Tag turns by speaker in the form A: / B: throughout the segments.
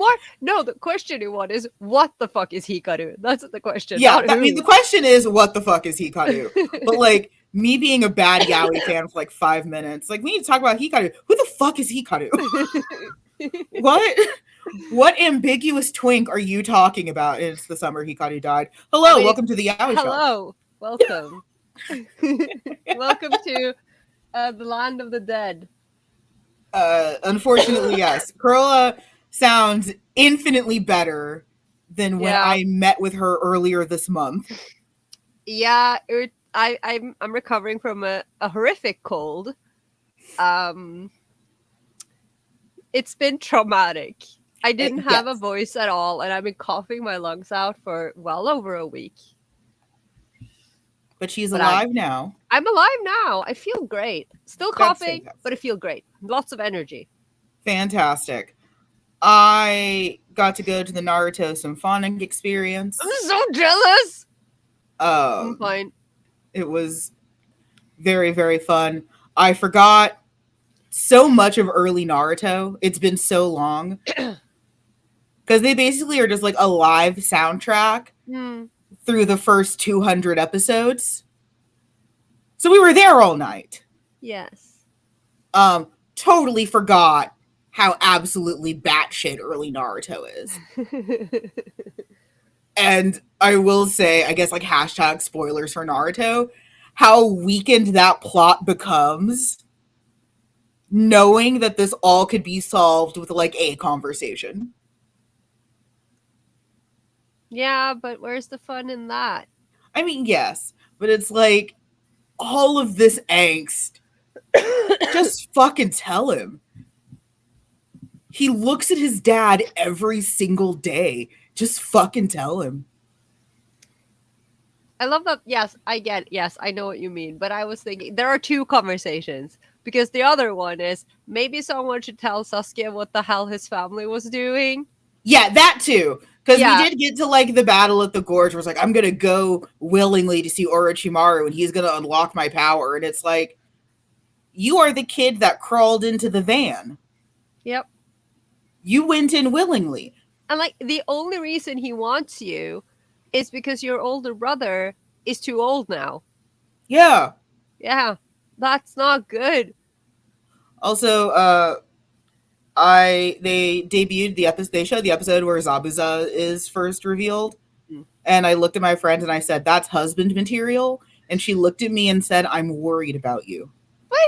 A: What? No, the question you want is what the fuck is Hikaru? That's the question.
B: Yeah,
A: Not who.
B: I mean, the question is, what the fuck is Hikaru? But like me being a bad yaoi fan for like 5 minutes, like we need to talk about Hikaru. Who the fuck is Hikaru? What ambiguous twink are you talking about? It's the summer Hikaru died. Hello, welcome to the Yaoi Shelf.
A: Hello, welcome. Welcome to the land of the dead.
B: Unfortunately, yes. Carola sounds infinitely better than when I met with her earlier this month.
A: Yeah, I'm recovering from a horrific cold. It's been traumatic. I didn't have a voice at all, and I've been coughing my lungs out for well over a week.
B: But she's alive now.
A: I'm alive now. I feel great. Still coughing, but I feel great. Lots of energy.
B: Fantastic. I got to go to the Naruto Symphonic experience.
A: I'm so jealous.
B: I'm
A: fine.
B: It was very, very fun. I forgot so much of early Naruto. It's been so long. Because they basically are just like a live soundtrack through the first 200 episodes. So we were there all night.
A: Yes.
B: Totally forgot how absolutely batshit early Naruto is. And I will say, I guess like hashtag spoilers for Naruto, how weakened that plot becomes knowing that this all could be solved with like a conversation.
A: Yeah, but where's the fun in that?
B: I mean, yes, but it's like all of this angst. Just fucking tell him. He looks at his dad every single day. Just fucking tell him.
A: I love that. Yes, I get it. Yes, I know what you mean. But I was thinking there are two conversations. Because the other one is maybe someone should tell Sasuke what the hell his family was doing.
B: Yeah, that too. Because we did get to like the battle at the gorge where it's like, I'm going to go willingly to see Orochimaru and he's going to unlock my power. And it's like, you are the kid that crawled into the van.
A: Yep.
B: You went in willingly.
A: And like the only reason he wants you is because your older brother is too old now.
B: Yeah.
A: Yeah. That's not good.
B: Also, they debuted the episode. They showed the episode where Zabuza is first revealed, and I looked at my friend and I said, "That's husband material." And she looked at me and said, "I'm worried about you."
A: But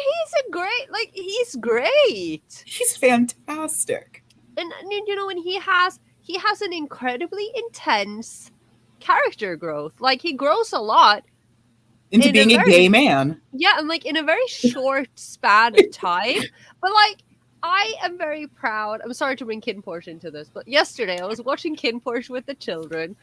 A: he's great.
B: He's fantastic.
A: And you know, and he has an incredibly intense character growth. Like he grows a lot
B: into being a gay man.
A: Yeah, and like in a very short span of time. But like I am very proud. I'm sorry to bring Kin Porsche into this, but yesterday I was watching Kin Porsche with the children.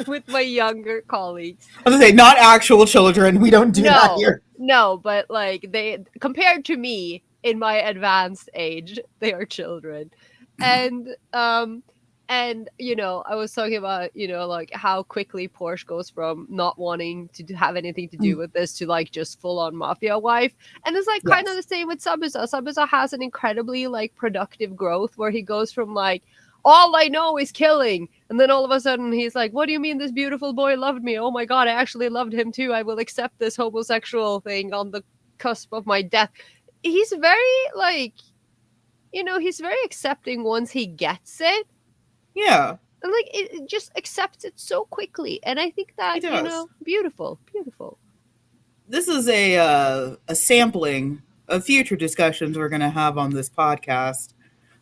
A: With my younger colleagues.
B: I was gonna say, not actual children. We don't do that here.
A: No, but like they, compared to me in my advanced age, they are children. And you know, I was talking about, you know, like how quickly Porsche goes from not wanting to have anything to do with this to like just full on mafia wife. And it's like kind of the same with Sabuza. Sabuza has an incredibly like productive growth where he goes from like, all I know is killing. And then all of a sudden he's like, what do you mean this beautiful boy loved me? Oh my God, I actually loved him too. I will accept this homosexual thing on the cusp of my death. He's very like, you know, he's very accepting once he gets it.
B: Yeah.
A: And like it just accepts it so quickly. And I think that, you know, beautiful.
B: This is a sampling of future discussions we're going to have on this podcast.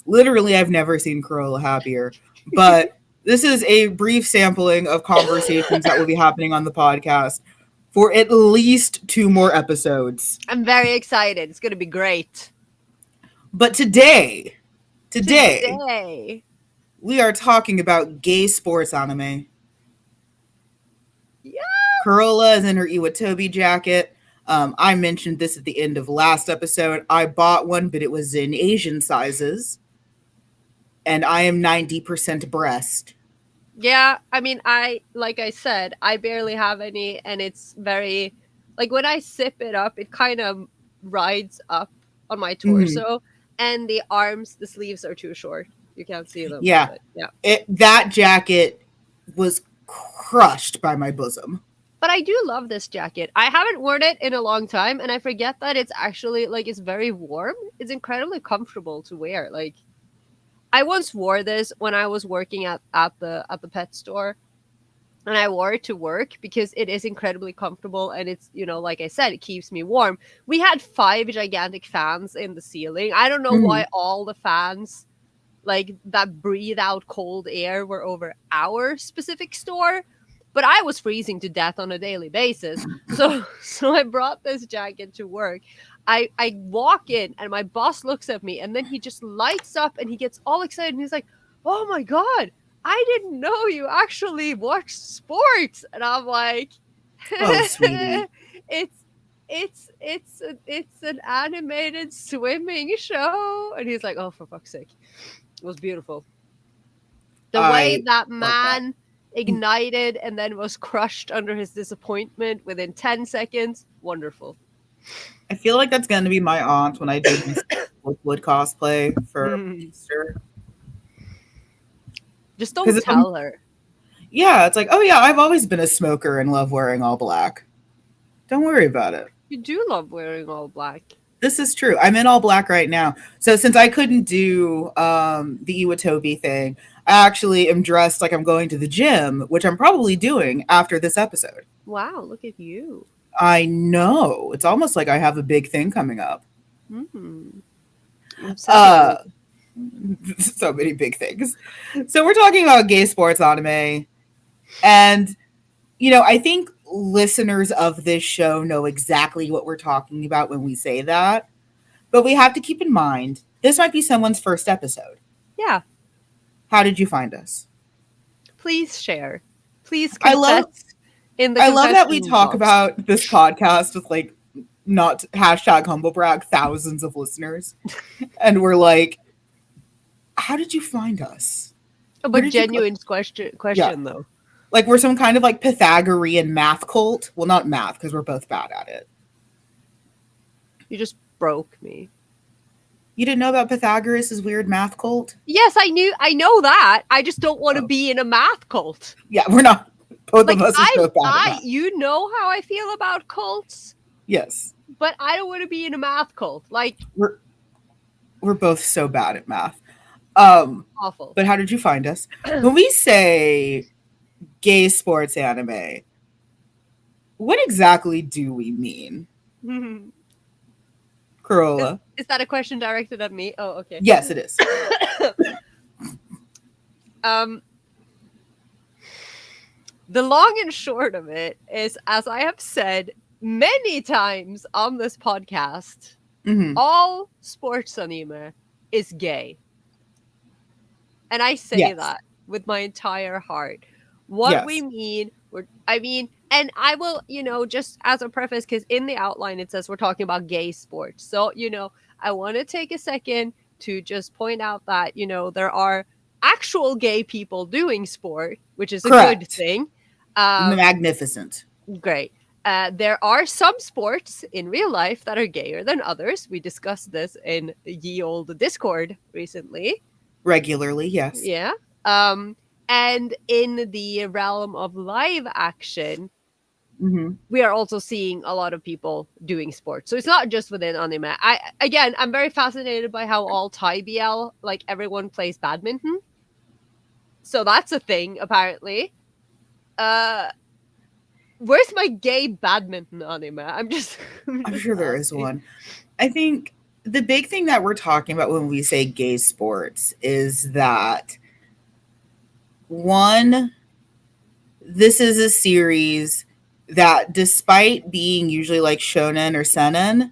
B: Literally, I've never seen Carola happier. But this is a brief sampling of conversations that will be happening on the podcast for at least 2 more episodes.
A: I'm very excited. It's going to be great.
B: But today, we are talking about gay sports anime.
A: Yeah.
B: Carola is in her Iwatobi jacket. I mentioned this at the end of last episode. I bought one, but it was in Asian sizes. And I am 90% breast.
A: Yeah, I mean, like I said, I barely have any, and it's very, like when I sip it up, it kind of rides up on my torso. And the arms, the sleeves are too short. You can't see them.
B: Yeah.
A: But yeah.
B: That jacket was crushed by my bosom.
A: But I do love this jacket. I haven't worn it in a long time, and I forget that it's actually like it's very warm. It's incredibly comfortable to wear. Like I once wore this when I was working at the pet store, and I wore it to work because it is incredibly comfortable, and it's, you know, like I said, it keeps me warm. We had 5 gigantic fans in the ceiling. I don't know why all the fans like that breathe out cold air were over our specific store, but I was freezing to death on a daily basis. So I brought this jacket to work. I walk in and my boss looks at me and then he just lights up and he gets all excited and he's like, "Oh my god, I didn't know you actually watched sports." And I'm like,
B: Oh, sweetie.
A: it's an animated swimming show. And he's like, "Oh, for fuck's sake." It was beautiful. The way that man ignited and then was crushed under his disappointment within 10 seconds, wonderful.
B: I feel like that's going to be my aunt when I do my wood cosplay for Easter.
A: Just don't tell her.
B: Yeah, it's like, oh yeah, I've always been a smoker and love wearing all black. Don't worry about it.
A: You do love wearing all black.
B: This is true. I'm in all black right now. So since I couldn't do the Iwatobi thing, I actually am dressed like I'm going to the gym, which I'm probably doing after this episode.
A: Wow, look at you.
B: I know. It's almost like I have a big thing coming up. So many big things. So we're talking about gay sports anime. And, you know, I think listeners of this show know exactly what we're talking about when we say that. But we have to keep in mind, this might be someone's first episode.
A: Yeah.
B: How did you find us?
A: Please share. Please confess I
B: love that we talk about this podcast with like not hashtag humble brag thousands of listeners. And we're like, how did you find us?
A: But genuine question though.
B: Like we're some kind of like Pythagorean math cult. Well, not math because we're both bad at it.
A: You just broke me.
B: You didn't know about Pythagoras' weird math cult?
A: Yes, I know that. I just don't want to be in a math cult.
B: Yeah, we're not. Both of us are so bad at math.
A: You know how I feel about cults?
B: Yes.
A: But I don't want to be in a math cult. Like
B: we're both so bad at math.
A: Awful.
B: But how did you find us? When we say gay sports anime, what exactly do we mean? Carola.
A: Is that a question directed at me? Oh, okay.
B: Yes, it is.
A: The long and short of it is, as I have said many times on this podcast, all sports anime is gay. And I say that with my entire heart. What we mean, and I will, just as a preface, because in the outline it says we're talking about gay sports. So, I want to take a second to just point out that, there are actual gay people doing sport, which is a good thing.
B: Magnificent.
A: Great. There are some sports in real life that are gayer than others. We discussed this in ye old Discord recently.
B: Regularly, yes.
A: Yeah. And in the realm of live action, we are also seeing a lot of people doing sports. So it's not just within anime. I'm very fascinated by how all Thai BL, like everyone plays badminton. So that's a thing, apparently. Where's my gay badminton anime? I'm
B: sure there is one. I think the big thing that we're talking about when we say gay sports is that, one, this is a series that, despite being usually like shonen or seinen,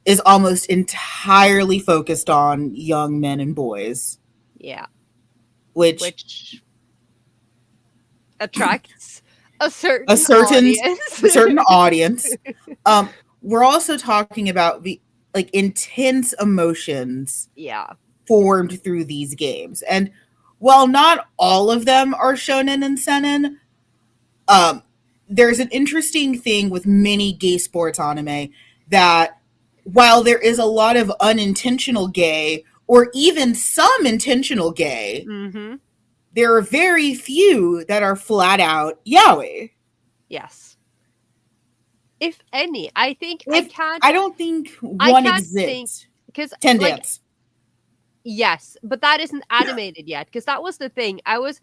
B: is almost entirely focused on young men and boys.
A: Yeah.
B: Which
A: attracts a certain
B: audience. We're also talking about the like intense emotions formed through these games. And while not all of them are shonen and seinen, there's an interesting thing with many gay sports anime that while there is a lot of unintentional gay or even some intentional gay,
A: Mm-hmm.
B: there are very few that are flat out yaoi.
A: Yes. If any, I think
B: If I don't think
A: I
B: one
A: can't think
B: exists.
A: because
B: Ten
A: like
B: Dance.
A: yes, but that isn't animated yet because that was the thing. I was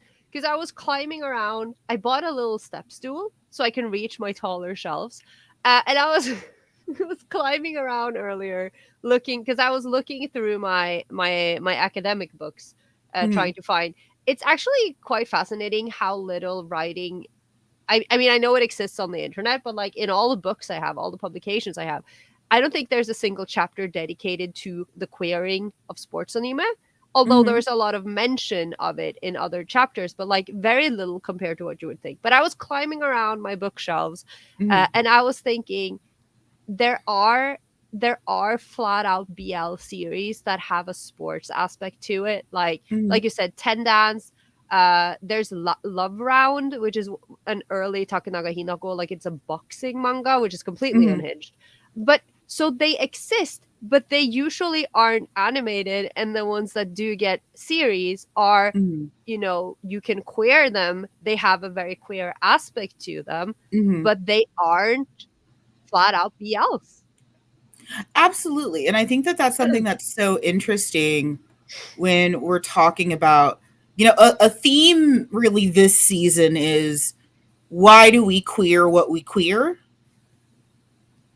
A: climbing around. I bought a little step stool so I can reach my taller shelves, and I was I was climbing around earlier looking because I was looking through my academic books,
B: Mm-hmm.
A: trying to find. It's actually quite fascinating how little writing. I mean, I know it exists on the internet, but like in all the books I have, all the publications I have, I don't think there's a single chapter dedicated to the queering of sports anime. Although
B: Mm-hmm.
A: there's a lot of mention of it in other chapters, but like very little compared to what you would think. But I was climbing around my bookshelves,
B: Mm-hmm.
A: and I was thinking there are flat out BL series that have a sports aspect to it.
B: Mm-hmm.
A: Like you said, Ten Dance. There's Love Round, which is an early Takenaga Hinako, like it's a boxing manga, which is completely
B: Mm-hmm.
A: unhinged. But so they exist, but they usually aren't animated, and the ones that do get series are,
B: Mm-hmm.
A: you know, you can queer them. They have a very queer aspect to them,
B: Mm-hmm.
A: but they aren't flat out BLs.
B: Absolutely. And I think that that's something that's so interesting when we're talking about, a theme really this season is why do we queer what we queer?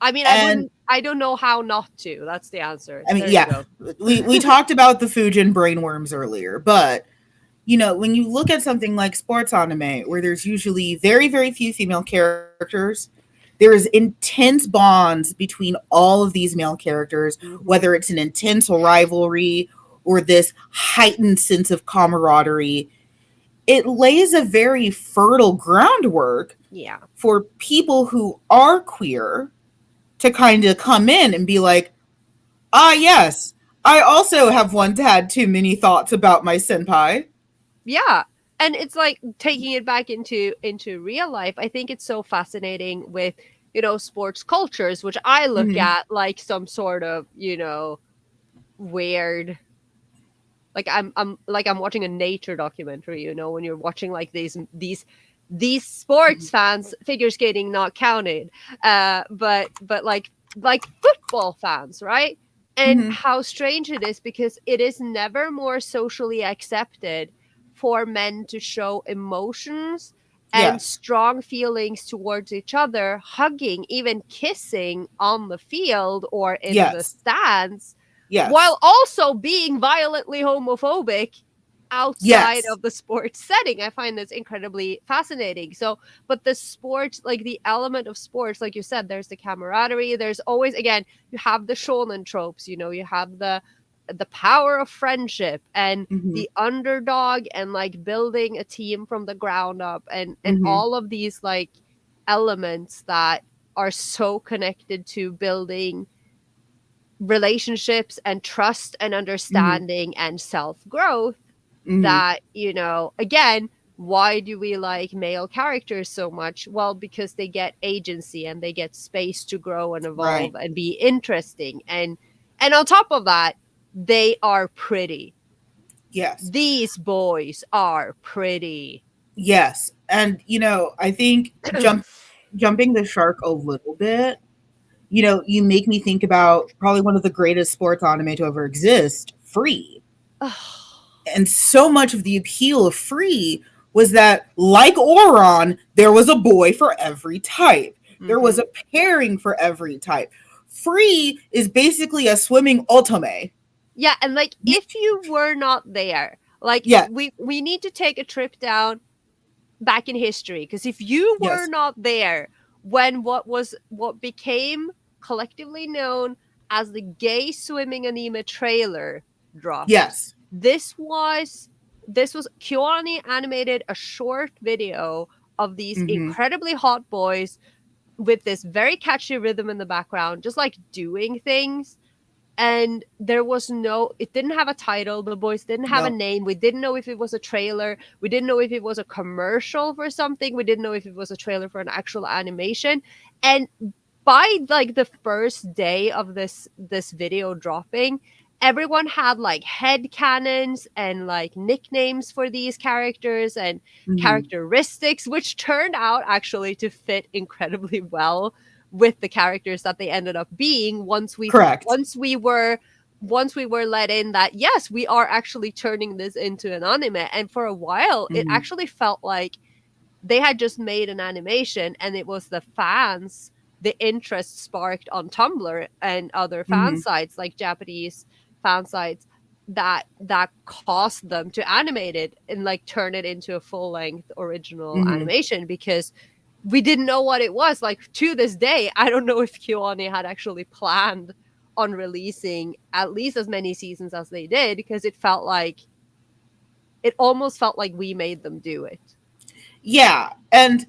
A: I mean,
B: And
A: I don't know how not to. That's the answer.
B: I mean,
A: There you
B: yeah,
A: go.
B: we talked about the Fujin brainworms earlier, but when you look at something like sports anime, where there's usually very, very few female characters, there is intense bonds between all of these male characters,
A: Hmm.
B: whether it's an intense rivalry or this heightened sense of camaraderie. It lays a very fertile groundwork
A: Yeah.
B: for people who are queer to kind of come in and be like, ah, yes, I also have once had too many thoughts about my senpai.
A: Yeah. And it's like taking it back into real life. I think it's so fascinating with, you know, sports cultures, which I look
B: Mm-hmm.
A: at like some sort of, you know, weird, like I'm watching a nature documentary, you know, when you're watching like these sports fans, figure skating not counted, but like football fans, right? And
B: Mm-hmm.
A: how strange it is because it is never more socially accepted for men to show emotions and
B: Yes.
A: strong feelings towards each other, hugging, even kissing on the field or in the
B: Yes.
A: stands, while
B: Yes.
A: also being violently homophobic outside
B: Yes.
A: of the sports setting. I find this incredibly fascinating. So, but the sports, like the element of sports, like you said, there's the camaraderie. There's always, again, you have the shonen tropes. You know, you have the power of friendship and
B: Mm-hmm.
A: the underdog and like building a team from the ground up and
B: Mm-hmm.
A: all of these like elements that are so connected to building relationships and trust and
B: Mm-hmm.
A: understanding and self growth.
B: Mm-hmm.
A: That, you know, again, why do we like male characters so much? Well, because they get agency and they get space to grow and evolve
B: Right.
A: and be interesting, and on top of that, they are pretty.
B: Yes.
A: These boys are pretty.
B: Yes. And I think jumping the shark a little bit, you make me think about probably one of the greatest sports anime to ever exist, Free. And so much of the appeal of Free was that, like Oron, there was a boy for every type. There was
A: Mm-hmm.
B: a pairing for every type. Free is basically a swimming otome.
A: Yeah, and like
B: You,
A: if you were not there, like
B: yeah,
A: we need to take a trip down back in history, because if you were
B: yes,
A: not there when what became collectively known as the gay swimming anime trailer dropped,
B: yes.
A: this was Kyoani animated a short video of these
B: Mm-hmm.
A: incredibly hot boys with this very catchy rhythm in the background, just like doing things. And there was no, it didn't have a title, the boys didn't have a
B: No.
A: name, we didn't know if it was a trailer, we didn't know if it was a commercial for something, we didn't know if it was a trailer for an actual animation. And by like the first day of this video dropping, everyone had like head canons and like nicknames for these characters and
B: Mhm.
A: characteristics, which turned out actually to fit incredibly well with the characters that they ended up being
B: Correct.
A: once we were let in that yes, we are actually turning this into an anime. And for a while it
B: Mhm.
A: actually felt like they had just made an animation and it was the fans, the interest sparked on Tumblr and other fan
B: Mhm.
A: sites like Japanese fan sites that caused them to animate it and like turn it into a full length original
B: Mhm.
A: animation, because we didn't know what it was. Like to this day, I don't know if KyoAni had actually planned on releasing at least as many seasons as they did, because it almost felt like we made them do it.
B: Yeah, and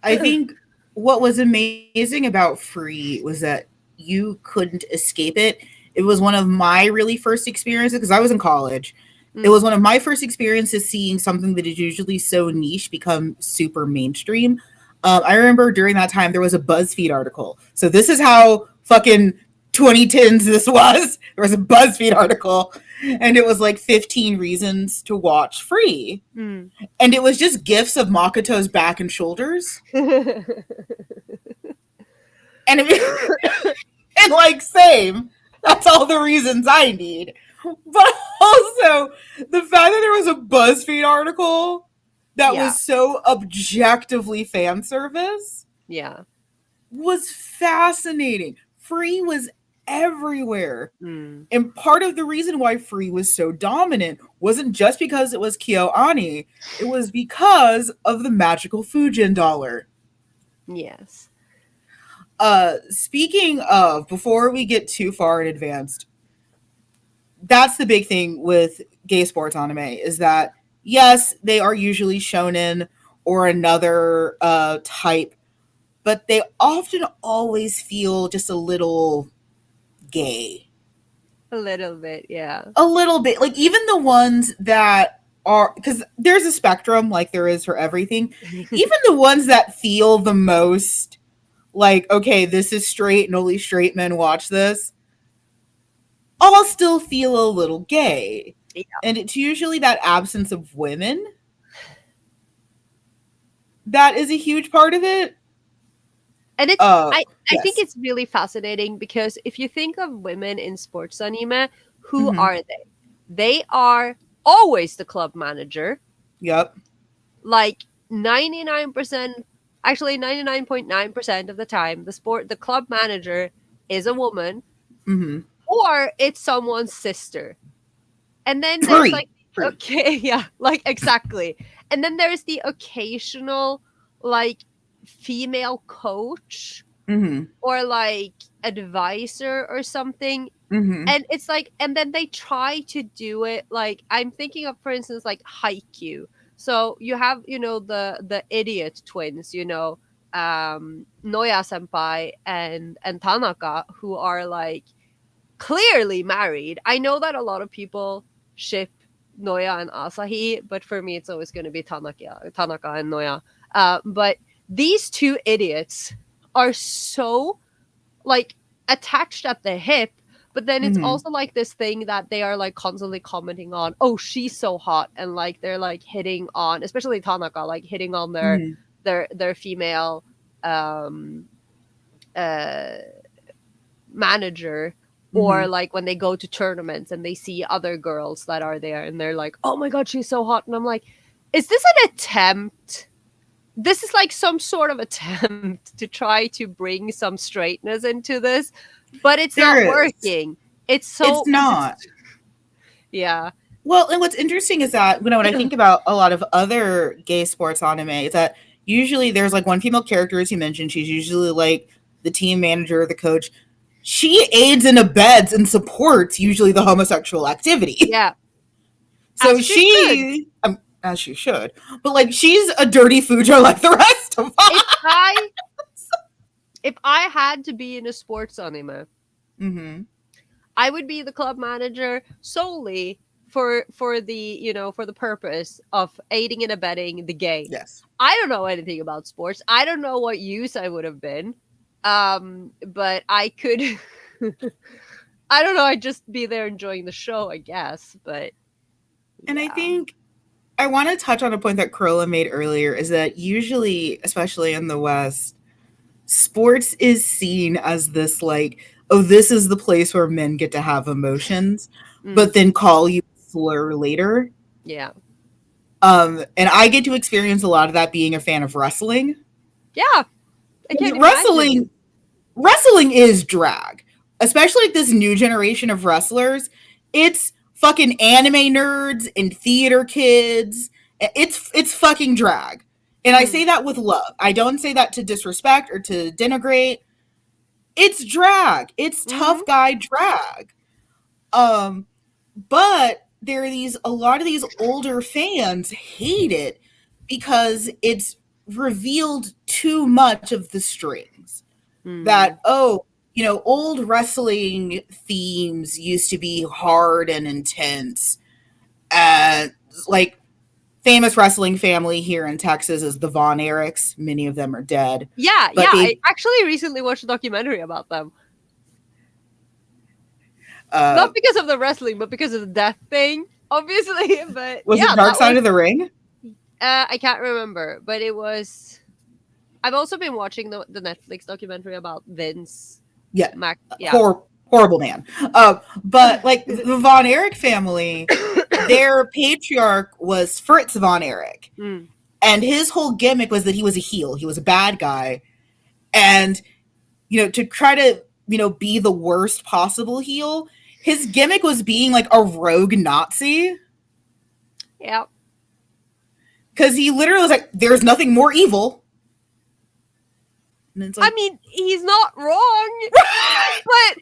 B: I think what was amazing about Free was that you couldn't escape it. It was one of my really first experiences because I was in college. It was
A: Mm.
B: one of my first experiences seeing something that is usually so niche become super mainstream. I remember during that time there was a BuzzFeed article. So this is how fucking 2010s this was. There was a BuzzFeed article, and it was like 15 reasons to watch Free,
A: Mm.
B: and it was just gifs of Makoto's back and shoulders. And it, and like same. That's all the reasons I need. But also the fact that there was a BuzzFeed article that
A: Yeah.
B: was so objectively fan service
A: Yeah.
B: was fascinating. Free was everywhere.
A: Mm.
B: And part of the reason why Free was so dominant wasn't just because it was KyoAni, it was because of the magical Fujin dollar.
A: Yes.
B: Speaking of, before we get too far in advanced, that's the big thing with gay sports anime is that yes, they are usually shonen or another type, but they often always feel just a little gay.
A: A little bit, yeah.
B: A little bit. Like even the ones that are, because there's a spectrum like there is for everything. Even the ones that feel the most like, okay, this is straight and only straight men watch this, all still feel a little gay.
A: Yeah.
B: And it's usually that absence of women that is a huge part of it.
A: And it's I think
B: Yes.
A: it's really fascinating because if you think of women in sports anime, who
B: Mm-hmm.
A: are they? They are always the club manager.
B: Yep.
A: Like 99%, actually 99.9% of the time, the club manager is a woman
B: Mm-hmm.
A: or it's someone's sister. And then there's
B: Free.
A: like,
B: Free.
A: okay, yeah, like exactly. And then there's the occasional like female coach
B: Mm-hmm.
A: or like advisor or something.
B: Mm-hmm.
A: And it's like, and then they try to do it like, I'm thinking of, for instance, like Haikyuu. So you have, the idiot twins, Noya senpai and Tanaka, who are like clearly married. I know that a lot of people ship Noya and Asahi, but for me, it's always going to be Tanaka and Noya. But these two idiots are so like attached at the hip, but then it's
B: Mm-hmm.
A: also like this thing that they are like constantly commenting on. Oh, she's so hot, and like they're like hitting on, especially Tanaka, like hitting on
B: Mm-hmm.
A: their female um uh manager,
B: Mm-hmm.
A: or like when they go to tournaments and they see other girls that are there and they're like, oh my god, she's so hot. And I'm like, is this an attempt? This is like some sort of attempt to try to bring some straightness into this, but it's not
B: There is.
A: working. It's
B: It's
A: so because it's
B: not.
A: yeah.
B: Well, and what's interesting is that when I think about a lot of other gay sports anime, is that usually there's like one female character, as you mentioned, she's usually like the team manager or the coach. She aids and abets and supports usually the homosexual activity.
A: Yeah,
B: So
A: as she should.
B: as she should, but like she's a dirty Fujo like the rest of us.
A: If I if I had to be in a sports anime,
B: Mm-hmm.
A: I would be the club manager solely for the for the purpose of aiding and abetting the gay.
B: Yes.
A: I don't know anything about sports. I don't know what use I would have been. But I could, I don't know, I'd just be there enjoying the show, I guess. But
B: And I
A: yeah.
B: think I want to touch on a point that Carola made earlier is that usually, especially in the West, sports is seen as this like, oh, this is the place where men get to have emotions, but then call you a slur later.
A: Yeah.
B: And I get to experience a lot of that being a fan of wrestling.
A: Yeah. I can't
B: Wrestling is drag. Especially like this new generation of wrestlers. It's fucking anime nerds and theater kids. It's fucking drag. And I say that with love. I don't say that to disrespect or to denigrate. It's drag. It's tough guy drag. But there are a lot of these older fans hate it because it's revealed too much of the strings. That, old wrestling themes used to be hard and intense. Like, famous wrestling family here in Texas is the Von Erichs. Many of them are dead.
A: Yeah, I actually recently watched a documentary about them. Not because of the wrestling, but because of the death thing, obviously. But
B: was it Dark Side of the Ring?
A: I can't remember, but it was. I've also been watching the Netflix documentary about Vince.
B: Yeah, horrible man. But like the Von Erich family, their patriarch was Fritz Von Erich, and his whole gimmick was that he was a heel. He was a bad guy, and to try to be the worst possible heel, his gimmick was being like a rogue Nazi.
A: Yeah.
B: Because he literally was like, there's nothing more evil. And it's like,
A: I mean, he's not wrong. But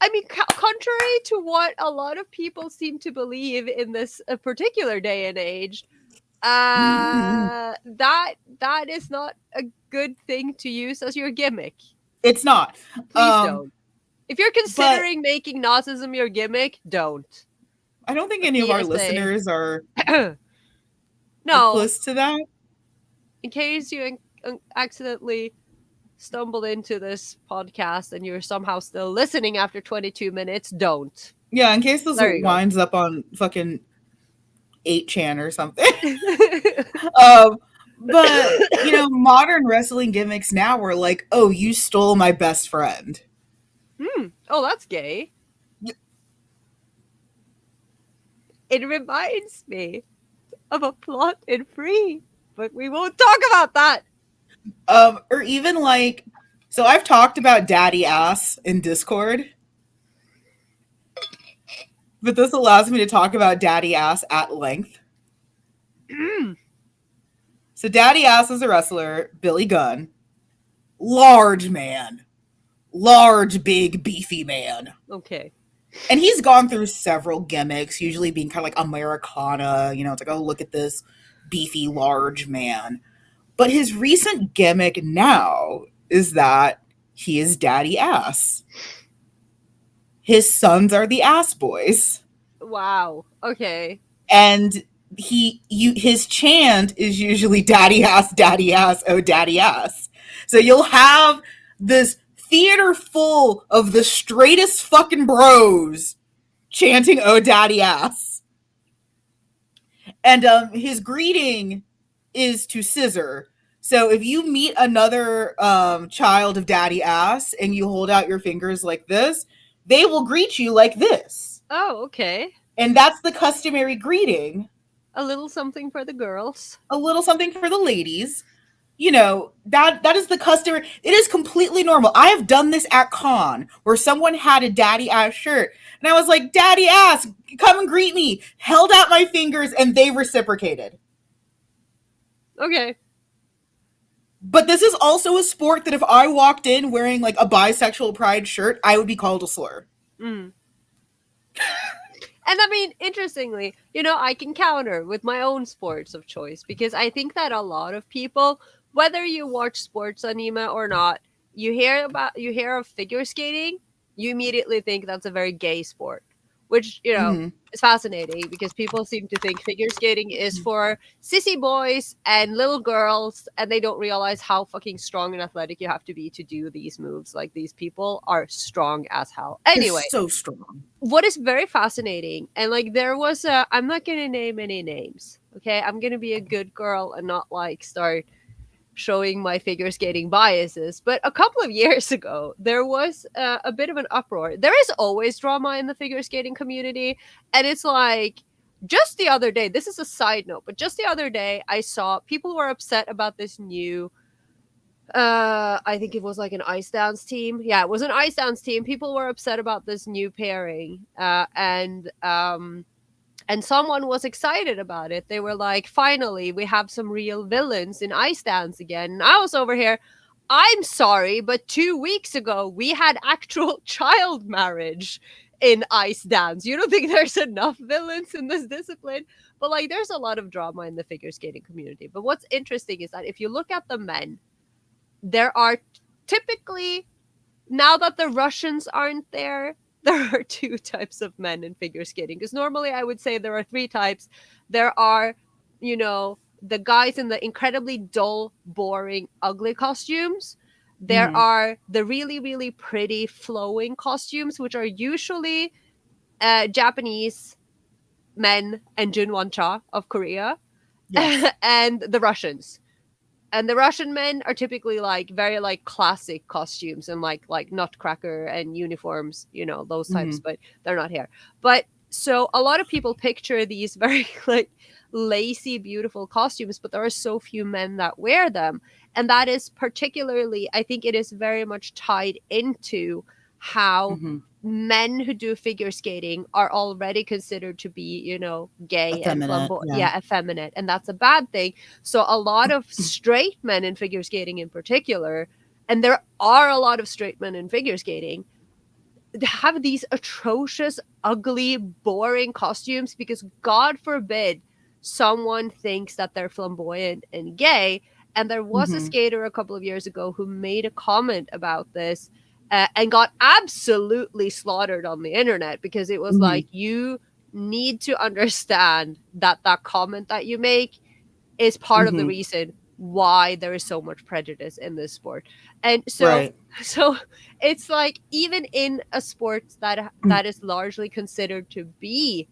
A: I mean, contrary to what a lot of people seem to believe in this particular day and age, that is not a good thing to use as your gimmick.
B: It's not.
A: Please don't. If you're considering making Nazism your gimmick, don't.
B: I don't think any of our listeners are close to that.
A: In case you accidentally stumbled into this podcast and you're somehow still listening after 22 minutes, don't.
B: Yeah, in case this winds up on fucking 8chan or something. But, modern wrestling gimmicks now are like, oh, you stole my best friend.
A: Oh, that's gay. It reminds me of a plot in Free, but we won't talk about that.
B: Or even like, so I've talked about daddy ass in Discord, but this allows me to talk about daddy ass at length. So daddy ass is a wrestler, Billy Gunn, large man, large, big, beefy man.
A: Okay.
B: And he's gone through several gimmicks, usually being kind of like Americana, it's like, oh, look at this beefy, large man. But his recent gimmick now is that he is daddy ass. His sons are the ass boys.
A: Wow. Okay.
B: And his chant is usually daddy ass, oh daddy ass. So you'll have this theater full of the straightest fucking bros chanting oh daddy ass. And his greeting is to scissor. So if you meet another child of daddy ass and you hold out your fingers like this, they will greet you like this.
A: Oh, okay.
B: And that's the customary greeting.
A: A little something for the girls.
B: A little something for the ladies. That is the customary. It is completely normal. I have done this at con where someone had a daddy ass shirt. And I was like, daddy ass, come and greet me. Held out my fingers and they reciprocated.
A: Okay.
B: But this is also a sport that if I walked in wearing like a bisexual pride shirt, I would be called a slur.
A: And I mean, interestingly, I can counter with my own sports of choice because I think that a lot of people, whether you watch sports anime or not, you hear of figure skating, you immediately think that's a very gay sport. which, you know,
B: Hmm.
A: is fascinating because people seem to think figure skating is for sissy boys and little girls, and they don't realize how fucking strong and athletic you have to be to do these moves. Like, these people are strong as hell.
B: They're
A: Anyway,
B: so strong.
A: what is very fascinating, and like there was a, I'm not gonna name any names, okay? I'm gonna be a good girl and not like start showing my figure skating biases. But a couple of years ago, there was a bit of an uproar. There is always drama in the figure skating community, and it's like just the other day. This is a side note, but just the other day, I saw people were upset about this new. I think it was like an ice dance team. Yeah, it was an ice dance team. People were upset about this new pairing, and someone was excited about it. They were like, finally, we have some real villains in ice dance again. And I was over here, I'm sorry, but 2 weeks ago, we had actual child marriage in ice dance. You don't think there's enough villains in this discipline? But like, there's a lot of drama in the figure skating community. But what's interesting is that if you look at the men, there are typically, now that the Russians aren't there, there are two types of men in figure skating. Because normally I would say there are three types. There are, you know, the guys in the incredibly dull, boring, ugly costumes. There
B: Hmm.
A: are the really, really pretty, flowing costumes, which are usually Japanese men and Junwon-cha of Korea,
B: Yes.
A: and the Russians. And the Russian men are typically like very like classic costumes and like nutcracker and uniforms, you know, those types,
B: Hmm.
A: but they're not here. But so a lot of people picture these very like lacy, beautiful costumes, but there are so few men that wear them. And that is particularly, I think it is very much tied into how
B: Hmm.
A: men who do figure skating are already considered to be, you know, gay and
B: Effeminate.
A: flamboyant,
B: Yeah.
A: yeah, effeminate, and that's a bad thing. So a lot of straight men in figure skating in particular, and there are a lot of straight men in figure skating, have these atrocious, ugly, boring costumes because God forbid someone thinks that they're flamboyant and gay. And there was a
B: Hmm.
A: skater a couple of years ago who made a comment about this, and got absolutely slaughtered on the internet because it was
B: Hmm.
A: like, you need to understand that that comment that you make is part of the
B: Hmm.
A: reason why there is so much prejudice in this sport. And so
B: Right.
A: so it's like, even in a sport that is largely considered to be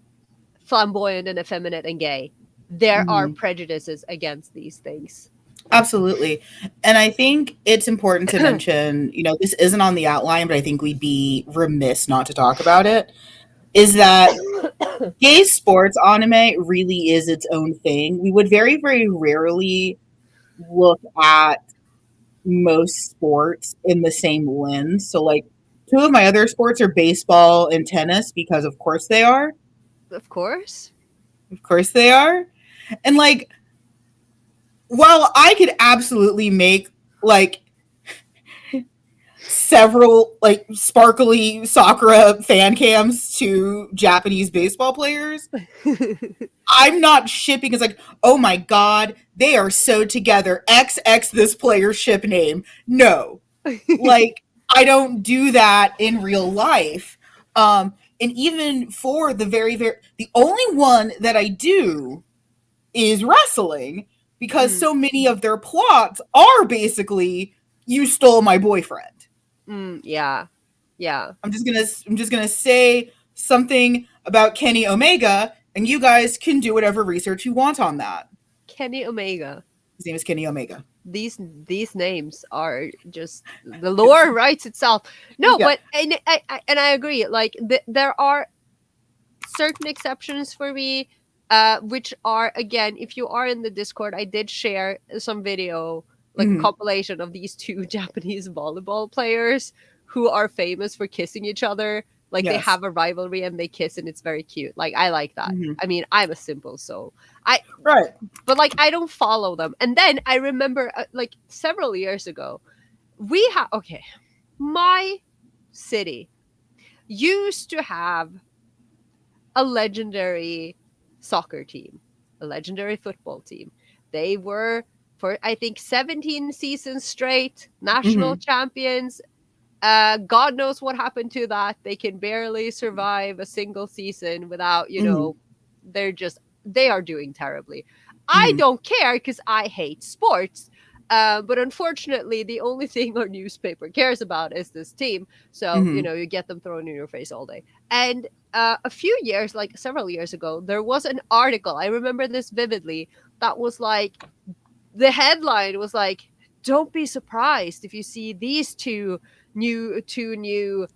A: flamboyant and effeminate and gay, there are
B: Hmm.
A: prejudices against these things.
B: Absolutely. And I think it's important to mention, this isn't on the outline, but I think we'd be remiss not to talk about it, is that gay sports anime really is its own thing. We would very, very rarely look at most sports in the same lens. So, like, two of my other sports are baseball and tennis because, of course, they are.
A: Of course.
B: Of course, they are. And, like, while I could absolutely make, like, several like sparkly Sakura fan cams to Japanese baseball players, I'm not shipping. It's like, oh my god, they are so together. XX this player's ship name. No, like I don't do that in real life. And even for the the only one that I do is wrestling because
A: Mm,
B: so many of their plots are basically you stole my boyfriend.
A: yeah. Yeah.
B: I'm just gonna say something about Kenny Omega, and you guys can do whatever research you want on that.
A: Kenny Omega.
B: His name is Kenny Omega.
A: These names are just, the lore writes itself. No,
B: Yeah.
A: but and I agree. Like there are certain exceptions for me, which are, again, if you are in the Discord, I did share some video, like a
B: Hmm.
A: compilation of these two Japanese volleyball players who are famous for kissing each other. Like, they
B: Yes.
A: have a rivalry and they kiss, and it's very cute. Like, I like that.
B: Hmm.
A: I mean, I'm a simple soul. I
B: Right.
A: But like, I don't follow them. And then I remember, like several years ago, we have, okay, my city used to have a legendary soccer team, a legendary football team. They were, for I think 17 seasons straight, national
B: Hmm.
A: champions. God knows what happened to that. They can barely survive a single season without, they are doing terribly. I don't care because I hate sports. But unfortunately, the only thing our newspaper cares about is this team. So, you get them thrown in your face all day. And a few years, like several years ago, there was an article. I remember this vividly. That was like, the headline was like, "Don't be surprised if you see these two new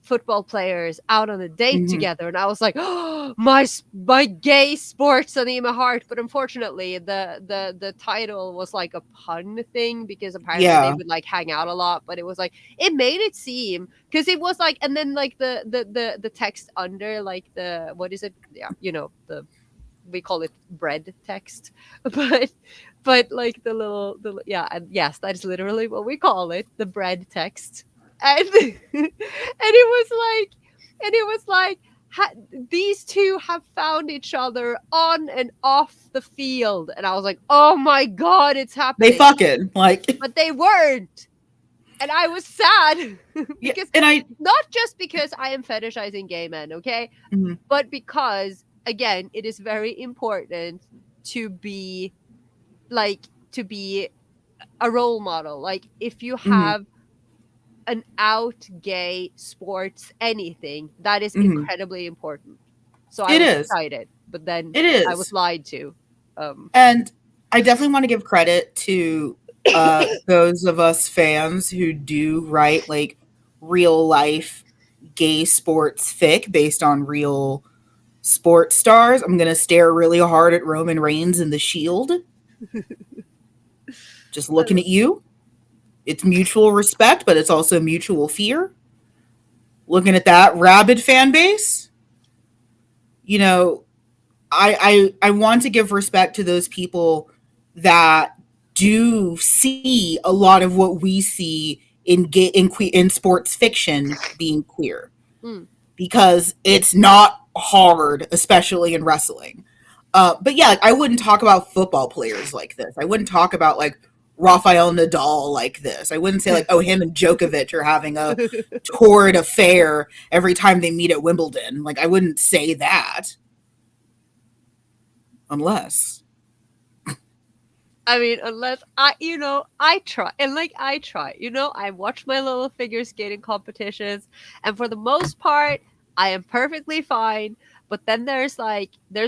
A: football players out on a date together." And I was like, "Oh, my gay sports anime heart!" But unfortunately, the title was like a pun thing because apparently they would like hang out a lot. But it was like, it made it seem, because it was like, and then like the text under, like, the, what is it? Yeah, the, we call it bread text, but like yeah, and yes, that is literally what we call it, the bread text. And and it was like these two have found each other on and off the field, and I was like, oh my god, it's happening.
B: They fucking like,
A: but they weren't. And I was sad because,
B: and
A: not just because I am fetishizing gay men, okay, but because, again, it is very important to be a role model. Like, if you have an out gay sports anything, that is incredibly important. So I was excited, but then I was lied to.
B: And I definitely want to give credit to those of us fans who do write like real life gay sports fic based on real sports stars. I'm gonna stare really hard at Roman Reigns in The Shield. Just looking at you. It's mutual respect, but it's also mutual fear. Looking at that rabid fan base, I want to give respect to those people that do see a lot of what we see in sports fiction being queer, because it's not hard, especially in wrestling. But yeah, I wouldn't talk about football players like this. I wouldn't talk about like Rafael Nadal like this. I wouldn't say like, oh, him and Djokovic are having a torrid affair every time they meet at Wimbledon. Like, I wouldn't say that. Unless
A: I try. And like, I try. I watch my little figure skating competitions, and for the most part, I am perfectly fine. But then there's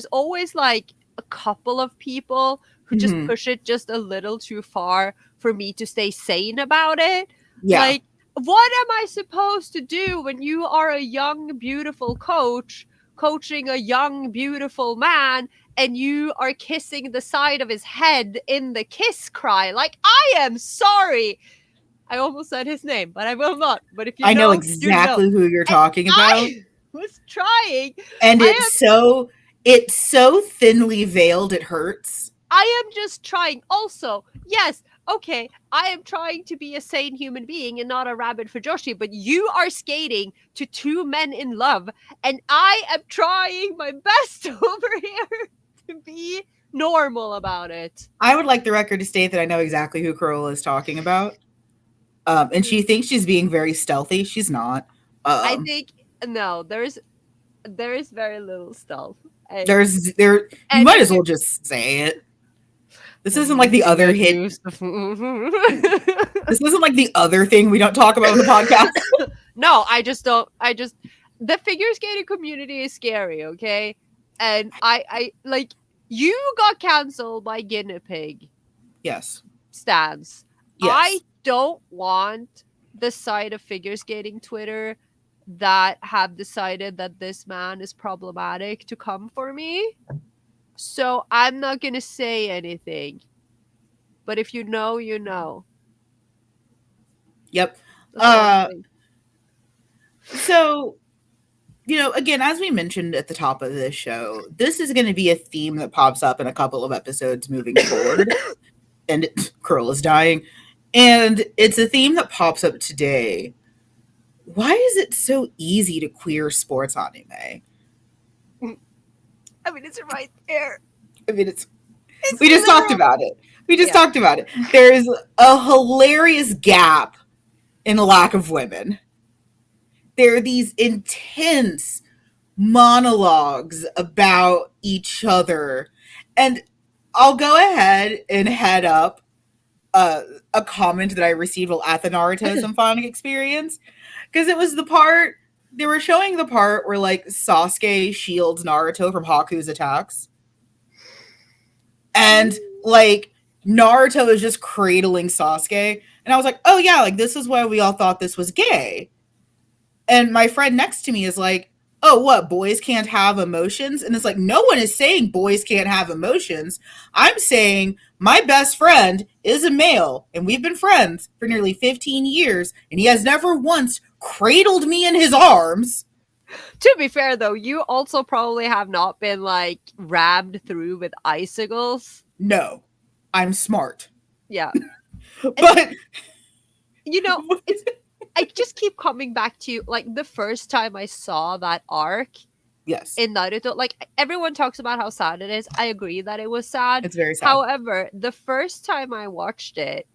A: always like a couple of people who just push it just a little too far for me to stay sane about it.
B: Yeah.
A: Like, what am I supposed to do when you are a young, beautiful coach coaching a young, beautiful man, and you are kissing the side of his head in the kiss cry? Like, I am sorry. I almost said his name, but I will not. But if
B: I know exactly who you're talking about.
A: I was trying.
B: And it's so thinly veiled, it hurts.
A: I am just trying. Also, yes, okay, I am trying to be a sane human being and not a rabid fujoshi, but you are skating to two men in love, and I am trying my best over here to be normal about it.
B: I would like the record to state that I know exactly who Carola is talking about. And she thinks she's being very stealthy. She's not.
A: I think, no, there is very little stealth.
B: You might as well just say it. This isn't like the other hit. This isn't like the other thing we don't talk about on the podcast.
A: No, the figure skating community is scary, okay? And I like, you got canceled by Guinea Pig.
B: Yes.
A: Stans.
B: Yes.
A: I don't want the side of figure skating Twitter that have decided that this man is problematic to come for me. So I'm not going to say anything. But if you know, you know.
B: Yep. So, again, as we mentioned at the top of this show, this is going to be a theme that pops up in a couple of episodes moving forward. And Carola's dying. And it's a theme that pops up today. Why is it so easy to queer sports anime?
A: I mean, it's right there.
B: I mean, we just talked about it. There's a hilarious gap in lack of women. There are these intense monologues about each other. And I'll go ahead and head up a, a comment that I received while at the Naruto Symphonic Experience. Because it was the part, they were showing the part where like Sasuke shields Naruto from Haku's attacks. And like Naruto is just cradling Sasuke. And I was like, oh yeah, like this is why we all thought this was gay. And my friend next to me is like, oh, what? Boys can't have emotions? And it's like, no one is saying boys can't have emotions. I'm saying my best friend is a male, and we've been friends for nearly 15 years, and he has never once cradled me in his arms.
A: To be fair, though, you also probably have not been, like, rammed through with icicles.
B: No, I'm smart.
A: Yeah.
B: But,
A: you know, I just keep coming back to, like, the first time I saw that arc
B: yes,
A: in Naruto. Like, everyone talks about how sad it is. I agree that it was sad.
B: It's very sad.
A: However, the first time I watched it,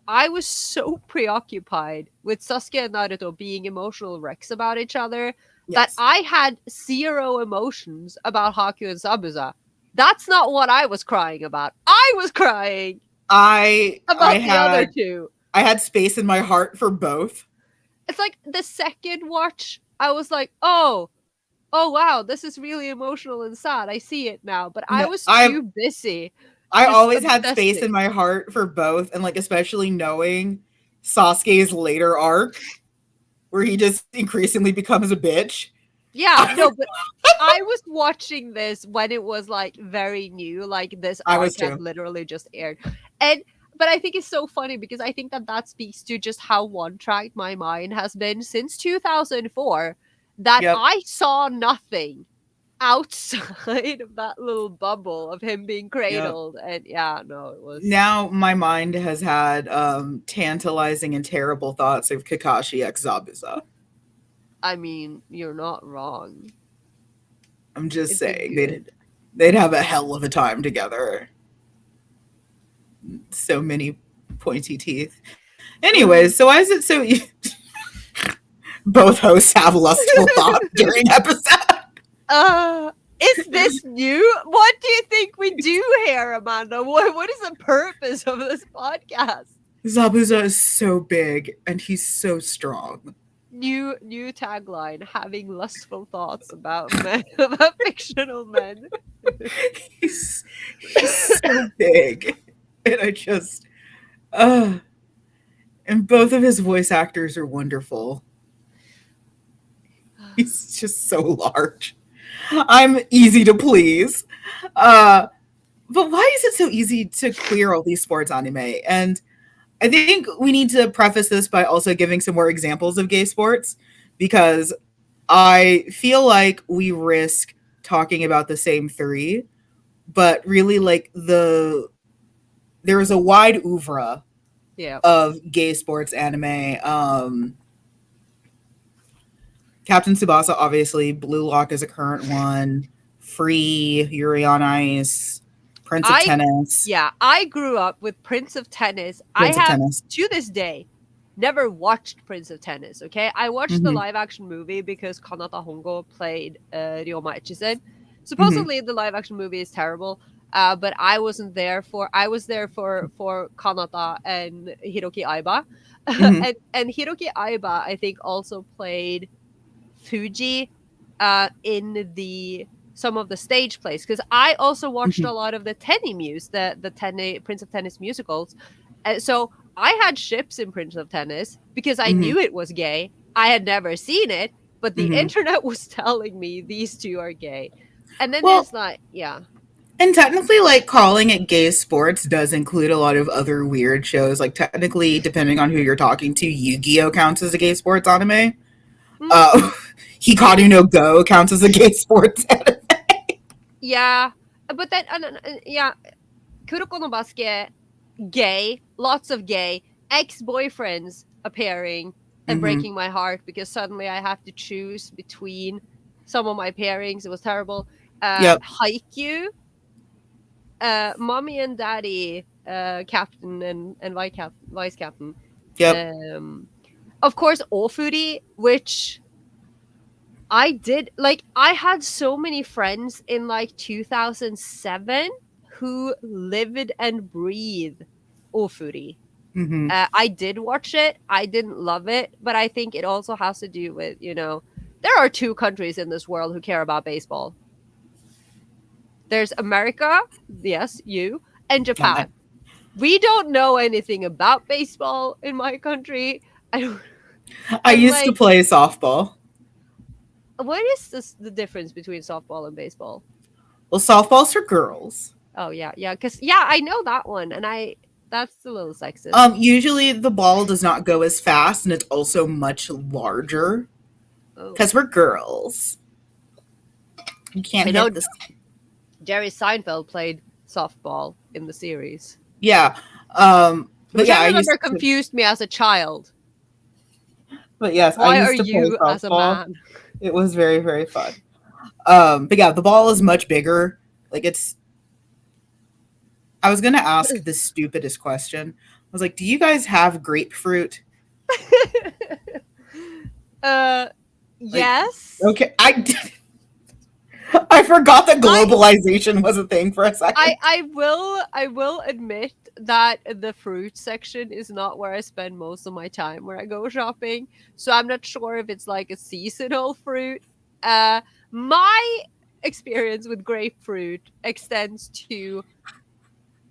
A: I was so preoccupied with Sasuke and Naruto being emotional wrecks about each other that I had zero emotions about Haku and Zabuza. That's not what I was crying about. I was crying about the other two.
B: I had space in my heart for both.
A: It's like the second watch, I was like, oh wow, this is really emotional and sad. I see it now. But I was too busy.
B: I always had space in my heart for both, and like especially knowing Sasuke's later arc, where he just increasingly becomes a bitch.
A: Yeah, no, but I was watching this when it was like very new, like this arc had literally just aired, but I think it's so funny because I think that speaks to just how one-tracked my mind has been since 2004. That I saw nothing outside of that little bubble of him being cradled. And yeah, no, it was.
B: Now my mind has had tantalizing and terrible thoughts of Kakashi x Zabuza.
A: I mean, you're not wrong.
B: I'm just saying they'd have a hell of a time together. So many pointy teeth. Anyways, so why is it so both hosts have lustful thoughts during episode?
A: Is this new? What do you think we do here, Amanda? What is the purpose of this podcast?
B: Zabuza is so big and he's so strong.
A: New tagline: having lustful thoughts about men, about fictional men.
B: he's so big, and I just, and both of his voice actors are wonderful. He's just so large. I'm easy to please. But why is it so easy to queer all these sports anime? And I think we need to preface this by also giving some more examples of gay sports, because I feel like we risk talking about the same three, but really like there is a wide oeuvre of gay sports anime. Captain Tsubasa, obviously. Blue Lock is a current one. Free, Yuri on Ice, Prince of Tennis.
A: Yeah, I grew up with Prince of Tennis. To this day, never watched Prince of Tennis, okay? I watched the live-action movie because Kanata Hongo played Ryoma Echizen. Supposedly, the live-action movie is terrible, but I was there for Kanata and Hiroki Aiba. And Hiroki Aiba, I think, also played Fuji in some of the stage plays, because I also watched a lot of the Tenny the Prince of Tennis musicals. So I had ships in Prince of Tennis because I knew it was gay. I had never seen it, but the internet was telling me these two are gay. And then there's like,
B: and technically, like, calling it gay sports does include a lot of other weird shows. Like, technically, depending on who you're talking to, Yu-Gi-Oh counts as a gay sports anime. Hikaru no Go counts as a gay sports anime.
A: Yeah, but then Kuroko no Basket, gay, lots of gay ex-boyfriends appearing and breaking my heart because suddenly I have to choose between some of my pairings. It was terrible. Haikyuu, mommy and daddy, captain and vice captain. of course, Ofuri, which I did like. I had so many friends in like 2007 who lived and breathed Ofuri.
B: Hmm.
A: I did watch it. I didn't love it, but I think it also has to do with, there are two countries in this world who care about baseball. There's America, yes, you, and Japan. We don't know anything about baseball in my country. I don't,
B: I
A: and
B: used to
A: like,
B: play softball.
A: what is the difference between softball and baseball?
B: Well, softball's for girls.
A: Oh yeah, because I know that one, and that's a little sexist.
B: Usually the ball does not go as fast, and it's also much larger
A: Oh,
B: because we're girls. You can't
A: I know
B: hit this.
A: Jerry Seinfeld played softball in the series,
B: Yeah. But
A: which
B: yeah,
A: I
B: I used
A: remember
B: to.
A: confused me as a child.
B: But yes, I
A: Why are
B: used to play
A: you as a
B: softball.
A: man?
B: It was very, very fun. But yeah, the ball is much bigger. Like it's. I was gonna ask the stupidest question. I was like, "Do you guys have grapefruit?"
A: uh,
B: Like,
A: yes.
B: okay, I forgot that globalization was a thing for a second.
A: I will admit that the fruit section is not where I spend most of my time when I go shopping. So I'm not sure if it's like a seasonal fruit. My experience with grapefruit extends to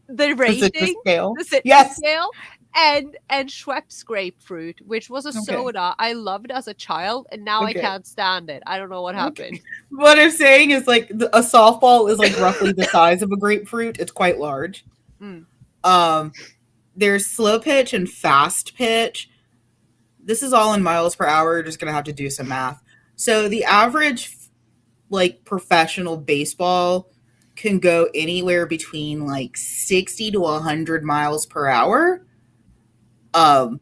A: the
B: The citrus
A: rating,
B: scale.
A: the citrus
B: Yes.
A: scale, and Schweppes grapefruit, which was a
B: Okay.
A: soda I loved as a child, and now I
B: Okay.
A: can't stand it. I don't know what
B: Okay.
A: happened.
B: What I'm saying is like a softball is like roughly the size of a grapefruit. It's quite large.
A: Mm.
B: Um, there's slow pitch and fast pitch. This is all in miles per hour. You're just gonna have to do some math. So the average like professional baseball can go anywhere between like 60 to 100 miles per hour. Um,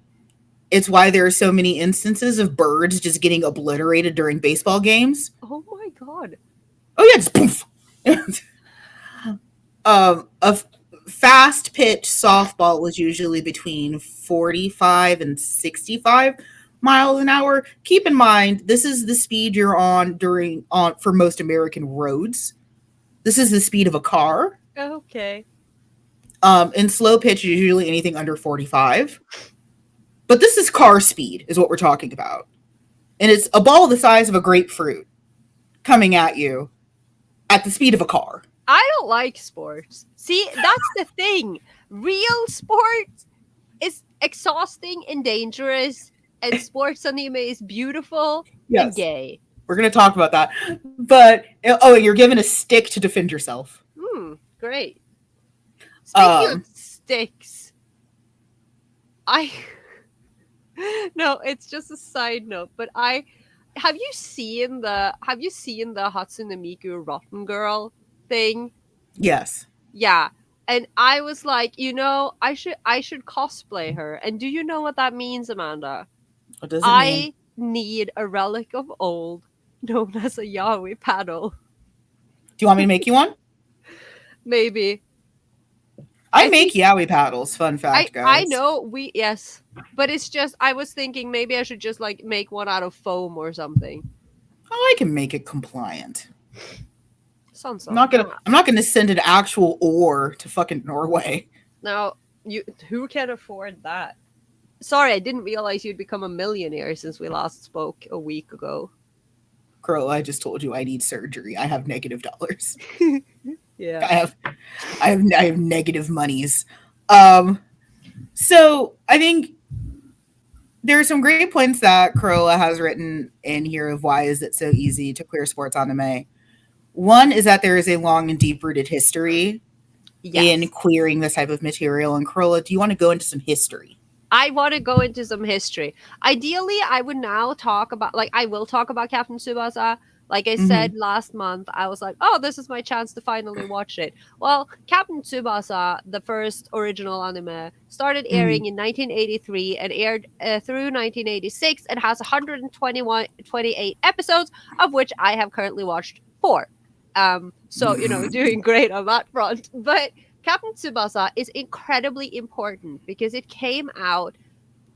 B: it's why there are so many instances of birds just getting obliterated during baseball games.
A: Oh my god.
B: Oh yeah, just poof. A fast pitch softball is usually between 45 and 65 miles an hour. Keep in mind, this is the speed you're on for most American roads. This is the speed of a car.
A: Okay.
B: And slow pitch is usually anything under 45. But this is car speed, is what we're talking about. And it's a ball the size of a grapefruit coming at you at the speed of a car.
A: I don't like sports. See, that's the thing. Real sports is exhausting and dangerous, and sports anime is beautiful and
B: Yes,
A: gay.
B: we're going to talk about that. But, oh, and you're given a stick to defend yourself.
A: Great. Speaking of sticks, I no, it's just a side note, but have you seen the Hatsune Miku Rotten Girl thing?
B: Yes.
A: Yeah. And I was like, I should cosplay her. And do you know what that means, Amanda?
B: What does it mean?
A: I need a relic of old known as a Yaoi paddle.
B: Do you want me to make you one?
A: Maybe.
B: I make yaoi paddles, fun fact, guys.
A: I know yes. But it's just I was thinking maybe I should just like make one out of foam or something.
B: Oh, I can make it compliant.
A: Sounds
B: I'm not gonna send an actual ore to fucking Norway.
A: Now, who can afford that? Sorry, I didn't realize you'd become a millionaire since we last spoke a week ago.
B: Carola, I just told you I need surgery. I have negative dollars.
A: Yeah.
B: I have negative monies. So I think there are some great points that Carola has written in here of why is it so easy to queer sports anime. One is that there is a long and deep-rooted history in queering this type of material. And Carola, do you want to go into some history?
A: I want to go into some history. Ideally, I would now talk about, I will talk about Captain Tsubasa. Like I said last month, I was like, oh, this is my chance to finally watch it. Well, Captain Tsubasa, the first original anime, started airing in 1983 and aired through 1986 and has 128 episodes, of which I have currently watched 4. So, doing great on that front. But Captain Tsubasa is incredibly important because it came out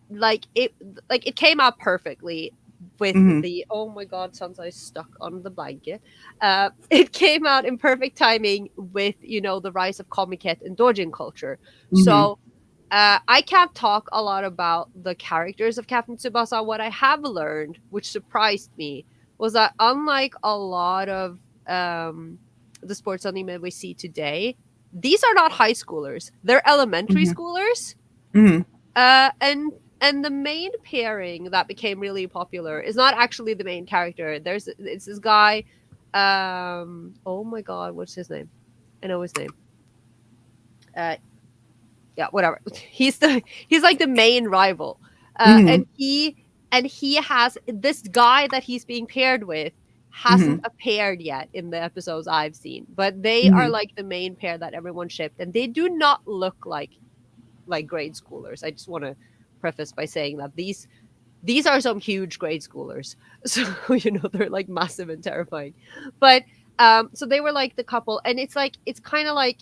A: like it came out perfectly with
B: Mm-hmm.
A: the, oh my god, Sansa is stuck on the blanket. It came out in perfect timing with, you know, the rise of comiket and doujin culture.
B: Mm-hmm.
A: So I can't talk a lot about the characters of Captain Tsubasa. What I have learned, which surprised me, was that unlike a lot of the sports anime we see today, these are not high schoolers. They're elementary
B: Mm-hmm.
A: schoolers.
B: Mm-hmm.
A: And the main pairing that became really popular is not actually the main character. It's this guy. Oh my god, what's his name? I know his name. Uh, yeah, whatever. He's like the main rival,
B: Mm-hmm.
A: and he has this guy that he's being paired with hasn't
B: Mm-hmm.
A: appeared yet in the episodes I've seen, but they are
B: Mm-hmm.
A: like the main pair that everyone shipped, and they do not look like grade schoolers. I just want to preface by saying that these are some huge grade schoolers, so you know they're like massive and terrifying, but so they were like the couple, and it's kind of like,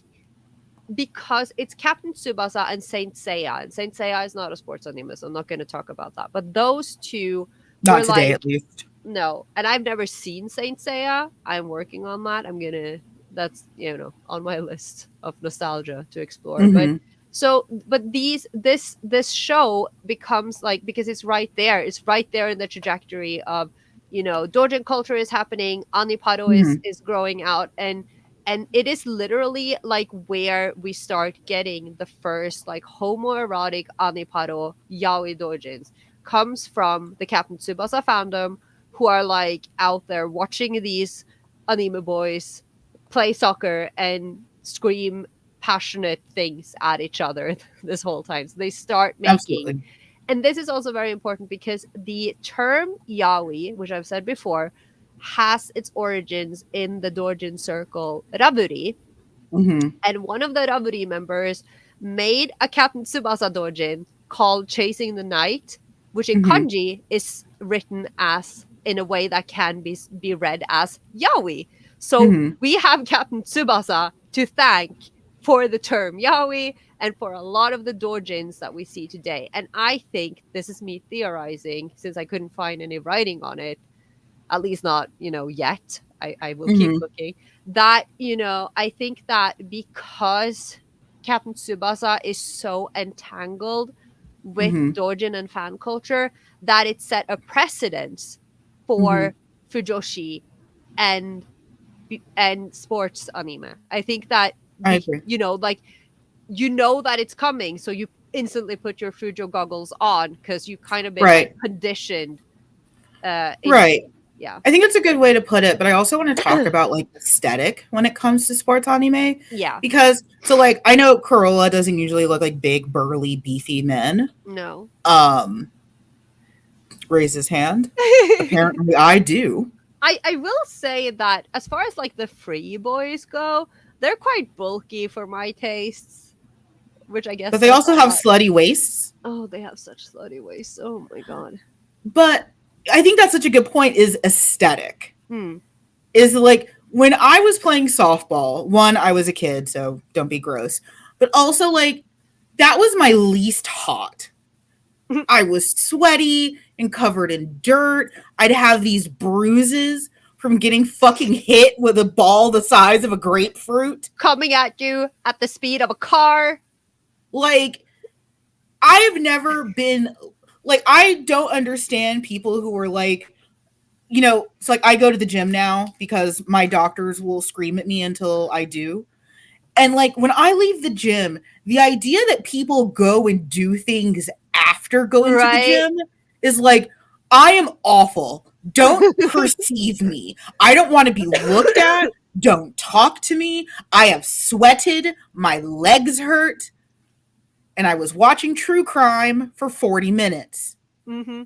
A: because it's Captain Tsubasa and Saint Seiya, and Saint Seiya is not a sports anime, so I'm not going to talk about that. But those two
B: Not
A: were
B: today,
A: like,
B: at least.
A: no, and I've never seen Saint Seiya. I'm working on that. That's, you know, on my list of nostalgia to explore. But
B: Mm-hmm.
A: so, but this show becomes like, because it's right there in the trajectory of, you know, doujin culture is happening, Anipado
B: Mm-hmm.
A: is growing out, and it is literally like where we start getting the first like homoerotic Anipado yaoi doujins, comes from the Captain Tsubasa fandom, who are like out there watching these anime boys play soccer and scream passionate things at each other this whole time. So they start making,
B: Absolutely.
A: and this is also very important because the term yaoi, which I've said before, has its origins in the doujin circle Raburi,
B: Mm-hmm.
A: and one of the Raburi members made a Captain Tsubasa doujin called Chasing the Night, which in
B: Mm-hmm.
A: kanji is written as, in a way that can be read as yaoi. So
B: Mm-hmm.
A: we have Captain Tsubasa to thank for the term yaoi and for a lot of the doujins that we see today. And I think, this is me theorizing since I couldn't find any writing on it, at least not, you know, yet. I will keep
B: Mm-hmm.
A: looking. That, you know, I think that because Captain Tsubasa is so entangled with
B: Mm-hmm.
A: doujin and fan culture, that it set a precedence
B: Mm-hmm.
A: for Fujoshi and sports anime. I think that
B: I agree.
A: you know, like, you know that it's coming, so you instantly put your Fujo goggles on because you kind of been like
B: Right.
A: conditioned into,
B: Right.
A: yeah.
B: I think it's a good way to put it, but I also want to talk about like aesthetic when it comes to sports anime.
A: Yeah.
B: Because so like I know Carola doesn't usually look like big, burly, beefy men.
A: No.
B: Um raise his hand. Apparently I do.
A: I will say that as far as like the free boys go, they're quite bulky for my tastes, which I guess
B: But they
A: says a
B: also have
A: lot.
B: slutty waists.
A: Oh, they have such slutty waists. Oh my god.
B: But I think that's such a good point is aesthetic.
A: Hmm.
B: Is like when I was playing softball, one, I was a kid, so don't be gross. But also like that was my least hot. I was sweaty and covered in dirt. I'd have these bruises from getting fucking hit with a ball the size of a grapefruit.
A: Coming at you at the speed of a car.
B: Like, I've never been, like, I don't understand people who are like, you know, it's like I go to the gym now because my doctors will scream at me until I do. And like when I leave the gym, the idea that people go and do things after going to the
A: Right?
B: gym is like, I am awful. Don't perceive me. I don't want to be looked at. Don't talk to me. I have sweated. My legs hurt. And I was watching true crime for 40 minutes.
A: Mm-hmm.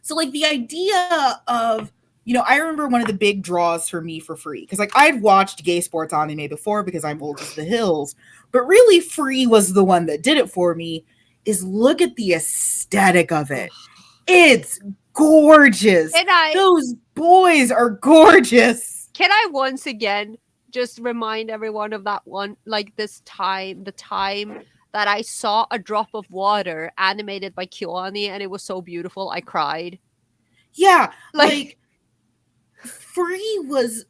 B: So, like, the idea of, you know, I remember one of the big draws for me for free because, like, I'd watched gay sports anime before because I'm old as the hills, but really, free was the one that did it for me. Is look at the aesthetic of it. It's gorgeous.
A: Can I
B: Those boys are gorgeous.
A: can I once again just remind everyone of that one, like this time, the time that I saw a drop of water animated by KyoAni and it was so beautiful I cried.
B: Yeah,
A: Like
B: Free was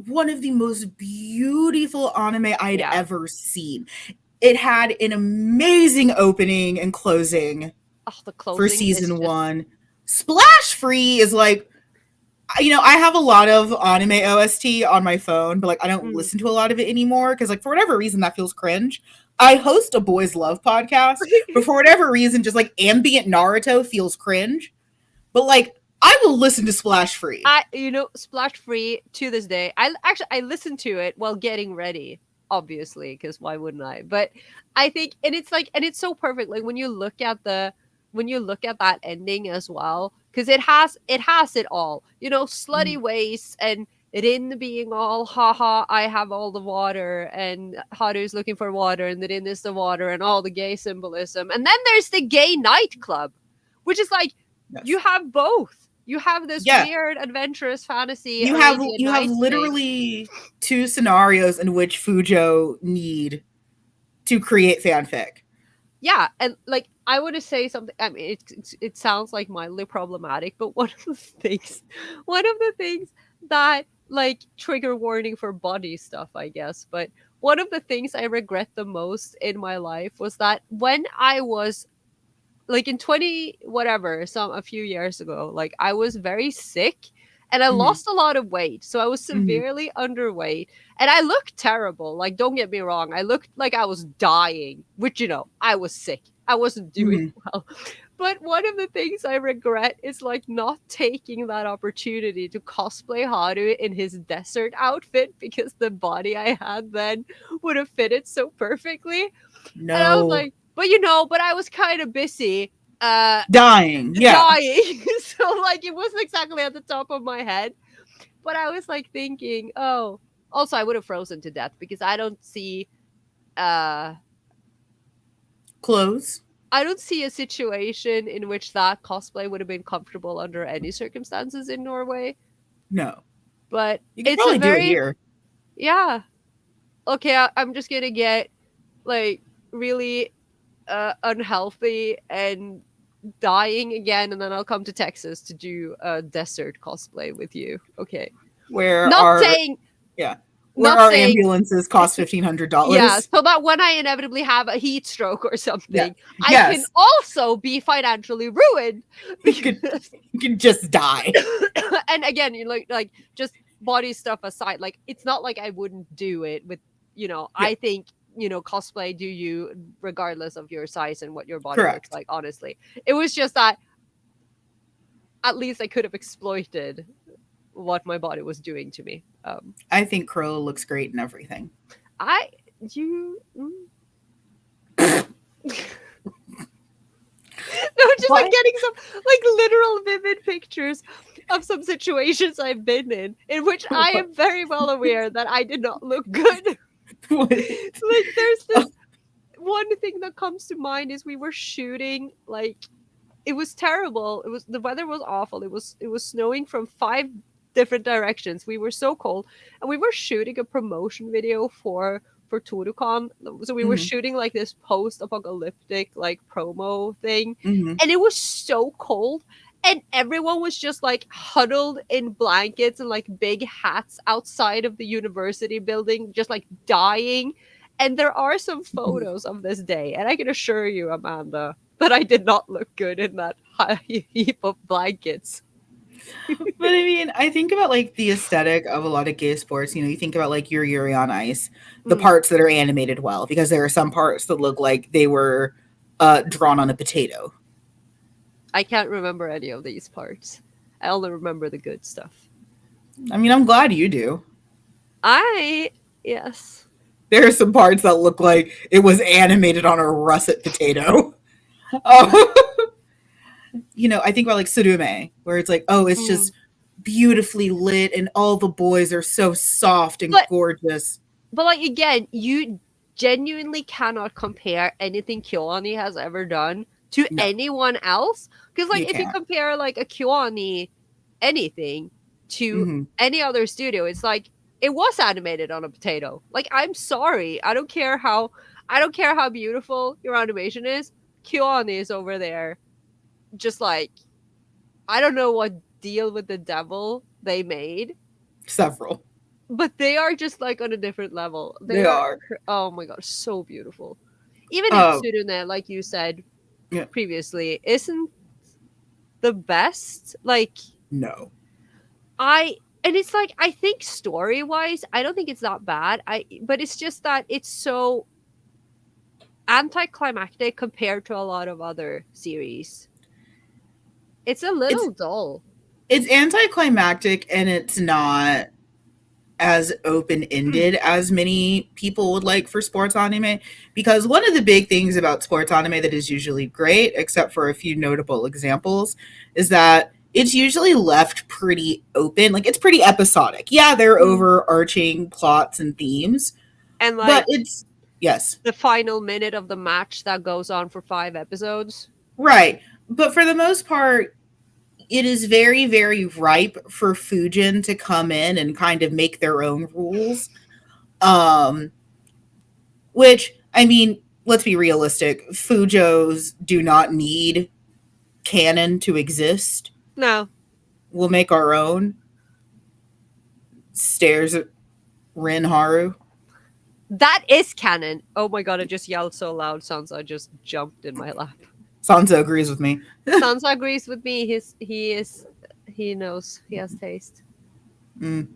B: one of the most beautiful anime I'd
A: yeah.
B: ever seen. It had an amazing opening and closing
A: Oh, the
B: for
A: closing is
B: season
A: just
B: 1. Splash Free is like, I have a lot of anime OST on my phone, but like I don't
A: mm.
B: listen to a lot of it anymore because like for whatever reason that feels cringe. I host a boys love podcast, but for whatever reason just like ambient Naruto feels cringe. But like I will listen to Splash Free.
A: Splash Free to this day. I listened to it while getting ready, obviously, because why wouldn't I? But I think, and it's like, and it's so perfect. Like when you look at that ending as well, because it has it all. Slutty waist and Rin being all haha, I have all the water, and Haru's looking for water, and Rin is the water, and all the gay symbolism. And then there's the gay nightclub, which is like you have both. You have this weird adventurous fantasy Arabian
B: you have
A: Nights thing.
B: literally 2 scenarios in which Fujo need to create fanfic.
A: Yeah, and like I want to say something. I mean, it sounds like mildly problematic, but one of the things that, like, trigger warning for body stuff, I guess. But one of the things I regret the most in my life was that when I was like in 20 whatever, a few years ago, like I was very sick and I lost a lot of weight. So I was severely underweight and I looked terrible. Like, don't get me wrong, I looked like I was dying, which, I was sick. I wasn't doing well. But one of the things I regret is like not taking that opportunity to cosplay Haru in his desert outfit, because the body I had then would have fitted so perfectly.
B: No.
A: And I was like, but I was kind of busy
B: dying. Yeah.
A: dying. So like it wasn't exactly at the top of my head. But I was like thinking, oh, also I would have frozen to death because
B: Clothes.
A: I don't see a situation in which that cosplay would have been comfortable under any circumstances in Norway.
B: No.
A: But
B: You can
A: it's
B: probably
A: a
B: do it
A: very
B: here.
A: yeah. Okay, I'm just gonna get like really unhealthy and dying again, and then I'll come to Texas to do a desert cosplay with you. Okay.
B: Where
A: Not
B: our
A: saying
B: where
A: not
B: our
A: saying
B: ambulances cost $1,500.
A: yeah, so that when I inevitably have a heat stroke or something, I can
B: Yes.
A: also be financially ruined because
B: You can just die.
A: and again, like just body stuff aside, like it's not like I wouldn't do it with, I think, cosplay do you regardless of your size and what your body looks
B: Correct.
A: like, honestly. It was just that at least I could have exploited what my body was doing to me.
B: I think Carola looks great in everything.
A: No, just like getting some like literal vivid pictures of some situations I've been in which I am very well aware that I did not look good. Like there's this one thing that comes to mind is we were shooting, like it was terrible. The weather was awful. It was snowing from 5 different directions. We were so cold, and we were shooting a promotion video for Torukon. So we were shooting like this post-apocalyptic like promo thing, and it was so cold. And everyone was just like huddled in blankets and like big hats outside of the university building, just like dying. And there are some photos of this day, and I can assure you, Amanda, that I did not look good in that heap of blankets.
B: But I mean, I think about like the aesthetic of a lot of gay sports. You think about like Yuri on Ice, the parts that are animated well, because there are some parts that look like they were drawn on a potato.
A: I can't remember any of these parts. I only remember the good stuff.
B: I mean, I'm glad you do.
A: Yes.
B: There are some parts that look like it was animated on a russet potato. I think about like Surume, where it's like, oh, it's just beautifully lit and all the boys are so soft and gorgeous.
A: But like again, you genuinely cannot compare anything KyoAni has ever done to anyone else. Because like if you compare like a KyoAni anything to any other studio, it's like it was animated on a potato. Like, I'm sorry. I don't care how I don't care how beautiful your animation is. Kyon is over there, just like, I don't know what deal with the devil they made,
B: Several.
A: but they are just like on a different level. They
B: They
A: are,
B: are.
A: oh my god, so beautiful. Even if
B: Uh,
A: Tsurune, like you said
B: yeah.
A: previously, isn't the best, like,
B: No.
A: and it's like, I think story wise, I don't think it's that bad. But it's just that it's so anticlimactic compared to a lot of other series. It's a
B: It's
A: little dull.
B: it's anticlimactic and it's not as open-ended as many people would like for sports anime, because one of the big things about sports anime that is usually great, except for a few notable examples, is that it's usually left pretty open. Like, it's pretty episodic. Yeah, there are overarching plots and themes,
A: And
B: but
A: like
B: it's, yes,
A: the final minute of the match that goes on for 5 episodes.
B: right. But for the most part, it is very, very ripe for Fujin to come in and kind of make their own rules. Um, which, I mean, let's be realistic. Fujos do not need canon to exist.
A: No,
B: We'll make our own. Stares at Rin Haru.
A: that is canon. Oh my god, I just yelled so loud, Sansa just jumped in my lap.
B: Sansa agrees with me.
A: Sansa agrees with me. He knows, he has taste.
B: Mm,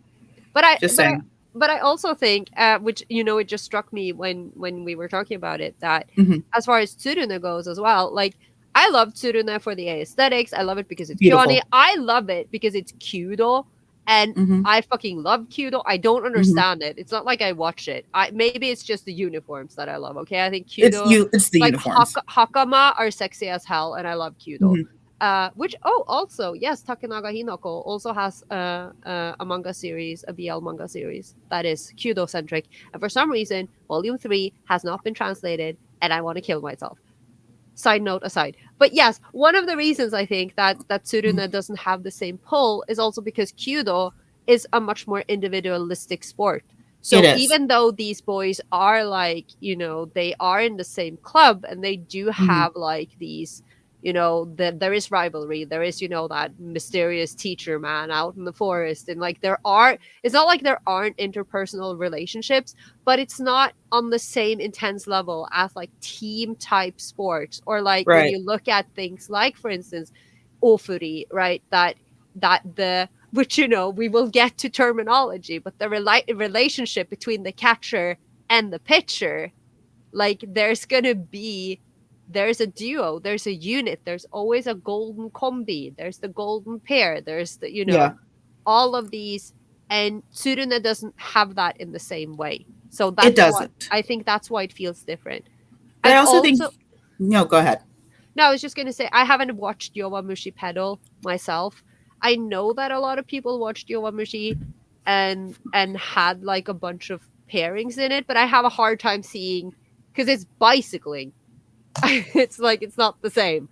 A: But I
B: just
A: but I
B: saying.
A: but I also think, which, it just struck me when we were talking about it, that
B: Mhm.
A: as far as Tsurune goes as well, like, I love Tsurune for the aesthetics. I love it because it's
B: Beautiful.
A: Kyoni. I love it because it's Kyudo, and
B: Mhm.
A: I fucking love Kyudo. I don't
B: Mhm.
A: understand it. It's not like I watch it. Maybe it's just the uniforms that I love. Okay, I think
B: It's
A: Kyudo,
B: it's the
A: like
B: uniforms.
A: Hakama, are sexy as hell, and I love Kyudo.
B: Mhm.
A: Which, also, yes, Takenaga Hinako also has a manga series, a BL manga series that is Kyudo centric, and for some reason, Volume 3 has not been translated, and I want to kill myself. Side note aside, but yes, one of the reasons I think that Tsurune doesn't have the same pull is also because Kyudo is a much more individualistic sport.
B: It
A: So
B: is.
A: even though these boys are like, they are in the same club and they do
B: Mhm.
A: have like these, there is rivalry. There is, that mysterious teacher man out in the forest. And like, it's not like there aren't interpersonal relationships, but it's not on the same intense level as like team type sports, or like when
B: Right.
A: you look at things like, for instance, ofuri, right? That the which, we will get to terminology, but the relationship between the catcher and the pitcher, like, there's a duo, there's a unit, there's always a golden combi, there's the golden pair, there's the,
B: Yeah.
A: all of these, and Tsurune doesn't have that in the same way. So
B: It
A: that's why
B: doesn't.
A: I think that's why it feels different.
B: But I
A: I've
B: also think,
A: also
B: no, go ahead.
A: No, I was just gonna say, I haven't watched Yowamushi Pedal myself. I know that a lot of people watched Yowamushi and had like a bunch of pairings in it, but I have a hard time seeing, because it's bicycling. It's like, it's not the same.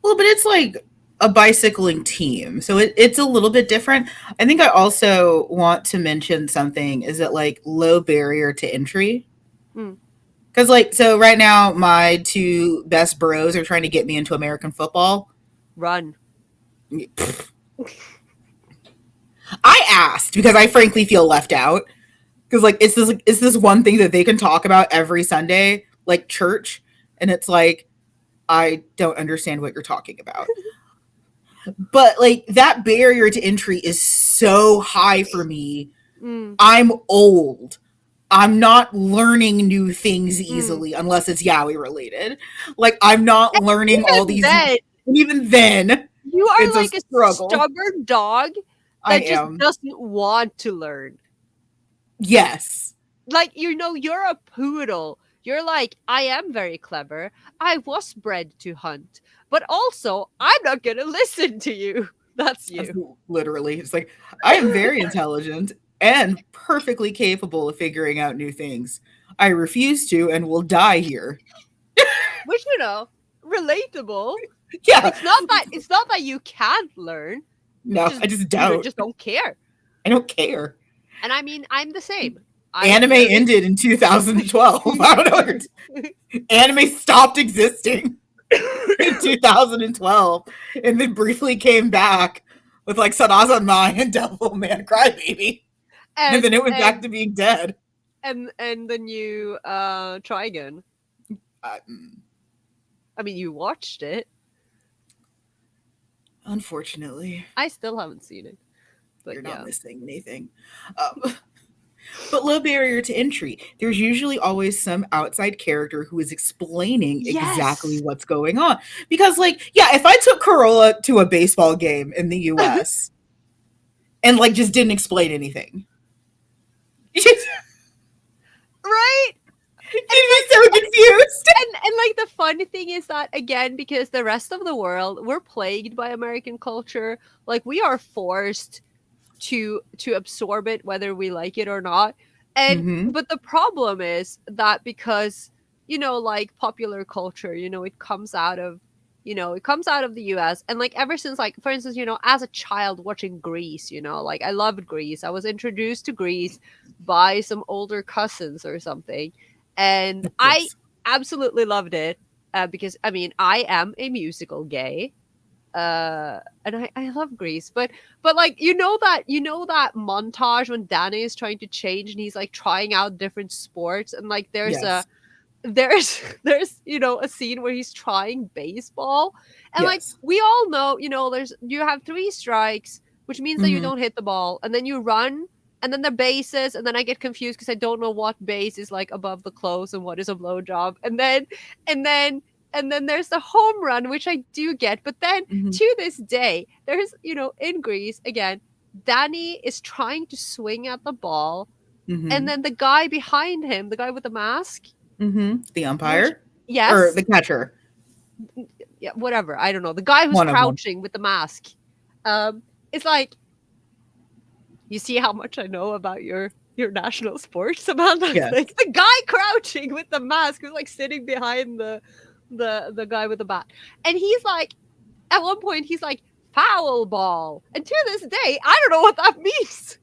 B: Well, but it's like a bicycling team. So it's a little bit different. I think I also want to mention something, is that like low barrier to entry.
A: Mm,
B: Because, like, so right now, my two best bros are trying to get me into American football.
A: run.
B: I asked because I frankly feel left out. Because, like, it's this one thing that they can talk about every Sunday, like church. And it's like, I don't understand what you're talking about. But, like, that barrier to entry is so high for me.
A: Mm,
B: I'm old. I'm not learning new things
A: mm.
B: easily unless it's yaoi related. Like, I'm not learning all
A: Even
B: these.
A: then,
B: Even then,
A: you are
B: it's a
A: like a
B: struggle.
A: stubborn dog
B: I
A: that just
B: am.
A: doesn't want to learn.
B: Yes.
A: Like, you're a poodle. You're like, I am very clever. I was bred to hunt, but also I'm not gonna listen to you. That's
B: That's
A: you.
B: literally. It's like, I am very intelligent and perfectly capable of figuring out new things. I refuse to and will die here.
A: Which, relatable.
B: Yeah.
A: It's not that you can't learn. You
B: No,
A: just
B: I just
A: you
B: don't.
A: just don't care.
B: I don't care.
A: And I mean, I'm the same.
B: Anime
A: there is
B: ended in 2012. I don't know. Anime stopped existing in 2012 and then briefly came back with like Sanazanmai and Devilman Crybaby. And then
A: and
B: it went back to being dead.
A: and the new Trigun.
B: Uh,
A: I mean, you watched it.
B: Unfortunately,
A: I still haven't seen it. But
B: you're
A: yeah.
B: not missing anything. But low barrier to entry. There's usually always some outside character who is explaining exactly
A: Yes.
B: what's going on. Because, like, yeah, if I took Carola to a baseball game in the US and, like, just didn't explain anything,
A: Right?
B: you'd be so confused.
A: And like the funny thing is that again, because the rest of the world, we're plagued by American culture. Like we are forced to absorb it whether we like it or not. And
B: Mm-hmm.
A: but the problem is that because like popular culture, it comes out of it comes out of the US. And like ever since, like, for instance, as a child watching Grease, like I loved Grease. I was introduced to Grease by some older cousins or something, and
B: Of
A: I
B: course.
A: absolutely loved it, because I mean I am a musical gay, and I love Grease, but like that montage when Danny is trying to change and he's like trying out different sports, and like
B: Yes.
A: there's a scene where he's trying baseball, and like
B: Yes.
A: we all know, you have three strikes, which means that you
B: Mm-hmm.
A: don't hit the ball, and then you run, and then the bases, and then I get confused because I don't know what base is like above the close and what is a blowjob, and then and then there's the home run, which I do get, but then
B: Mm-hmm.
A: to this day there's in Greece again, Danny is trying to swing at the ball, and
B: Mm-hmm.
A: then the guy behind him, the guy with the mask,
B: Mm-hmm. The
A: which,
B: umpire or
A: yes,
B: the catcher.
A: yeah, whatever, I don't know, the guy who's
B: One of them.
A: crouching with the mask, it's like, you see how much I know about your national sports, Amanda.
B: Yes.
A: Like the guy crouching with the mask who's like sitting behind the guy with the bat, and he's like, at one point he's like, foul ball, and to this day I don't know what that means.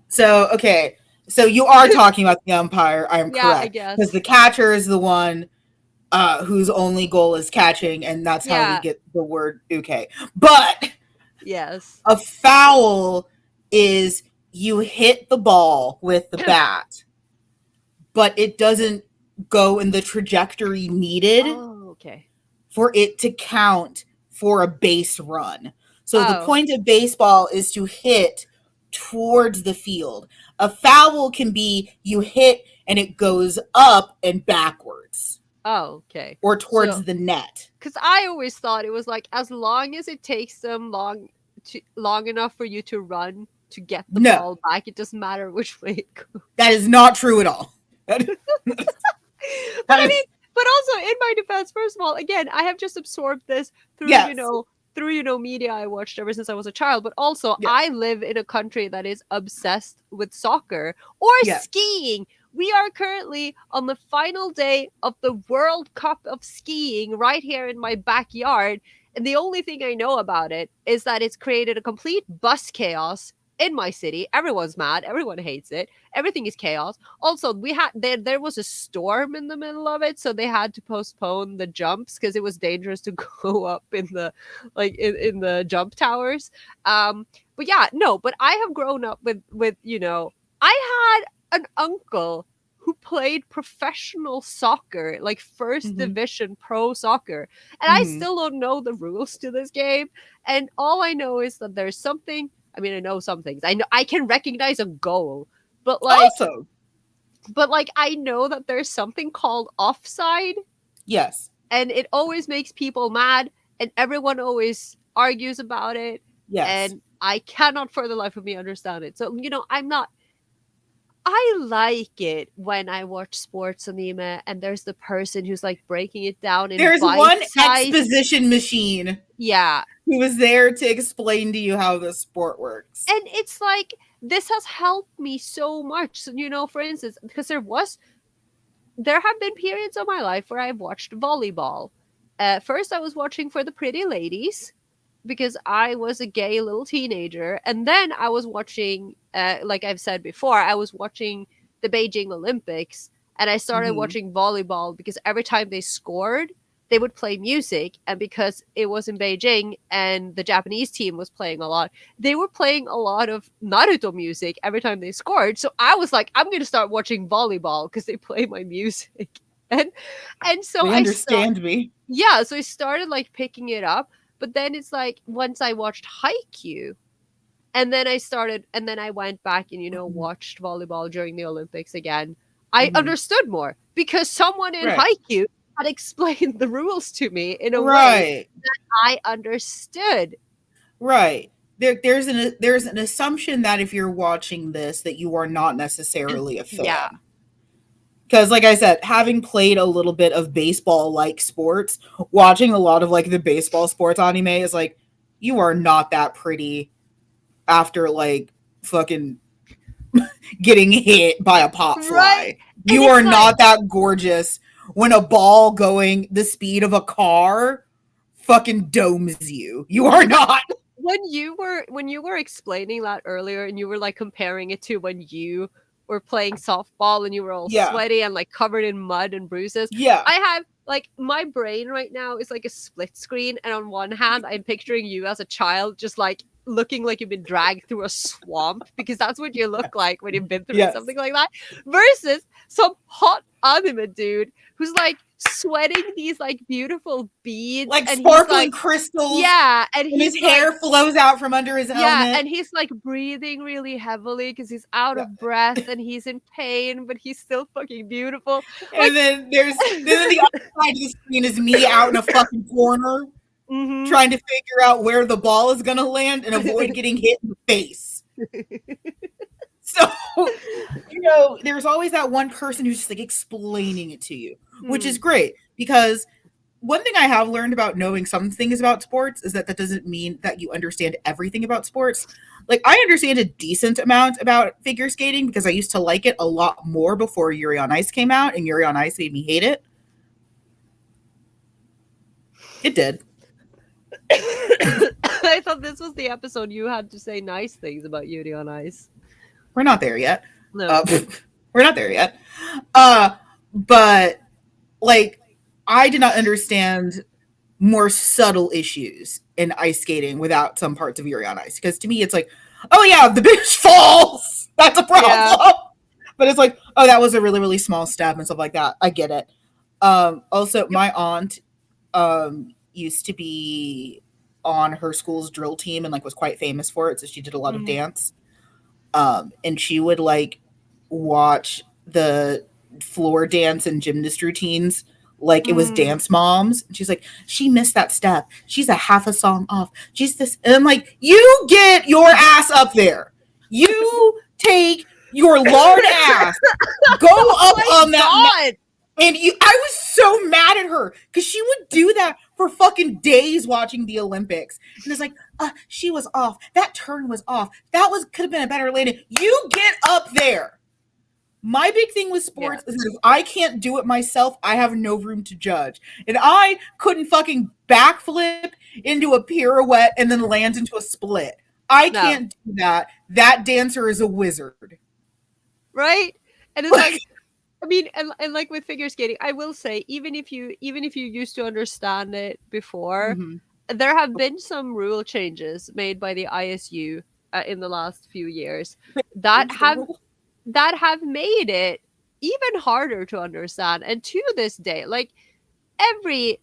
B: So, okay. So you are talking about the umpire. I am
A: Yeah, I
B: correct. Because
A: guess.
B: the catcher is the one whose only goal is catching, and that's how we
A: Yeah.
B: get the word uke. But
A: Yes.
B: a foul is you hit the ball with the bat, but it doesn't go in the trajectory needed
A: Oh, okay.
B: for it to count for a base run. So the
A: Oh.
B: point of baseball is to hit towards the field. A foul can be you hit and it goes up and backwards
A: Oh, okay.
B: or
A: So,
B: towards the net.
A: because I always thought it was like, as long as it takes them long enough for you to run to get the
B: No,
A: ball back, it doesn't matter which way it goes.
B: that is not true at all. That
A: But I
B: is,
A: mean, but also in my defense, first of all, again, I have just absorbed this through
B: yes.
A: media I watched ever since I was a child. But also,
B: Yes.
A: I live in a country that is obsessed with soccer or
B: Yes.
A: skiing. We are currently on the final day of the World Cup of skiing right here in my backyard. And the only thing I know about it is that it's created a complete bus chaos in my city. Everyone's mad. Everyone hates it. Everything is chaos. Also, there was a storm in the middle of it, so they had to postpone the jumps because it was dangerous to go up in the in the jump towers. But yeah, no. But I have grown up with I had an uncle who played professional soccer, like 1st division pro soccer. And I still don't know the rules to this game. And all I know is that there's something. I mean, I know some things. I know I can recognize a goal, but
B: Also,
A: I know that there's something called offside,
B: yes.
A: and it always makes people mad, and everyone always argues about it,
B: Yes.
A: and I cannot for the life of me understand it. So, I like it when I watch sports anime and there's the person who's like breaking it down in
B: There's one
A: bite-sized.
B: exposition machine
A: Yeah.
B: who was there to explain to you how the sport works.
A: And it's like, this has helped me so much. So, for instance, because there have been periods of my life where I've watched volleyball. First, I was watching for the pretty ladies because I was a gay little teenager. And then I was watching, like I've said before, I was watching the Beijing Olympics, and I started watching volleyball because every time they scored, they would play music. And because it was in Beijing and the Japanese team was playing a lot, they were playing a lot of Naruto music every time they scored. So I was like, I'm going to start watching volleyball because they play my music. And so
B: They
A: I started,
B: understand me.
A: yeah, so I started like picking it up. But then it's like once I watched Haikyuu, and then I went back and watched volleyball during the Olympics again. I understood more because someone in
B: Right.
A: Haikyuu had explained the rules to me in a way
B: Right.
A: that I understood.
B: Right. There's an assumption that if you're watching this that you are not necessarily a
A: Yeah.
B: fan. Because, like I said, having played a little bit of baseball-like sports, watching a lot of like the baseball sports anime is like, you are not that pretty after like fucking getting hit by a pop fly.
A: Right.
B: You are not that gorgeous when a ball going the speed of a car fucking domes you. You are not.
A: When you were explaining that earlier and you were like comparing it to when you were playing softball and you were all sweaty and like covered in mud and bruises.
B: Yeah.
A: I have like my brain right now is like a split screen, and on one hand I'm picturing you as a child just like looking like you've been dragged through a swamp, because that's what you look like when you've been through something like that, versus some hot anime dude who's like sweating these like beautiful beads,
B: like
A: and
B: sparkling
A: he's, like,
B: crystals.
A: yeah, and
B: his hair flows out from under his helmet.
A: Yeah, and he's like breathing really heavily because he's out of breath and he's in pain, but he's still fucking beautiful.
B: And then the other side of the screen is me out in a fucking corner, trying to figure out where the ball is gonna land and avoid getting hit in the face. So, there's always that one person who's just like explaining it to you, which is great, because one thing I have learned about knowing some things about sports is that doesn't mean that you understand everything about sports. Like, I understand a decent amount about figure skating because I used to like it a lot more before Yuri on Ice came out, and Yuri on Ice made me hate it. It did.
A: I thought this was the episode you had to say nice things about Yuri on Ice.
B: We're not there yet.
A: No.
B: We're not there yet. But, like, I did not understand more subtle issues in ice skating without some parts of Yuri on Ice. Because to me, it's like, oh yeah, the bitch falls. That's a problem. Yeah. But it's like, oh, that was a really, really small step and stuff like that. I get it. Also, my aunt used to be on her school's drill team and like was quite famous for it. So she did a lot of dance. And she would like watch the floor dance and gymnast routines like it was Dance Moms. And she's like, she missed that step. She's a half a song off. She's this. And I'm like, you get your ass up there. You take your lard ass. Go up on that. And I was so mad at her because she would do that for fucking days watching the Olympics. And it's like, she was off. That turn was off. Could have been a better landing. You get up there. My big thing with sports is that if I can't do it myself, I have no room to judge. And I couldn't fucking backflip into a pirouette and then land into a split. I can't do that. That dancer is a wizard.
A: Right? And it's like, I mean, and like with figure skating, I will say, even if you used to understand it before, there have been some rule changes made by the ISU in the last few years that have made it even harder to understand. And to this day, like every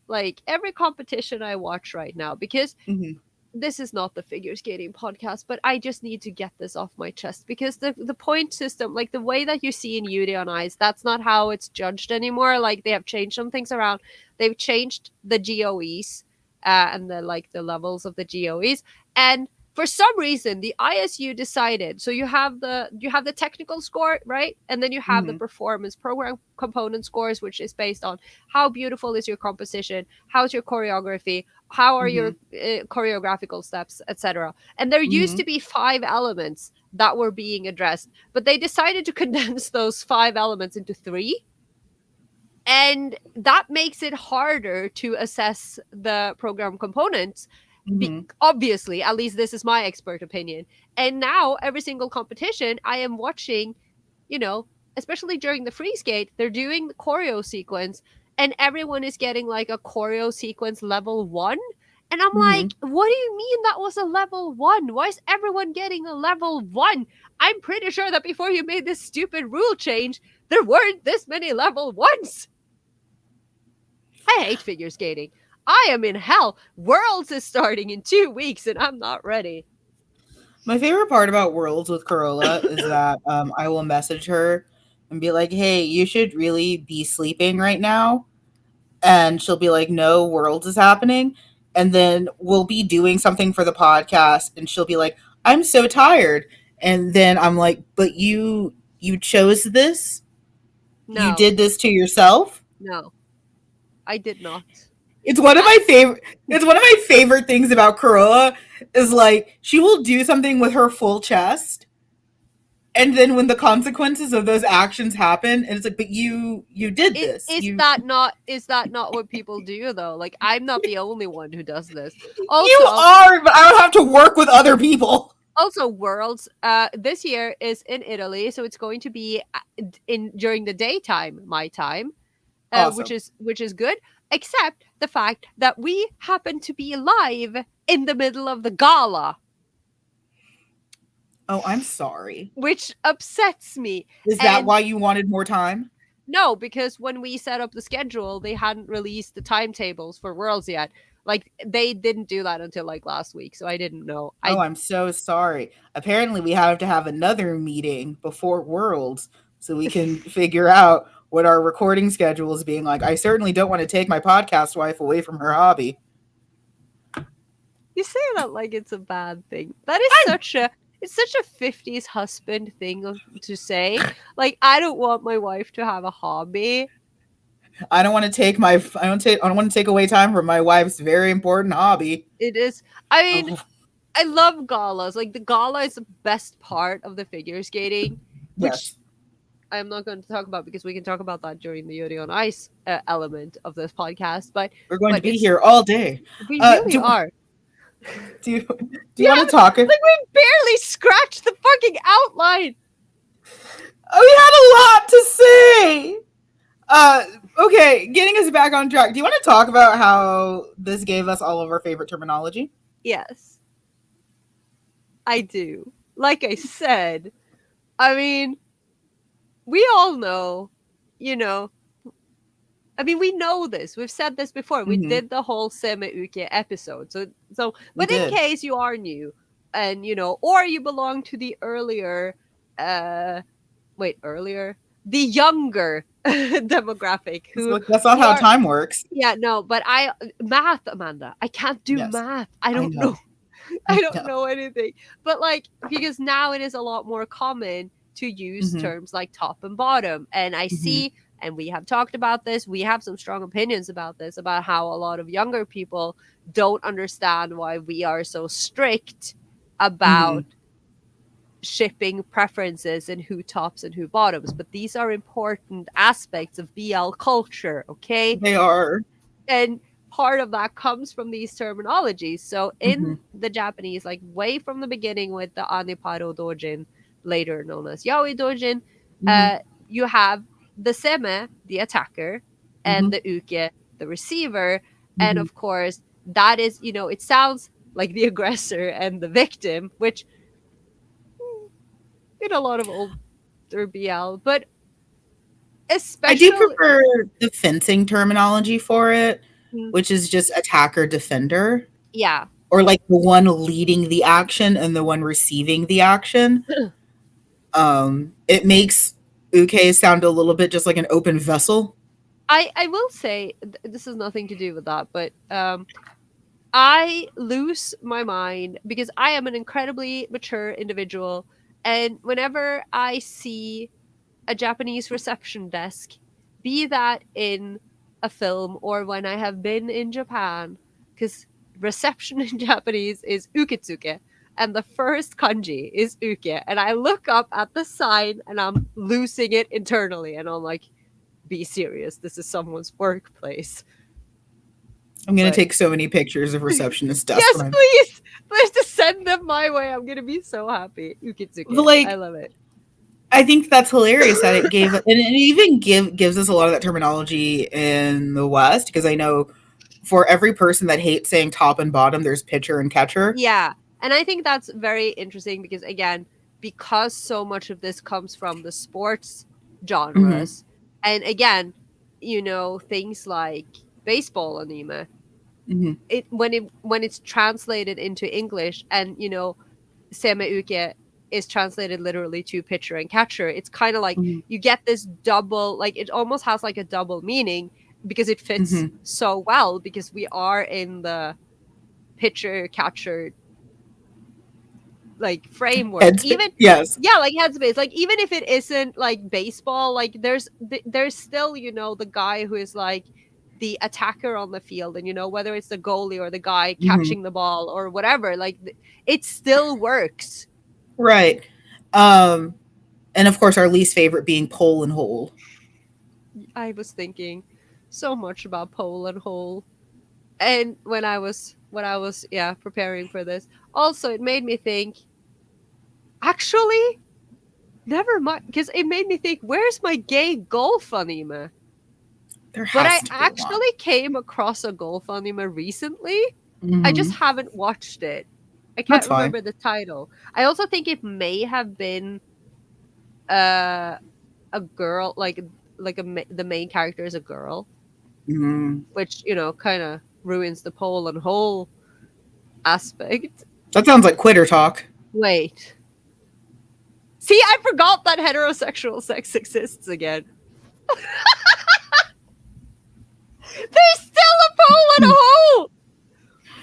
A: competition I watch right now, because this is not the figure skating podcast, but I just need to get this off my chest, because the point system, like the way that you see in Yuri on Ice, that's not how it's judged anymore. Like they have changed some things around. They've changed the GOEs and the levels of the GOEs, and for some reason the ISU decided, so you have the technical score, right? And then you have the performance program component scores, which is based on how beautiful is your composition, how's your choreography, how are your choreographical steps, etc. And there used to be 5 elements that were being addressed, but they decided to condense those 5 elements into 3. And that makes it harder to assess the program components. Obviously, at least this is my expert opinion. And now every single competition I am watching, especially during the freeze gate, they're doing the choreo sequence, and everyone is getting like a choreo sequence level 1. And I'm
B: Mm-hmm.
A: like, what do you mean that was a level 1? Why is everyone getting a level 1? I'm pretty sure that before you made this stupid rule change, there weren't this many level 1s. I hate figure skating. I am in hell. Worlds is starting in 2 weeks and I'm not ready.
B: My favorite part about Worlds with Carola is that I will message her and be like, "Hey, you should really be sleeping right now." And she'll be like, "No, Worlds is happening." And then we'll be doing something for the podcast and she'll be like, "I'm so tired." And then I'm like, "But you chose this? You
A: No,
B: did this to yourself?"
A: no, I did not.
B: It's one of
A: I,
B: my favorite it's one of my favorite things about Carola is like she will do something with her full chest, and then when the consequences of those actions happen, and it's like, but you did this. You
A: is that not what people do though? Like I'm not the only one who does this.
B: you
A: Also,
B: are, but I don't have to work with other people.
A: Worlds this year is in Italy, so it's going to be in during the daytime, my time,
B: Awesome.
A: which is good, except the fact that we happen to be live in the middle of the gala,
B: Oh, I'm sorry.
A: which upsets me.
B: Is that
A: And
B: why you wanted more time?
A: no, because when we set up the schedule, they hadn't released the timetables for Worlds yet. Like they didn't do that until like last week, so I didn't know.
B: Oh, I'm so sorry. Apparently, we have to have another meeting before Worlds so we can figure out what our recording schedule is being like. I certainly don't want to take my podcast wife away from her hobby.
A: You say that like it's a bad thing. That is such a 50s husband thing to say. Like I don't want my wife to have a hobby.
B: I don't want to take I don't want to take away time from my wife's very important hobby.
A: It is I mean,
B: Oh,
A: I love galas. Like the gala is the best part of the figure skating, which
B: yes.
A: I'm not going to talk about because we can talk about that during the Yuri on Ice element of this podcast.
B: We're going to
A: But
B: be
A: it's
B: here all day.
A: we really
B: Do
A: are.
B: do you
A: Yeah,
B: want to talk?
A: like we barely scratched the fucking outline.
B: We had a lot to say. Okay, getting us back on track. Do you want to talk about how this gave us all of our favorite terminology?
A: Yes, I do. Like I said, I mean, we all know, you know, I mean, we know this. We've said this before. We
B: Mm-hmm.
A: did the whole Seme Uke episode.
B: We
A: But in
B: did.
A: case you are new and, or you belong to the earlier, uh, earlier? The younger demographic
B: That's not
A: who
B: how
A: are,
B: time works.
A: yeah, no, but math, Amanda. I can't do
B: Yes,
A: math. I
B: I
A: don't know.
B: know.
A: I
B: I
A: don't
B: know.
A: know anything. But like because now it is a lot more common to use
B: Mm-hmm.
A: terms like top and bottom. And I
B: Mm-hmm.
A: see and we have talked about this. We have some strong opinions about this about how a lot of younger people don't understand why we are so strict
B: Mm-hmm.
A: about shipping preferences and who tops and who bottoms. But these are important aspects of BL culture, okay?
B: They are.
A: And part of that comes from these terminologies. So
B: Mm-hmm.
A: in the Japanese, like way from the beginning with the Aniparo Dojin, later known as Yaoi Dojin,
B: Mm-hmm.
A: you have the Seme, the attacker,
B: Mm-hmm.
A: and the Uke, the receiver. And
B: Mm-hmm.
A: of course, that is, it sounds like the aggressor and the victim, which in a lot of older BL, but
B: I do
A: especially,
B: prefer the fencing terminology for it,
A: mm,
B: which is just attacker defender,
A: yeah.
B: or like the one leading the action and the one receiving the action. It makes Uke sound a little bit just like an open vessel.
A: I will say this has nothing to do with that, but I lose my mind because I am an incredibly mature individual, and whenever I see a Japanese reception desk, be that in a film or when I have been in Japan, because reception in Japanese is ukitsuke, and the first kanji is uke, and I look up at the sign and I'm losing it internally, and I'm like, be serious, this is someone's workplace.
B: I'm gonna
A: But
B: take so many pictures of receptionist desks
A: yes,
B: when I'm
A: please, please just send them my way. I'm gonna be so happy.
B: but
A: Ukitsuke, I
B: like
A: love it.
B: I think that's hilarious that it gave, and it even gives us a lot of that terminology in the West, because I know for every person that hates saying top and bottom, there's pitcher and catcher.
A: Yeah. And I think that's very interesting because, again, because so much of this comes from the sports
B: Mm-hmm.
A: genres, and again, things like baseball anime,
B: Mm-hmm.
A: when it's translated into English, and semeuke is translated literally to pitcher and catcher, it's kind of like
B: Mm-hmm.
A: you get this double, like it almost has like a double meaning because it fits
B: Mm-hmm.
A: so well because we are in the pitcher catcher like framework.
B: Heads.
A: Even,
B: Yes.
A: yeah, like headspace, like even if it isn't like baseball, like there's still the guy who is like the attacker on the field, and whether it's the goalie or the guy
B: Mm-hmm.
A: catching the ball or whatever, like it still works.
B: Right. And of course, our least favorite being pole and hole.
A: I was thinking so much about pole and hole, and when I was yeah, preparing for this, also it made me think, actually, never mind, because it made me think, where's my gay golf anime?
B: There
A: But I
B: has to be one.
A: actually came across a golf anime recently. I just
B: Mm-hmm.
A: haven't watched it. I can't
B: That's fine.
A: remember the title. I also think it may have been uh a girl, the main character is a girl,
B: Mm.
A: which kind of ruins the pole and hole aspect.
B: That sounds like quitter talk.
A: Wait. See, I forgot that heterosexual sex exists again. There's still a pole and a hole.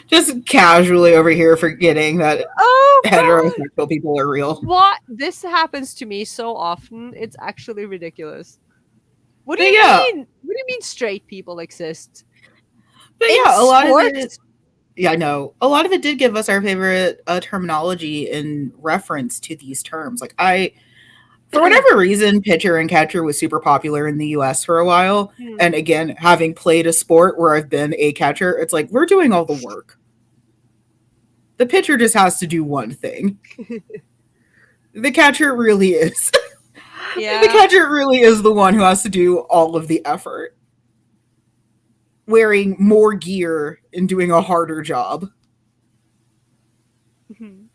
B: Just casually over here forgetting that
A: Oh god.
B: heterosexual people are real.
A: What? This happens to me so often. It's actually ridiculous. What do
B: But
A: you
B: yeah,
A: mean? What do you mean straight people exist?
B: but
A: In
B: yeah, a lot of it.
A: sports?
B: Yeah, I know. A lot of it did give us our favorite terminology in reference to these terms. Like for whatever reason, pitcher and catcher was super popular in the US for a while.
A: Hmm.
B: And again, having played a sport where I've been a catcher, it's like we're doing all the work. The pitcher just has to do one thing. The catcher really is. The
A: Yeah.
B: catcher really is the one who has to do all of the effort, wearing more gear and doing a harder job,
A: Mhm.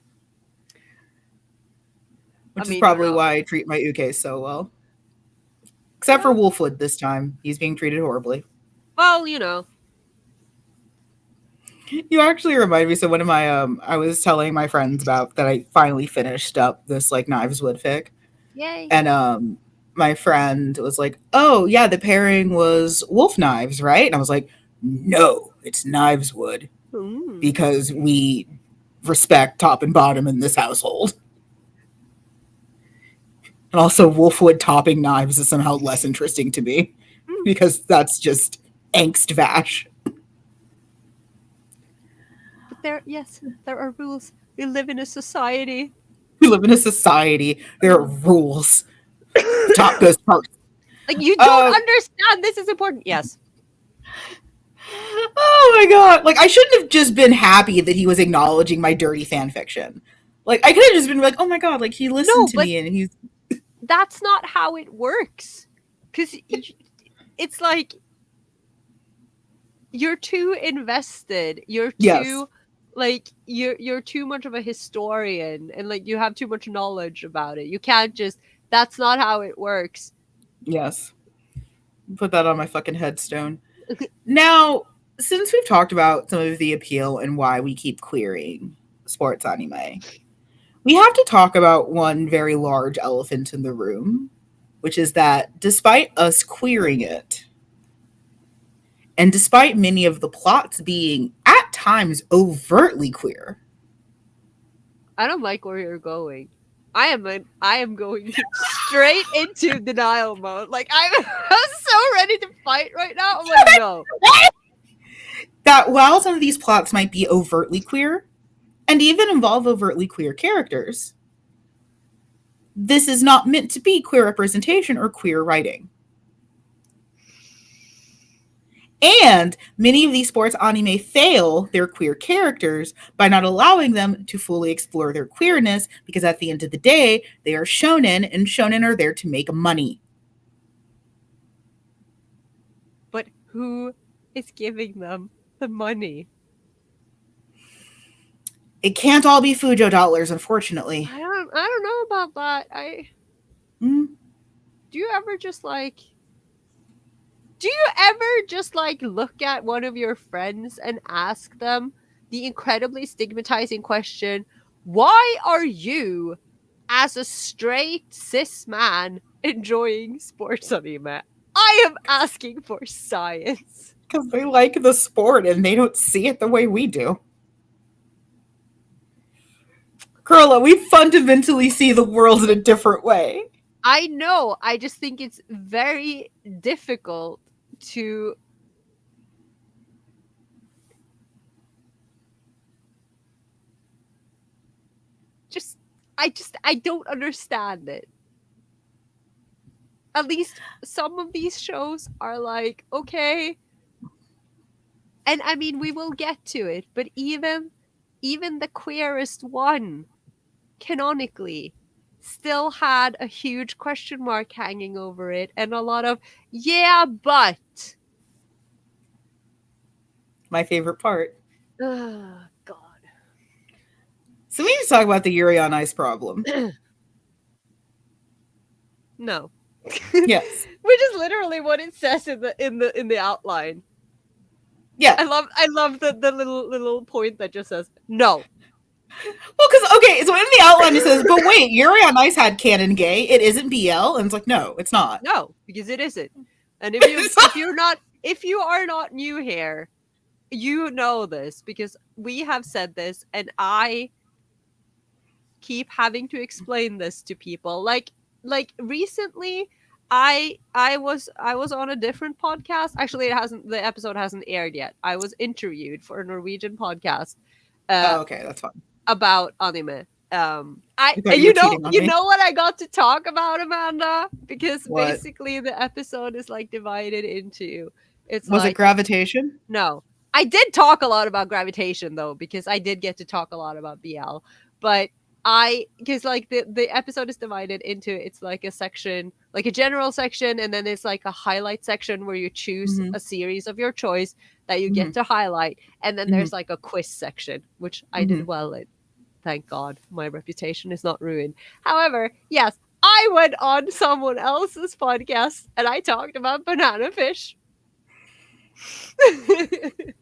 A: I
B: which is
A: mean, we're
B: probably
A: not.
B: why I treat my uke so well. Except for
A: Yeah.
B: Wolfwood this time. He's being treated horribly.
A: Well,
B: You actually remind me. So one of my I was telling my friends about that I finally finished up this like Knives Wood fic.
A: Yay.
B: And my friend was like, "Oh yeah, the pairing was wolf knives, right?" And I was like, "No, it's Knives Wood
A: Mm.
B: because we respect top and bottom in this household." And also, Wolfwood topping knives is somehow less interesting to me
A: Mm.
B: because that's just angst vash.
A: But yes, there are rules. We live in a society.
B: We live in a society. There are rules. The top goes first.
A: Like, you don't
B: Um,
A: understand. This is important. Yes.
B: oh my god! Like I shouldn't have just been happy that he was acknowledging my dirty fan fiction. Like I could have just been like, "Oh my god!" Like he listened
A: No,
B: to
A: but
B: me and he's
A: that's not how it works. Because it's like you're too invested. You're
B: yes,
A: too you're too much of a historian, and like you have too much knowledge about it. You can't just That's not how it works.
B: yes. Put that on my fucking headstone. Now, since we've talked about some of the appeal and why we keep querying sports anime, we have to talk about one very large elephant in the room, which is that despite us queering it, and despite many of the plots being at times overtly queer,
A: I don't like where you're going. I am going straight into denial mode. Like I'm so ready to fight right now. I'm like, no.
B: that while some of these plots might be overtly queer and even involve overtly queer characters, this is not meant to be queer representation or queer writing. And many of these sports anime fail their queer characters by not allowing them to fully explore their queerness because at the end of the day, they are shonen and shonen are there to make money.
A: But who is giving them the money?
B: It can't all be Fujo dollars, unfortunately.
A: I don't know about that.
B: Mm.
A: Do you ever just like look at one of your friends and ask them the incredibly stigmatizing question, why are you, as a straight cis man, enjoying sports anime? I am asking for science.
B: Because they like the sport and they don't see it the way we do. Carola, we fundamentally see the world in a different way.
A: I know. I just think it's very difficult to I don't understand it. At least some of these shows are like, okay. And I mean, we will get to it, but even the queerest one, canonically, still had a huge question mark hanging over it and a lot of, yeah, but.
B: My favorite part.
A: Oh, God.
B: So we need to talk about the Yuri on Ice problem.
A: No.
B: Yes.
A: Which is literally what it says in the outline.
B: Yeah.
A: I love the little point that just says no.
B: Well, because okay, so in the outline it says, but wait, Yuri on Ice had canon gay. It isn't BL, and it's like, no, it's not.
A: No, because it isn't. And if you are not new here, you know this because we have said this, and I keep having to explain this to people. Like recently, I was on a different podcast. Actually, the episode hasn't aired yet. I was interviewed for a Norwegian podcast.
B: Okay, that's fine.
A: About anime.
B: You
A: know what I got to talk about, Amanda? Because
B: what?
A: basically the episode is like divided into.
B: Was like, it gravitation?
A: No, I did talk a lot about gravitation though, because I did get to talk a lot about BL. But because like the episode is divided into, it's like a section, like a general section, and then it's like a highlight section where you choose a series of your choice that you get to highlight, and then there's like a quiz section, which I did well in. Thank God, my reputation is not ruined. However, yes, I went on someone else's podcast and I talked about banana fish. And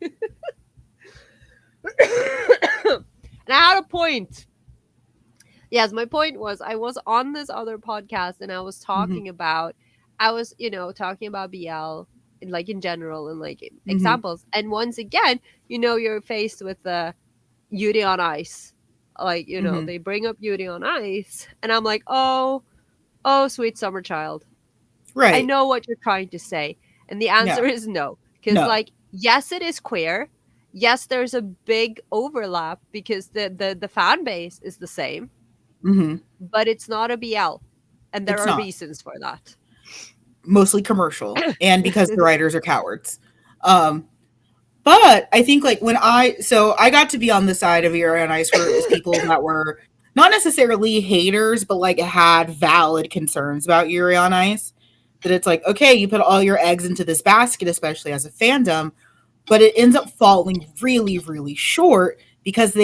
A: I had a point. Yes, my point was I was on this other podcast and I was talking about, talking about BL like in general and like examples. And once again, you're faced with the Yuri on Ice. Like, they bring up Yuri on Ice, and I'm like, oh, sweet summer child.
B: Right.
A: I know what you're trying to say. And the answer is no. Because, like, yes, it is queer. Yes, there's a big overlap because the fan base is the same. But it's not a BL. And there are reasons for that.
B: Mostly commercial. And because the writers are cowards. But I think like I got to be on the side of Yuri on Ice where it was people that were not necessarily haters, but like had valid concerns about Yuri on Ice. That it's like, okay, you put all your eggs into this basket, especially as a fandom, but it ends up falling really, really short because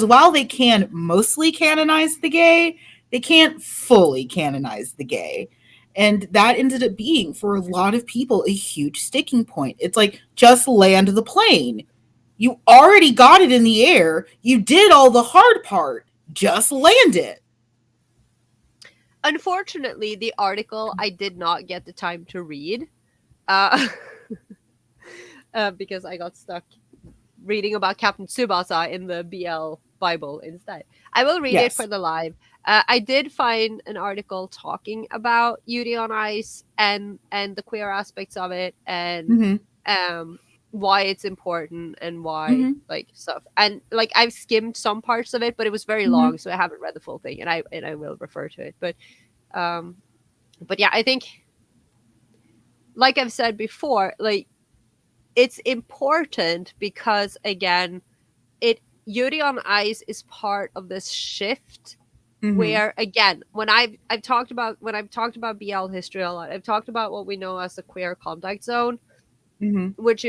B: while they can mostly canonize the gay, they can't fully canonize the gay. And that ended up being, for a lot of people, a huge sticking point. It's like, just land the plane. You already got it in the air. You did all the hard part. Just land it.
A: Unfortunately, the article I did not get the time to read because I got stuck reading about Captain Tsubasa in the BL Bible instead. I will read it for the live. I did find an article talking about Yuri on Ice and the queer aspects of it and why it's important and why like stuff. And like I've skimmed some parts of it, but it was very long, so I haven't read the full thing, and I will refer to it. But yeah, I think, like I've said before, like it's important because, again, it Yuri on Ice is part of this shift
B: Mm-hmm.
A: where, again, when I've talked about BL history a lot, I've talked about what we know as the queer contact zone,
B: Mm-hmm.
A: which,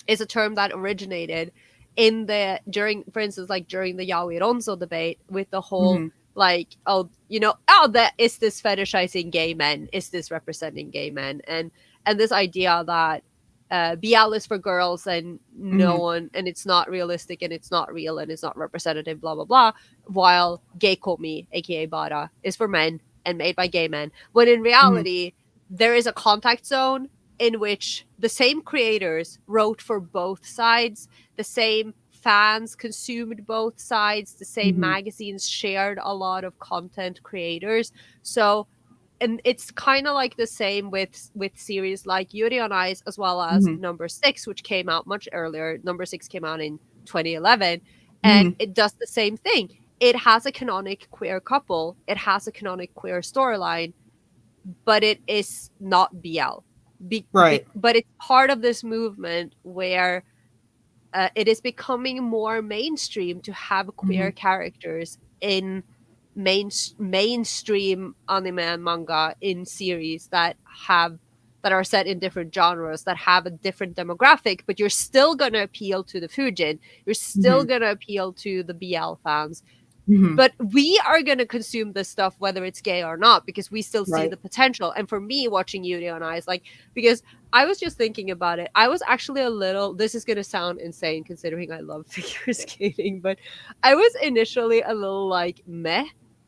A: is a term that originated in the during for instance, like during the Yaoi Ronso debate, with the whole,
B: Mm-hmm.
A: like, oh, that is this fetishizing gay men, is this representing gay men, and this idea that BL is for girls, and no
B: Mm-hmm.
A: one, and it's not realistic, and it's not real, and it's not representative, blah blah blah, while gay komi, aka bara, is for men and made by gay men, when in
B: Mm-hmm.
A: reality there is a contact zone in which the same creators wrote for both sides, the same fans consumed both sides, the same
B: Mm-hmm.
A: magazines shared a lot of content creators. So, and it's kind of like the same with series like Yuri on Ice, as well as
B: Mm-hmm.
A: Number 6, which came out much earlier. Number 6 came out in 2011, and
B: Mm-hmm.
A: it does the same thing. It has a canonic queer couple, it has a canonic queer storyline, but it is not BL.
B: Right.
A: But it's part of this movement where it is becoming more mainstream to have
B: Mm-hmm.
A: queer characters in mainstream anime and manga, in series that are set in different genres, that have a different demographic, but you're still going to appeal to the Fujin. You're still
B: Mm-hmm.
A: going to appeal to the BL fans,
B: Mm-hmm.
A: but we are going to consume this stuff whether it's gay or not, because we still see
B: Right.
A: the potential. And for me, watching Yuri on Ice, like, because I was just thinking about it, I was actually a little, this is going to sound insane considering I love figure skating, but I was initially a little like meh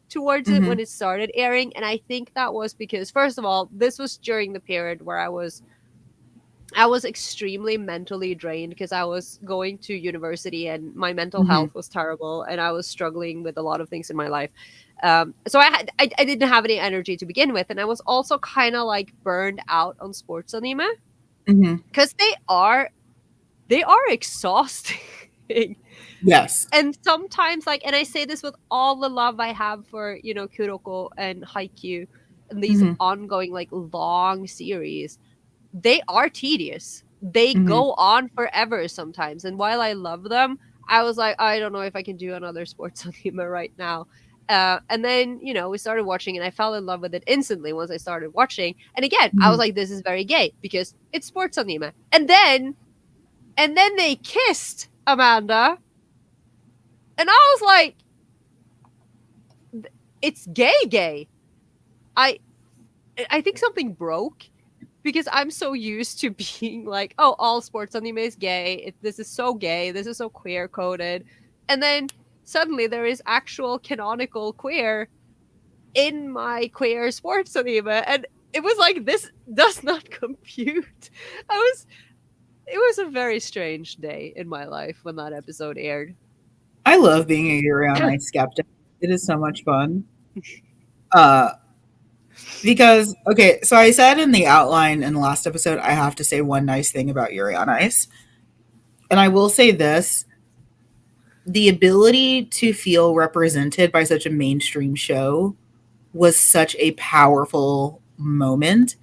A: towards it
B: Mm-hmm.
A: when it started airing. And I think that was because, first of all, this was during the period where I was extremely mentally drained, because I was going to university and my mental
B: Mm-hmm.
A: health was terrible, and I was struggling with a lot of things in my life. So I didn't have any energy to begin with, and I was also kind of like burned out on sports anime,
B: Mm-hmm.
A: because they are exhausting.
B: Yes.
A: And sometimes, like, and I say this with all the love I have for, Kuroko and Haikyuu and these
B: Mm-hmm.
A: ongoing, like, long series, they are tedious. They
B: Mm-hmm.
A: go on forever sometimes. And while I love them, I was like, I don't know if I can do another sports anime right now. And then, we started watching, and I fell in love with it instantly once I started watching. And again, I was
B: Mm-hmm.
A: like, this is very gay because it's sports anime. And then they kissed, Amanda. And I was like, it's gay. I I think something broke, because I'm so used to being like, oh, all sports anime is gay. This is so gay. This is so queer coded. And then suddenly there is actual canonical queer in my queer sports anime. And it was like, this does not compute. I was, it was a very strange day in my life when that episode aired.
B: I love being a Yuri on Ice skeptic. It is so much fun. Uh, because okay, so I said in the outline in the last episode, I have to say one nice thing about Yuri on Ice, and I will say this: the ability to feel represented by such a mainstream show was such a powerful moment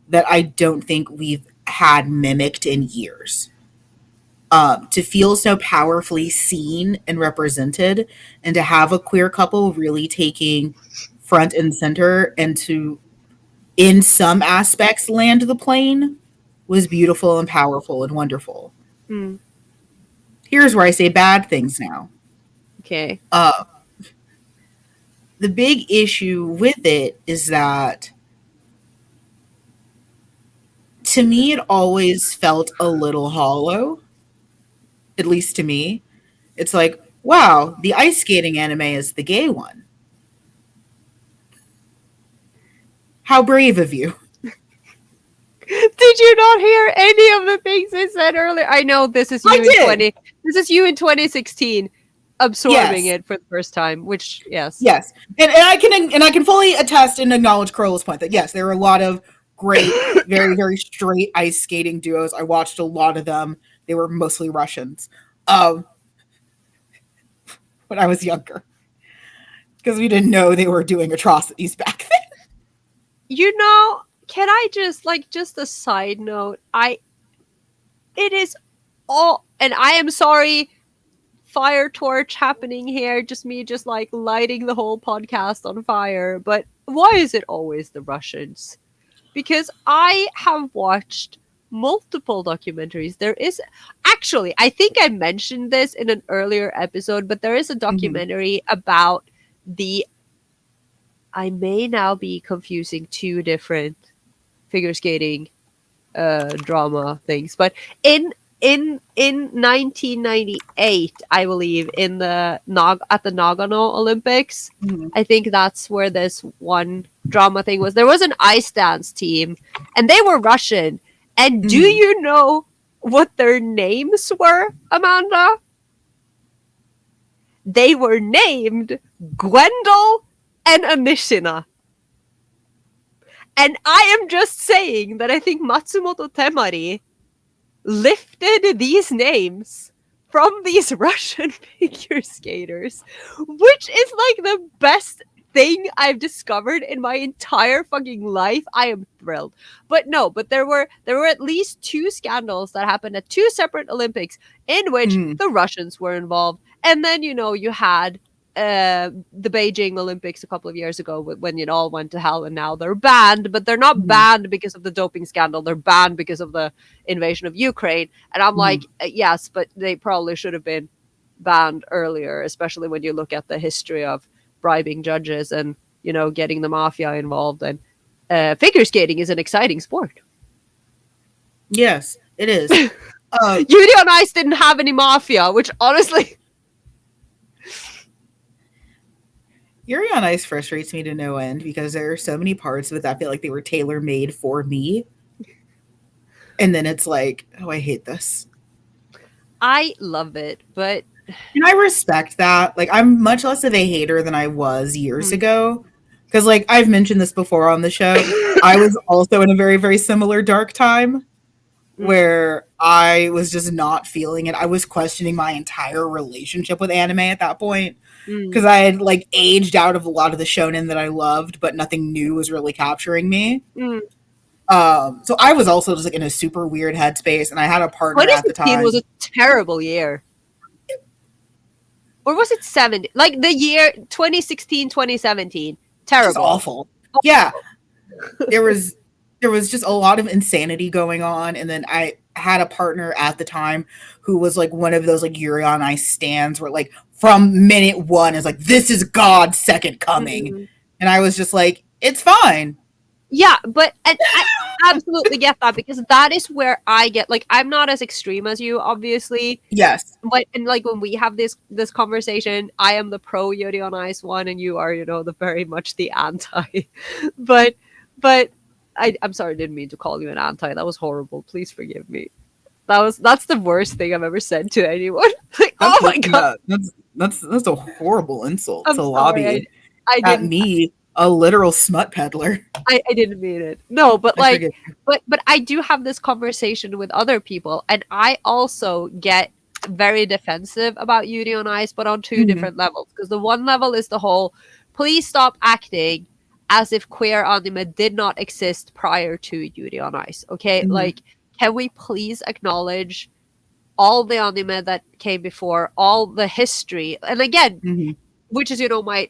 B: that I don't think we've had mimicked in years. To feel so powerfully seen and represented, and to have a queer couple really taking front and center, and to, in some aspects, land the plane was beautiful and powerful and wonderful.
A: Mm,
B: Here's where I say bad things now.
A: okay.
B: Uh, the big issue with it is that, to me, it always felt a little hollow, at least to me. It's like, wow, the ice skating anime is the gay one. How brave of you.
A: Did you not hear any of the things I said earlier? I know this is
B: I
A: you in
B: did.
A: 20. This is you in 2016 absorbing
B: Yes.
A: it for the first time, which, yes.
B: Yes. And I can fully attest and acknowledge Carola's point that yes, there are a lot of great, very, very straight ice skating duos. I watched a lot of them. They were mostly Russians. Um, when I was younger. Because we didn't know they were doing atrocities back then.
A: Can I just, like, just a side note? It is all, and I am sorry, fire torch happening here, just me just like lighting the whole podcast on fire. But why is it always the Russians? Because I have watched multiple documentaries. There is actually, I think I mentioned this in an earlier episode, but there is a documentary about I may now be confusing two different figure skating drama things, but in 1998, I believe, in the at the Nagano Olympics, I think that's where this one drama thing was. There was an ice dance team, and they were Russian. And do you know what their names were, Amanda? They were named Gwendol and Anishina. And I am just saying that I think Matsumoto Temari lifted these names from these Russian figure skaters, which is like the best thing I've discovered in my entire fucking life. I am thrilled. But there were at least two scandals that happened at two separate Olympics in which the Russians were involved. And then, you had the Beijing Olympics a couple of years ago when it all went to hell, and now they're banned, but they're not banned because of the doping scandal. They're banned because of the invasion of Ukraine. And I'm like, yes, but they probably should have been banned earlier, especially when you look at the history of bribing judges and, getting the mafia involved. And figure skating is an exciting sport.
B: Yes, it is.
A: Yuri on Ice didn't have any mafia, which honestly...
B: Yuri on Ice frustrates me to no end because there are so many parts of it that I feel like they were tailor-made for me. And then it's like, oh, I hate this.
A: I love it, but...
B: And I respect that. Like, I'm much less of a hater than I was years ago. Because, like, I've mentioned this before on the show. I was also in a very, very similar dark time where I was just not feeling it. I was questioning my entire relationship with anime at that point. Because I had, like, aged out of a lot of the shonen that I loved, but nothing new was really capturing me. So I was also just, like, in a super weird headspace, and I had a partner at the time.
A: 2016 was a terrible year. Or was it 70? Like, the year 2016, 2017. Terrible.
B: Just awful. Yeah. There was just a lot of insanity going on, and then I had a partner at the time who was like one of those like Yuri on Ice stands where like from minute one is like, this is God's second coming. And I was just like, it's fine.
A: Yeah, but I absolutely get that, because that is where I get, like, I'm not as extreme as you, obviously.
B: Yes.
A: But, and like, when we have this conversation, I am the pro Yuri on Ice one, and you are, the very much the anti. but I'm sorry, I didn't mean to call you an anti. That was horrible. Please forgive me. That's the worst thing I've ever said to anyone. Like, oh my god,
B: that's a horrible insult
A: to
B: lobby at me, a literal smut peddler.
A: I didn't mean it. No, but like, but I do have this conversation with other people, and I also get very defensive about Yuri on Ice, but on two different levels. Because the one level is the whole, please stop acting as if queer anime did not exist prior to Yuri on Ice. Okay, like, can we please acknowledge all the anime that came before, all the history, and again, which is my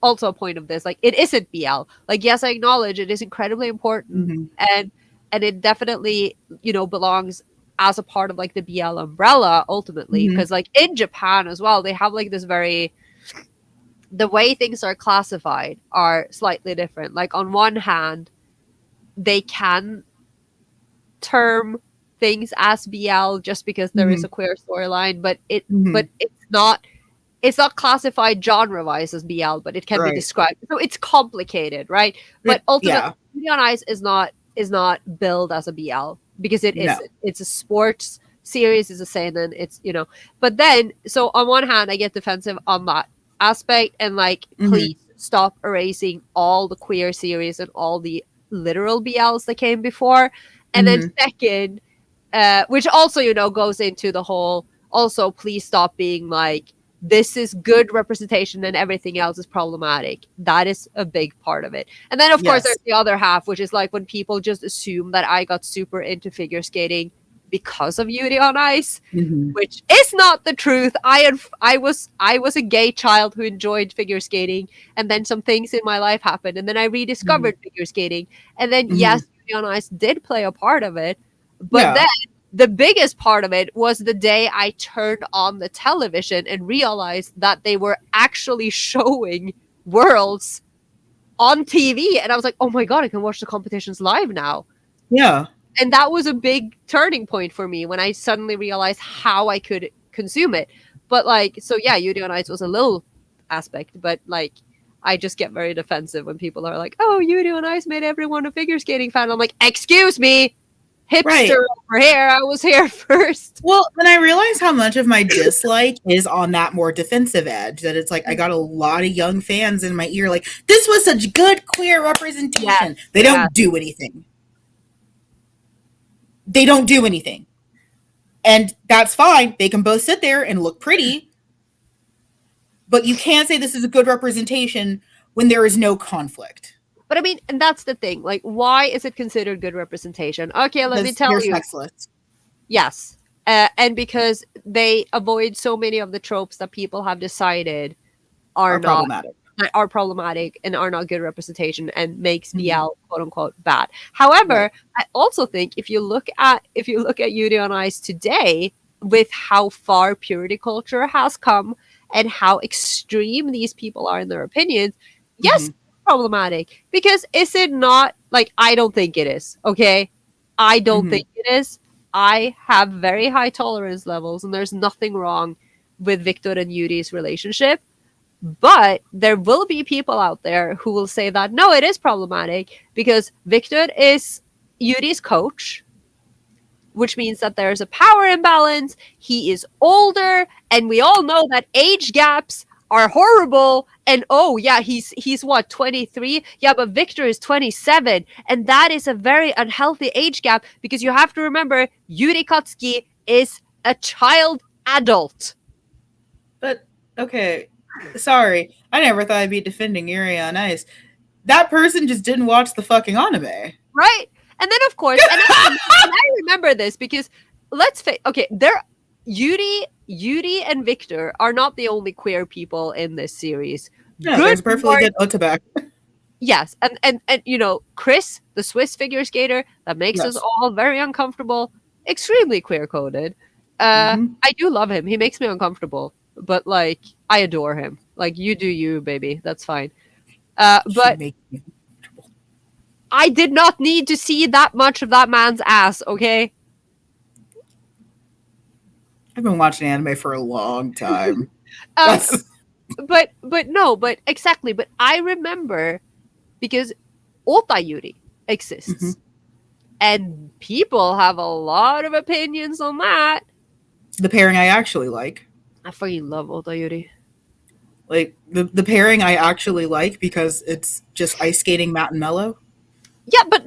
A: also a point of this, like, it isn't BL. Like, yes, I acknowledge it is incredibly important, and it definitely belongs as a part of like the BL umbrella ultimately, because like in Japan as well, they have like this the way things are classified are slightly different. Like, on one hand, they can term things as BL just because there is a queer storyline, but it's not classified genre-wise as BL, but it can be described. So it's complicated, right? But ultimately, Yuri on Ice is not billed as a BL because it isn't. It's a sports series, it's a seinen, it's But then, so on one hand, I get defensive on that aspect, and like, please stop erasing all the queer series and all the literal BLs that came before. And then second, which also goes into the whole, also please stop being like, this is good representation and everything else is problematic. That is a big part of it. And then, of course, there's the other half, which is like when people just assume that I got super into figure skating because of Yuri on Ice,
B: Mm-hmm.
A: which is not the truth. I was a gay child who enjoyed figure skating, and then some things in my life happened, and then I rediscovered figure skating, and then
B: Mm-hmm.
A: yes, Yuri on Ice did play a part of it, but
B: Yeah.
A: then the biggest part of it was the day I turned on the television and realized that they were actually showing Worlds on TV, and I was like, oh my god, I can watch the competitions live now.
B: Yeah.
A: And that was a big turning point for me when I suddenly realized how I could consume it. But like, so yeah, Yuri on Ice was a little aspect, but like, I just get very defensive when people are like, oh, Yuri on Ice made everyone a figure skating fan. I'm like, excuse me, hipster
B: Right.
A: over here. I was here first.
B: Well, then I realize how much of my dislike is on that more defensive edge. That it's like I got a lot of young fans in my ear, like, this was such good queer representation.
A: Yes,
B: they don't do anything. They don't do anything. And that's fine. They can both sit there and look pretty. But you can't say this is a good representation when there is no conflict.
A: But I mean, and that's the thing. Like, why is it considered good representation? Okay, let me tell
B: they're
A: you.
B: sexless.
A: Yes. And because they avoid so many of the tropes that people have decided are not problematic and are not good representation and makes BL quote unquote bad. However, I also think if you look at Yuri on Ice today, with how far purity culture has come and how extreme these people are in their opinions, yes, problematic. Because is it not, like, I don't think it is, okay? I don't think it is. I have very high tolerance levels, and there's nothing wrong with Victor and Yuri's relationship. But there will be people out there who will say that, no, it is problematic because Victor is Yuri's coach, which means that there's a power imbalance. He is older, and we all know that age gaps are horrible. And oh yeah, he's what, 23? Yeah, but Victor is 27, and that is a very unhealthy age gap because you have to remember Yuri Katsuki is a child adult.
B: But okay, sorry, I never thought I'd be defending Yuri on Ice. That person just didn't watch the fucking anime,
A: right? And then of course, and I remember this because Yuri and Victor are not the only queer people in this series.
B: Yeah, there's a perfectly good Otobek.
A: Yes, and you know, Chris, the Swiss figure skater, that makes us all very uncomfortable, extremely queer coded. I do love him. He makes me uncomfortable, but like, I adore him. Like, you do you, baby. That's fine. But I did not need to see that much of that man's ass, okay?
B: I've been watching anime for a long time.
A: But exactly. But I remember because Ota Yuri exists. And people have a lot of opinions on that.
B: The pairing I actually like.
A: I fucking love Ota Yuri.
B: Like, the pairing I actually like because it's just ice skating Matt and Mello.
A: Yeah, but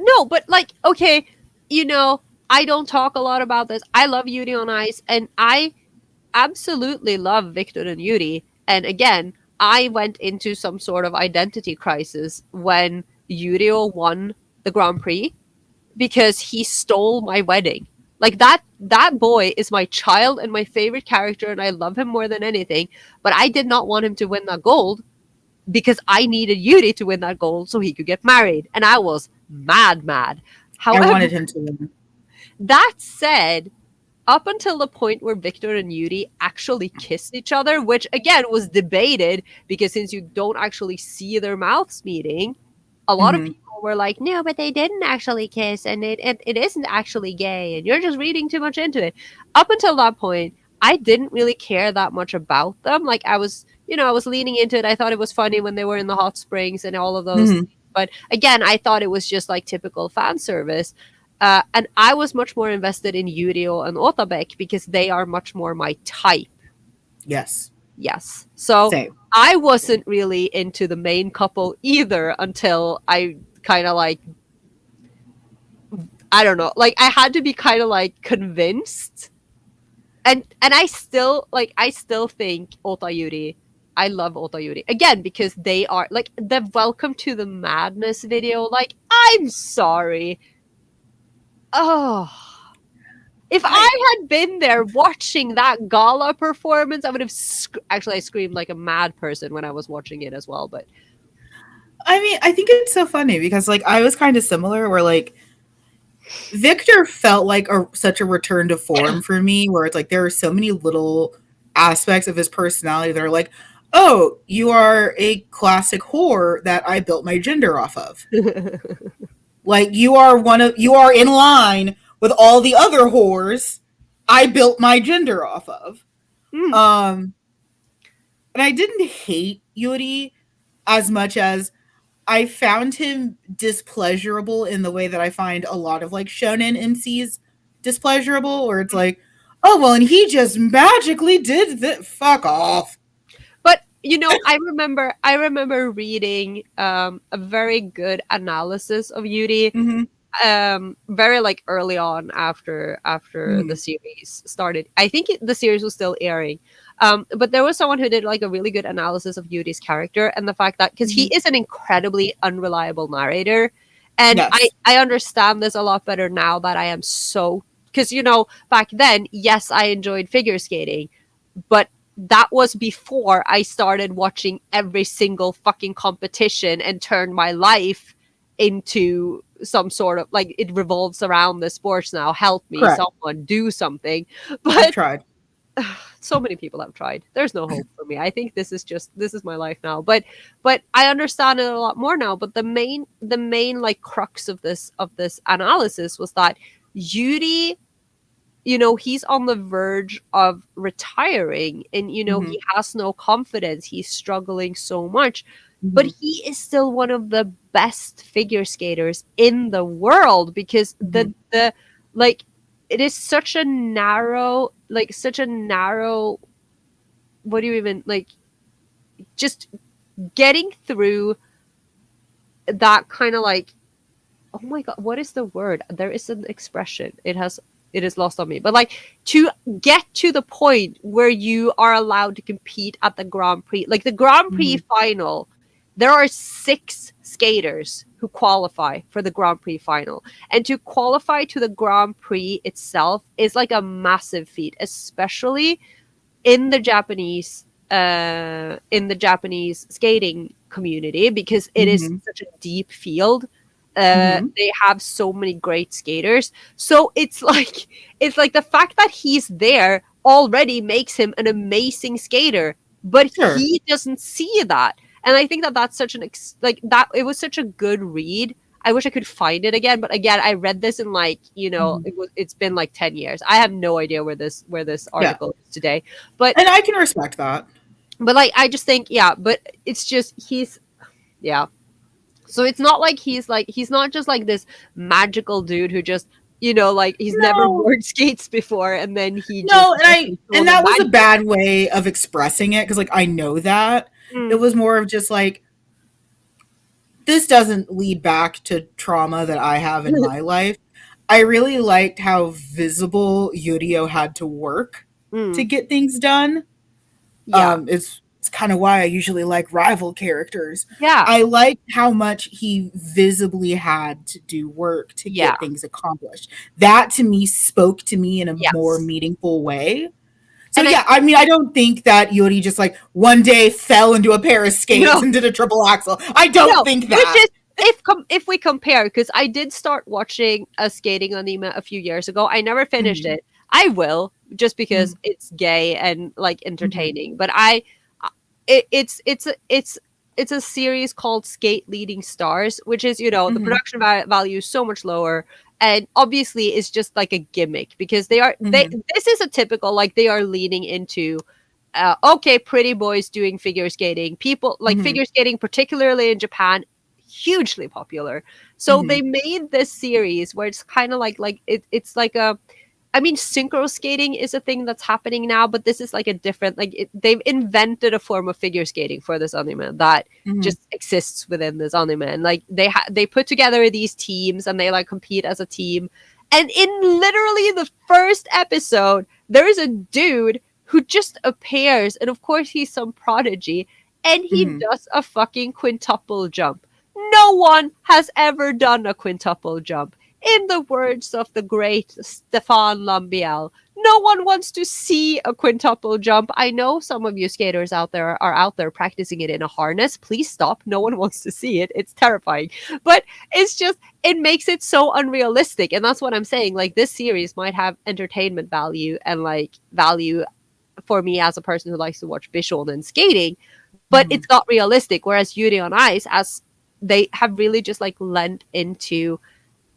A: like, okay, you know, I don't talk a lot about this. I love Yuri on Ice, and I absolutely love Victor and Yuri. And again, I went into some sort of identity crisis when Yuri won the Grand Prix because he stole my wedding. Like, that boy is my child and my favorite character, and I love him more than anything. But I did not want him to win that gold because I needed Yuri to win that gold so he could get married. And I was mad. However,
B: I wanted him to win.
A: That said, up until the point where Victor and Yuri actually kissed each other, which again was debated because since you don't actually see their mouths meeting, a lot of people were like, no, but they didn't actually kiss, and it isn't actually gay, and you're just reading too much into it. Up until that point, I didn't really care that much about them. Like, I was leaning into it. I thought it was funny when they were in the hot springs and all of those things. But again, I thought it was just like typical fan service. And I was much more invested in Yurio and Otabek because they are much more my type.
B: Yes.
A: So
B: same.
A: I wasn't really into the main couple either until I kind of like, I don't know, like I had to be kind of like convinced. And I still think Ota Yuri. I love Ota Yuri again because they are like the Welcome to the Madness video. Like, I'm sorry. Oh, If
B: I
A: I had been there watching that gala performance, I would have actually I screamed like a mad person when I was watching it as well. But
B: I mean, I think it's so funny because like I was kind of similar where like Victor felt like such a return to form for me where it's like there are so many little aspects of his personality that are like, "Oh, you are a classic whore that I built my gender off of." Like you are in line with all the other whores I built my gender off of.
A: Mm.
B: Um and I didn't hate Yuri as much as I found him displeasurable in the way that I find a lot of like shonen MCs displeasurable, where it's like, oh well, and he just magically did that. Fuck off.
A: But I remember reading a very good analysis of Yuri
B: Mm-hmm.
A: very like early on after the
B: Mm-hmm.
A: series started. I think the series was still airing. But there was someone who did like a really good analysis of Yuri's character and the fact that because he
B: Mm-hmm.
A: is an incredibly unreliable narrator, and I
B: Yes.
A: I understand this a lot better now that I am so because back then, yes, I enjoyed figure skating, but that was before I started watching every single fucking competition and turned my life into some sort of like it revolves around the sports now. Help me,
B: Correct.
A: someone do something.
B: I've
A: But
B: tried.
A: so many people have tried. There's no hope for me. I think this is my life now. But I understand it a lot more now. But the main like crux of this analysis was that Yuri, he's on the verge of retiring and,
B: Mm-hmm.
A: he has no confidence. He's struggling so much, but
B: Mm-hmm.
A: he is still one of the best figure skaters in the world because
B: Mm-hmm.
A: the like it is such a narrow, what do you even like, just getting through that kind of like, oh my god, what is the word? There is an expression. It is lost on me. But like to get to the point where you are allowed to compete at the Grand Prix, like the Grand Prix
B: Mm-hmm.
A: final, there are 6 skaters who qualify for the Grand Prix final. And to qualify to the Grand Prix itself is like a massive feat, especially in the Japanese skating community because it is
B: Mm-hmm.
A: such a deep field.
B: Mm-hmm.
A: They have so many great skaters, so it's like the fact that he's there already makes him an amazing skater, but
B: Sure.
A: he doesn't see that. And I think that that's such like that. It was such a good read. I wish I could find it again, but again, I read this in like
B: Mm-hmm.
A: it's been like 10 years. I have no idea where this
B: Yeah.
A: article is today, but
B: And I can respect that.
A: like I just think, yeah, but it's just yeah. So it's not like he's not just like this magical dude who just like he's never
B: No.
A: worn skates before and then he just
B: No,
A: gets into all
B: and
A: the
B: that was a
A: magic.
B: bad way of expressing it because like I know that. It
A: Mm,
B: was more of just like this doesn't lead back to trauma that I have in my life. I really liked how visible Yurio had to work to
A: mm,
B: get things done.
A: yeah,
B: It's kind of why I usually like rival characters.
A: yeah,
B: I liked how much he visibly had to do work to
A: yeah,
B: get things accomplished. That to me spoke to me in a more
A: yes.
B: meaningful way. So
A: And I
B: yeah, I mean, I don't think that Yuri just like one day fell into a pair of skates
A: no,
B: and did a triple axel. I don't
A: no,
B: think
A: which
B: that.
A: is if we compare, because I did start watching a skating anime a few years ago. I never finished
B: Mhm,
A: it. I will just because
B: mhm,
A: it's gay and like
B: mhm,
A: entertaining. But it's a series called Skate Leading Stars, which is the
B: mhm,
A: production value is so much lower, and obviously it's just like a gimmick because
B: mhm,
A: this is a typical like they are leaning into okay, pretty boys doing figure skating. People like
B: mhm,
A: figure skating, particularly in Japan, hugely popular. So
B: mhm,
A: they made this series where it's kind of it's like a. I mean, synchro skating is a thing that's happening now, but this is like a different they've invented a form of figure skating for this anime that
B: mhm,
A: just exists within this anime. And like they put together these teams and they like compete as a team. And in literally the first episode, there is a dude who just appears, and of course he's some prodigy, and he
B: mhm.
A: does a fucking quintuple jump. No one has ever done a quintuple jump. in the words of the great Stefan Lambiel, no one wants to see a quintuple jump. I know some of you skaters out there are out there practicing it in a harness. Please stop. No one wants to see it. It's terrifying. But it's just, it makes it so unrealistic. And that's what I'm saying. Like, this series might have entertainment value and like value for me as a person who likes to watch visual and skating, but it's not realistic. Whereas Yuri on Ice, as they have really just like lent into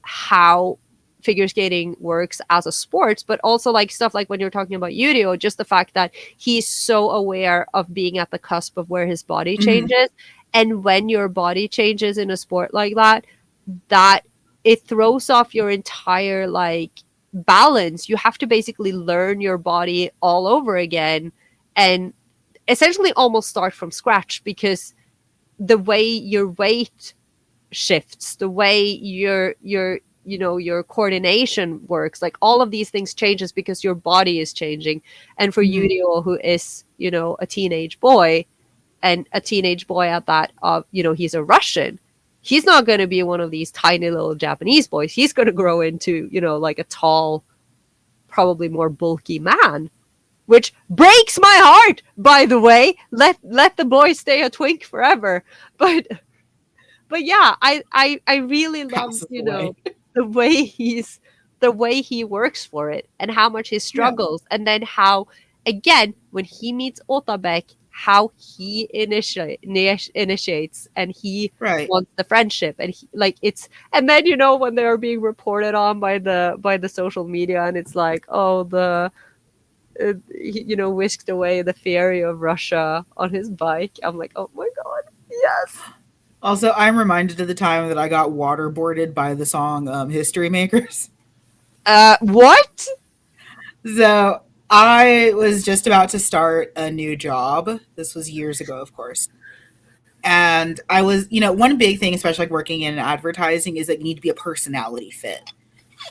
A: how figure skating works as a sport, but also like stuff like when you're talking about Yurio, just the fact that he's so aware of being at the cusp of where his body changes. And when your body changes in a sport like that, that it throws off your entire like balance. You have to basically learn your body all over again and essentially almost start from scratch, because the way your weight shifts, the way your coordination works, like all of these things changes because your body is changing. And for Yurio, who is a teenage boy, and a teenage boy at that he's a Russian, he's not going to be one of these tiny little Japanese boys. He's going to grow into like a tall, probably more bulky man, which breaks my heart, by the way. Let the boy stay a twink forever. But yeah, I really love the way he works for it, and how much he struggles, and then how, again, when he meets Otabek, how he initiates, and he wants the friendship, and and then when they are being reported on by the social media, and it's like, oh, whisked away the fairy of Russia on his bike. I'm like, oh my god, yes.
B: Also, I'm reminded of the time that I got waterboarded by the song History Makers.
A: What?
B: So I was just about to start a new job. This was years ago, of course. And I was, one big thing, especially like working in advertising, is that you need to be a personality fit.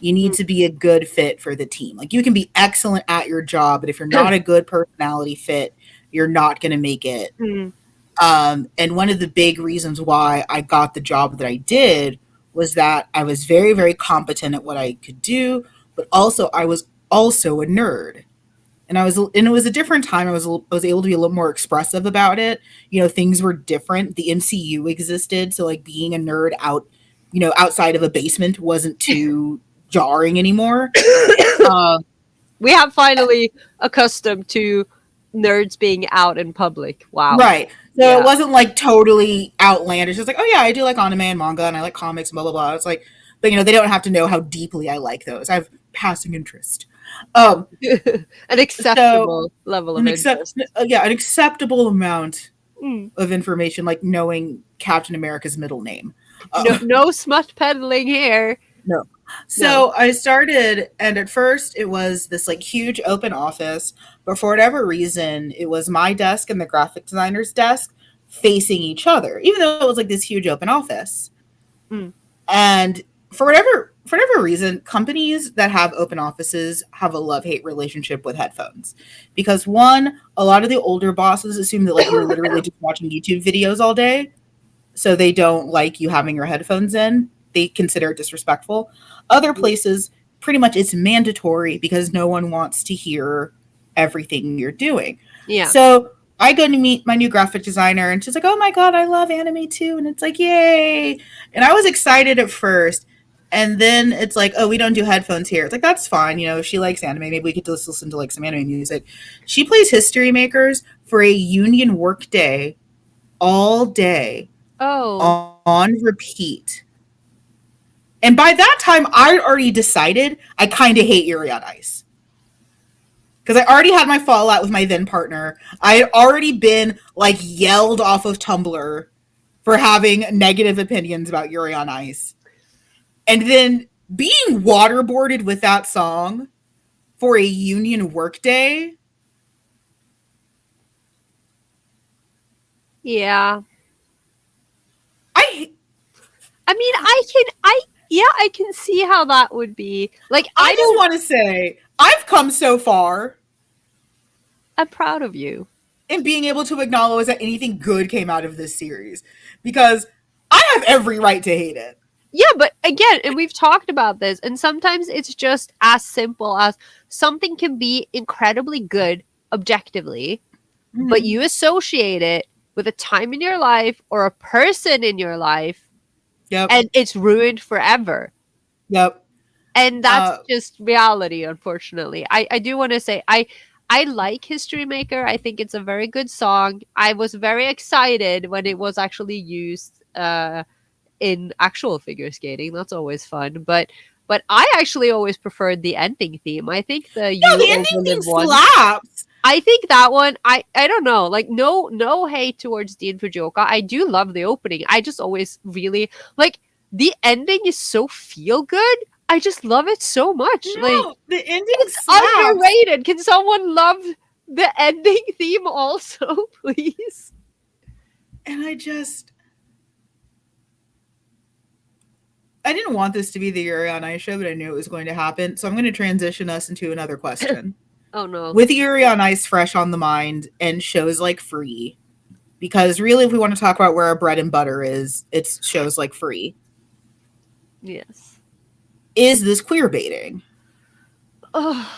B: You need to be a good fit for the team. Like, you can be excellent at your job, but if you're not a good personality fit, you're not going to make it. And one of the big reasons why I got the job that I did was that I was very, very competent at what I could do, but also I was also a nerd. And it was a different time. I was able to be a little more expressive about it. Things were different. The MCU existed, so like being a nerd outside of a basement wasn't too jarring anymore.
A: We have finally accustomed to nerds being out in public. Wow.
B: Right. So it wasn't like totally outlandish. It's like, oh yeah, I do like anime and manga, and I like comics and blah blah blah. It's like, but they don't have to know how deeply I like those. I have passing interest.
A: An acceptable level of interest.
B: An acceptable amount of information, like knowing Captain America's middle name.
A: No smut peddling here.
B: No. So I started, and at first it was this like huge open office, but for whatever reason, it was my desk and the graphic designer's desk facing each other, even though it was like this huge open office. And for whatever reason, companies that have open offices have a love-hate relationship with headphones. Because one, a lot of the older bosses assume that like you're literally just watching YouTube videos all day, so they don't like you having your headphones in. They consider it disrespectful. Other places, pretty much it's mandatory because no one wants to hear everything you're doing.
A: Yeah.
B: So I go to meet my new graphic designer, and she's like, oh my god, I love anime too. And it's like, yay. And I was excited at first. And then it's like, oh, we don't do headphones here. It's like, that's fine. If she likes anime, maybe we could just listen to like some anime music. She plays History Makers for a union work day all day.
A: Oh.
B: On repeat. And by that time, I already decided I kind of hate Yuri on Ice. Because I already had my fallout with my then partner. I had already been, like, yelled off of Tumblr for having negative opinions about Yuri on Ice. And then being waterboarded with that song for a union workday.
A: Yeah. I can see how that would be. Like,
B: I just want to say, I've come so far.
A: I'm proud of you.
B: In being able to acknowledge that anything good came out of this series. Because I have every right to hate it.
A: Yeah, but again, and we've talked about this, and sometimes it's just as simple as something can be incredibly good objectively, but
B: Mhm.
A: you associate it with a time in your life or a person in your life,
B: Yep.
A: and it's ruined forever.
B: Yep.
A: And that's
B: Uh,
A: just reality, unfortunately. I do want to say I like History Maker. I think it's a very good song. I was very excited when it was actually used in actual figure skating. That's always fun. But I actually always preferred the ending theme. I think the
B: no,
A: You
B: the ending theme
A: Overlive one.
B: slaps.
A: I think that one. I don't know. Like no hate towards Dean Fujioka. I do love the opening. I just always really like the ending is so feel good. I just love it so much. Like
B: No, the ending
A: it's
B: slaps.
A: underrated. Can someone love the ending theme also, please?
B: And I didn't want this to be the Yuri on Ice show, but I knew it was going to happen. So I'm going to transition us into another question.
A: Oh no.
B: With Yuri on Ice fresh on the mind and shows like Free, because really, if we want to talk about where our bread and butter is, it's shows like Free.
A: Yes.
B: Is this queer baiting?
A: Oh.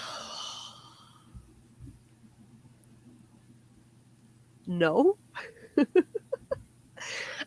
A: No.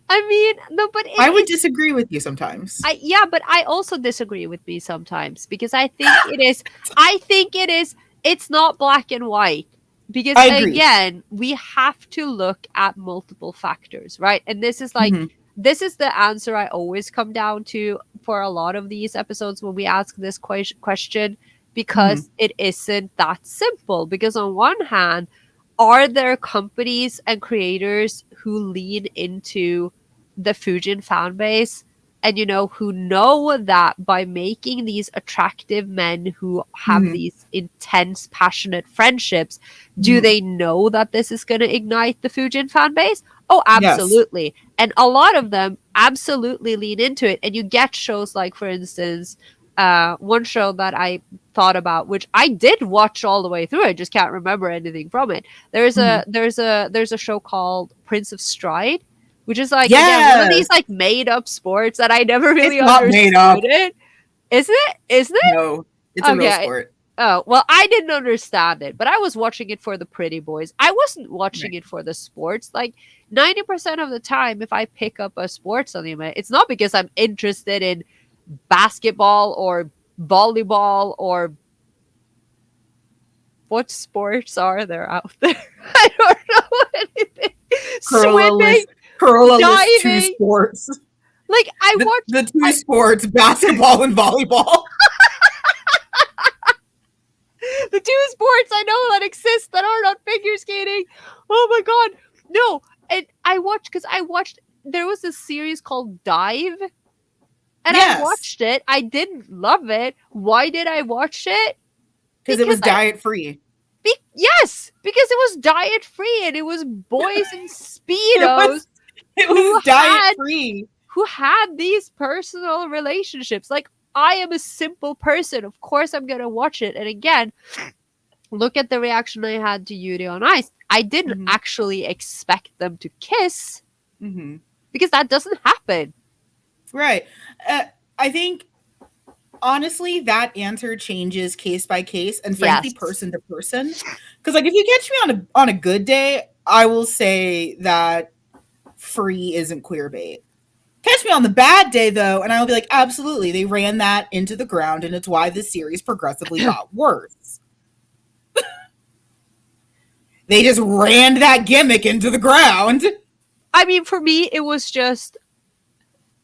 A: I mean, no, but
B: I would disagree with you sometimes.
A: Yeah, but I also disagree with me sometimes because I think it is. I think it is. It's not black and white because
B: I agree.
A: again, we have to look at multiple factors, right? And this is like
B: Mm-hmm.
A: this is the answer I always come down to for a lot of these episodes when we ask this question
B: Mm-hmm.
A: because it isn't that simple. Because on one hand, are there companies and creators who lean into the Fujin fan base and who know that by making these attractive men who have
B: Mm-hmm.
A: these intense passionate friendships, do
B: Mm-hmm.
A: they know that this is going to ignite the Fujin fan base? Oh,
B: Yes.
A: absolutely. And a lot of them absolutely lean into it, and you get shows like, for instance, one show that I thought about, which I did watch all the way through, I just can't remember anything from it. there's
B: Mm-hmm.
A: a there's a there's a show called Prince of Stride, which is like, again, one of
B: Yes.
A: these like made up sports that I never
B: It's
A: really
B: not made up.
A: understood it. Isn't it? Isn't it?
B: No, it's a real
A: Okay.
B: sport.
A: Oh, well, I didn't understand it, but I was watching it for the pretty boys. I wasn't watching
B: Right.
A: it for the sports. Like 90% of the time, if I pick up a sports anime, it's not because I'm interested in basketball or volleyball or what sports are there out there? I don't know anything. Swimming,
B: Carola lists two
A: diving.
B: sports.
A: Like I watched
B: The two sports, basketball and volleyball.
A: the two sports I know that exist that are not figure skating. Oh my god. No. And I watched there was a series called Dive and I
B: Yes,
A: watched it. I didn't love it. Why did I watch it?
B: because it was
A: I
B: diet free.
A: yes, because it was diet free and it was boys in
B: It
A: speedos
B: it
A: who
B: was diet
A: had
B: free.
A: who had these personal relationships. Like, I am a simple person. Of course I'm gonna watch it. And again, look at the reaction I had to Yuri on Ice. I didn't
B: Mm-hmm.
A: actually expect them to kiss
B: Mm-hmm.
A: because that doesn't happen.
B: Right. I think honestly that answer changes case by case and frankly
A: Yes.
B: person to person. Because like if you catch me on a good day, I will say that Free isn't queer bait. Catch me on the bad day though, and I'll be like, absolutely, they ran that into the ground, and it's why the series progressively got worse. They just ran that gimmick into the ground.
A: I mean, for me, it was just,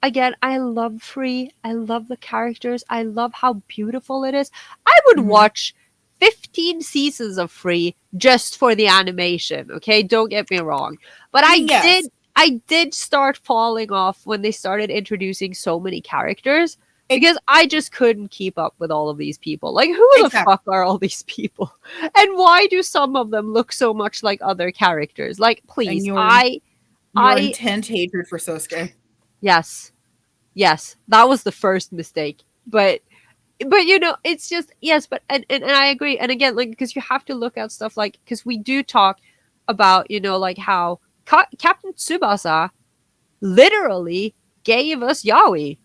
A: again, I love Free. I love the characters. I love how beautiful it is. I would watch 15 seasons of Free just for the animation, okay? Don't get me wrong. But
B: I mean, yes.
A: I did start falling off when they started introducing so many characters because I just couldn't keep up with all of these people. Like, who the fuck are all these people? And why do some of them look so much like other characters? Like, please,
B: your intense hatred for Sosuke.
A: Yes. Yes. That was the first mistake. But it's just, yes, but and I agree. And again, like, because you have to look at stuff like, because we do talk about, like how Captain Tsubasa literally gave us Yaoi.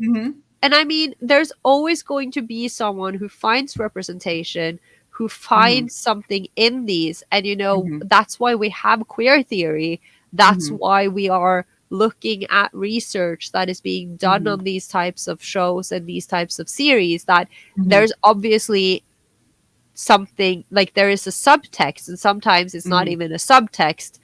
B: Mm-hmm.
A: And I mean, there's always going to be someone who finds representation, who
B: Mm-hmm.
A: finds something in these. And, you know,
B: Mm-hmm.
A: that's why we have queer theory. That's
B: Mm-hmm.
A: why we are looking at research that is being done
B: Mm-hmm.
A: on these types of shows and these types of series. That
B: Mm-hmm.
A: there's obviously something, like there is a subtext, and sometimes it's not
B: Mm-hmm.
A: even a subtext.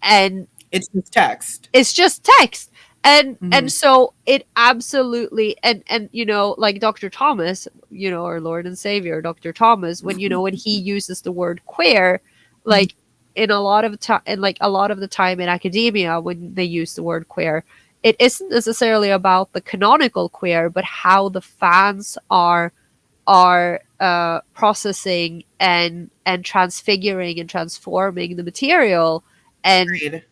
A: And
B: It's just text.
A: it's just text. And
B: Mm-hmm.
A: so it absolutely, and you know, like Dr. Thomas, you know, our Lord and Savior Dr. Thomas, when, you know, when he uses the word queer, like in a lot of time, and like a lot of the time in academia when they use the word queer, it isn't necessarily about the canonical queer, but how the fans are processing and transfiguring and transforming the material. and
B: Agreed.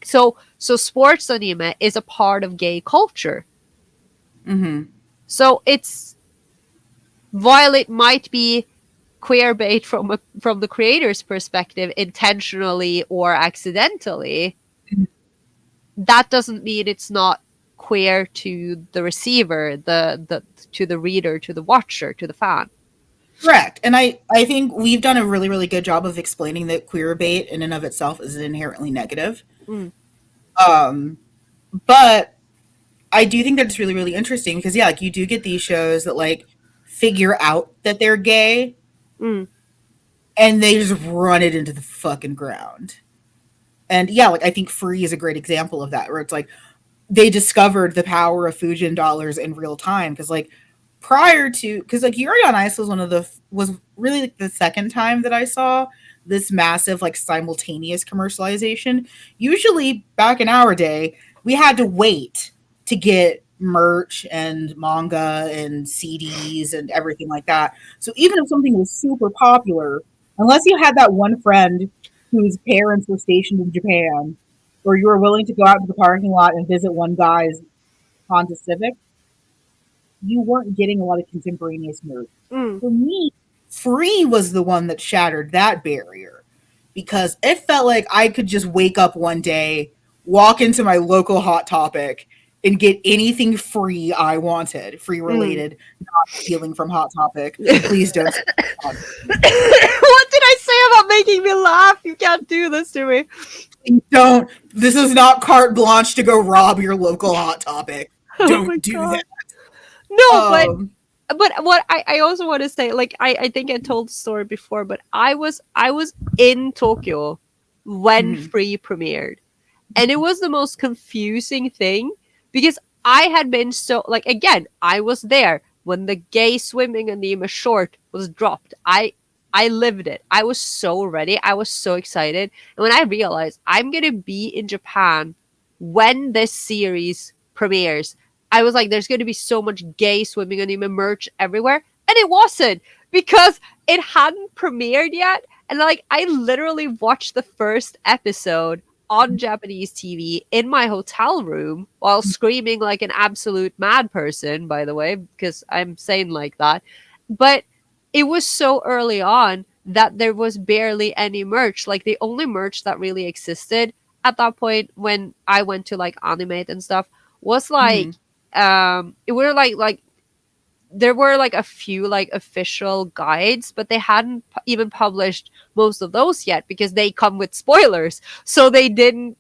A: so sports anime is a part of gay culture.
B: Mm-hmm.
A: So it's, while it might be queer bait from the creator's perspective, intentionally or accidentally, that doesn't mean it's not queer to the receiver, the to the reader, to the watcher, to the fan.
B: Correct. And I think we've done a really, really good job of explaining that queer bait in and of itself is inherently negative.
A: Mm,
B: Um, but I do think that it's really, really interesting because yeah, like you do get these shows that like figure out that they're gay
A: mm,
B: and they just run it into the fucking ground. And yeah, like I think Free is a great example of that, where it's like they discovered the power of Fujin dollars in real time. Because like prior to, because like Yuri on Ice was one of the was really like the second time that I saw this massive like simultaneous commercialization. Usually back in our day, we had to wait to get merch and manga and CDs and everything like that. So even if something was super popular, unless you had that one friend whose parents were stationed in Japan, or you were willing to go out to the parking lot and visit one guy's Honda Civic, you weren't getting a lot of contemporaneous merch.
A: mm,
B: For me, Free was the one that shattered that barrier because it felt like I could just wake up one day, walk into my local Hot Topic, and get anything free I wanted, free
A: mm.
B: related, not stealing from Hot Topic. Please don't.
A: What did I say about making me laugh? You can't do this to me.
B: Don't. This is not carte blanche to go rob your local Hot Topic.
A: Oh my
B: Don't do
A: god.
B: that.
A: No,
B: Um.
A: but what I also want to say, like I think I told the story before, but I was in Tokyo when
B: Mhm.
A: Free premiered. And it was the most confusing thing because I had been so, like, again, I was there when the gay swimming anime short was dropped. I lived it. I was so ready. I was so excited. And when I realized I'm going to be in Japan when this series premieres, I was like, there's going to be so much gay swimming anime merch everywhere. And it wasn't, because it hadn't premiered yet. And like, I literally watched the first episode on Japanese TV in my hotel room while screaming like an absolute mad person, by the way, because I'm sane like that. But it was so early on that there was barely any merch. Like, the only merch that really existed at that point when I went to like Animate and stuff was like,
B: Mhm.
A: it were like there were like a few like official guides, but they hadn't even published most of those yet because they come with spoilers. So they didn't